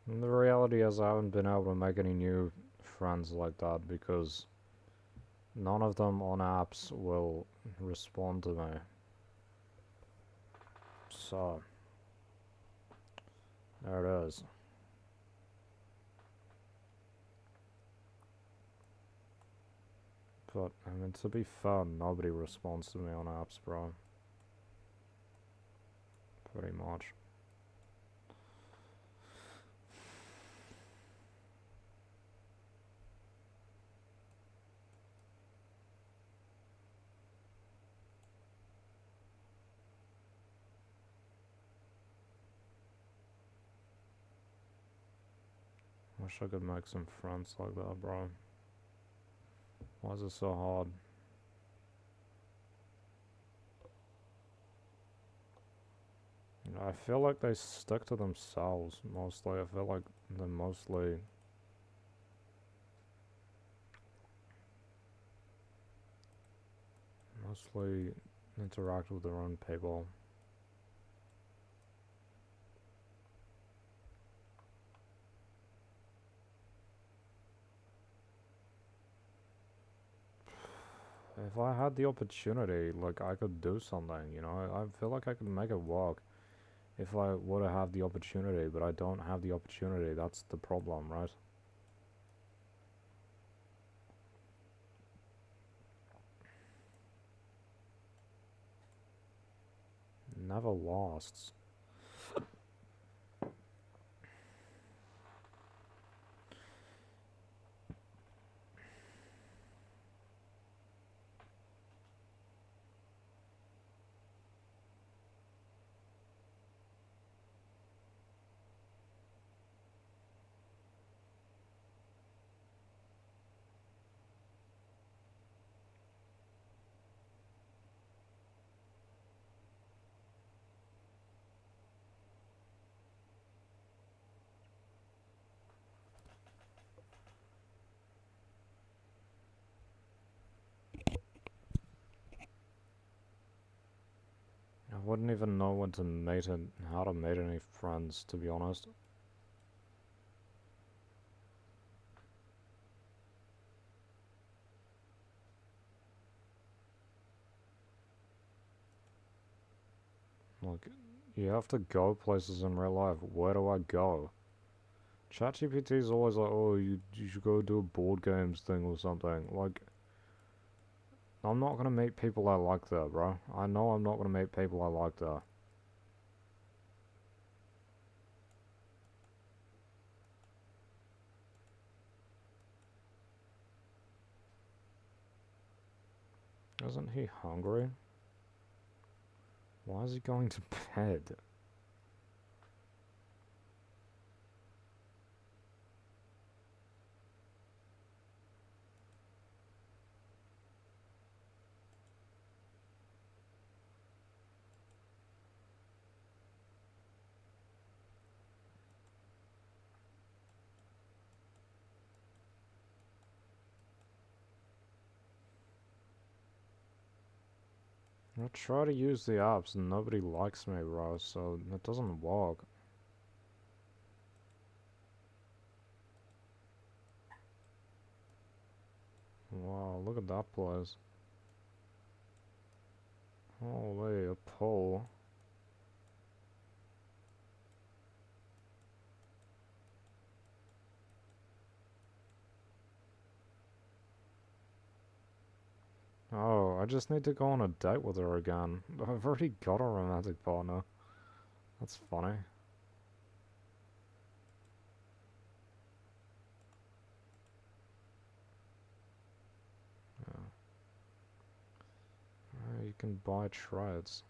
[SPEAKER 1] And the reality is I haven't been able to make any new friends like that because none of them on apps will respond to me. So, there it is. But, I mean, to be fair, nobody responds to me on apps, bro. Pretty much. Wish I could make some friends like that, bro. Why is it so hard? You know, I feel like they stick to themselves mostly. I feel like they mostly interact with their own people. If I had the opportunity, like, I could do something, you know? I feel like I could make it work if I were to have the opportunity, but I don't have the opportunity. That's the problem, right? Never lasts. I wouldn't even know when to mate and how to mate any friends, to be honest. Like, you have to go places in real life. Where do I go? ChatGPT is always like, oh, you should go do a board games thing or something. Like, I'm not gonna meet people I like there, bro. I know I'm not gonna meet people I like there. Isn't he hungry? Why is he going to bed? I try to use the apps and nobody likes me, bro, so it doesn't work. Wow, look at that place. Holy, a pole. Oh, I just need to go on a date with her again. I've already got a romantic partner. That's funny. Yeah. You can buy traits.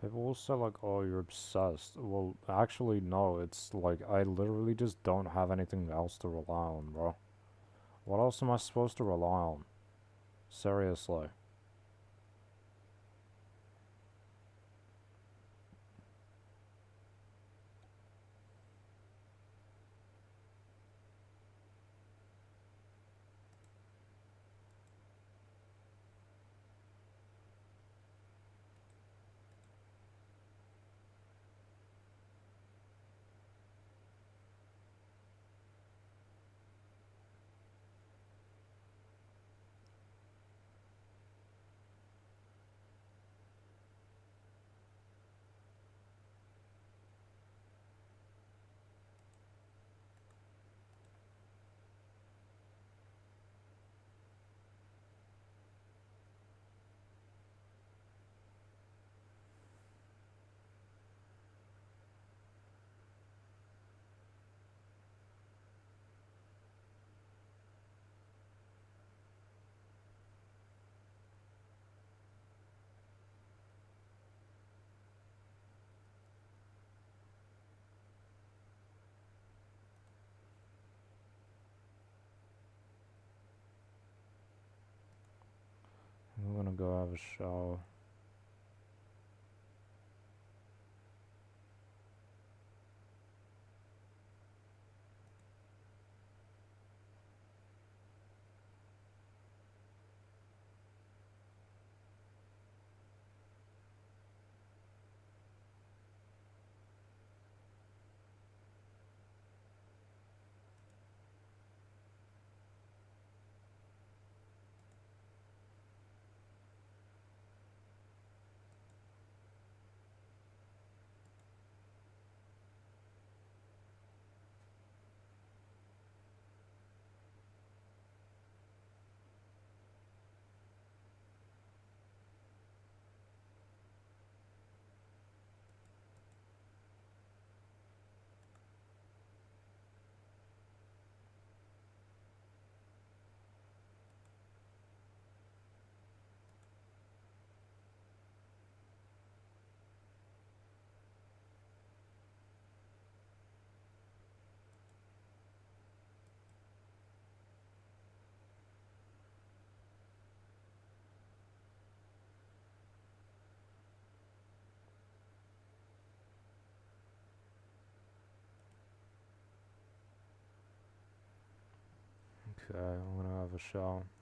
[SPEAKER 1] People will say like, oh, you're obsessed. Well, actually, no, it's like, I literally just don't have anything else to rely on, bro. What else am I supposed to rely on? Seriously. go have a shower. Okay, I'm gonna have a shower.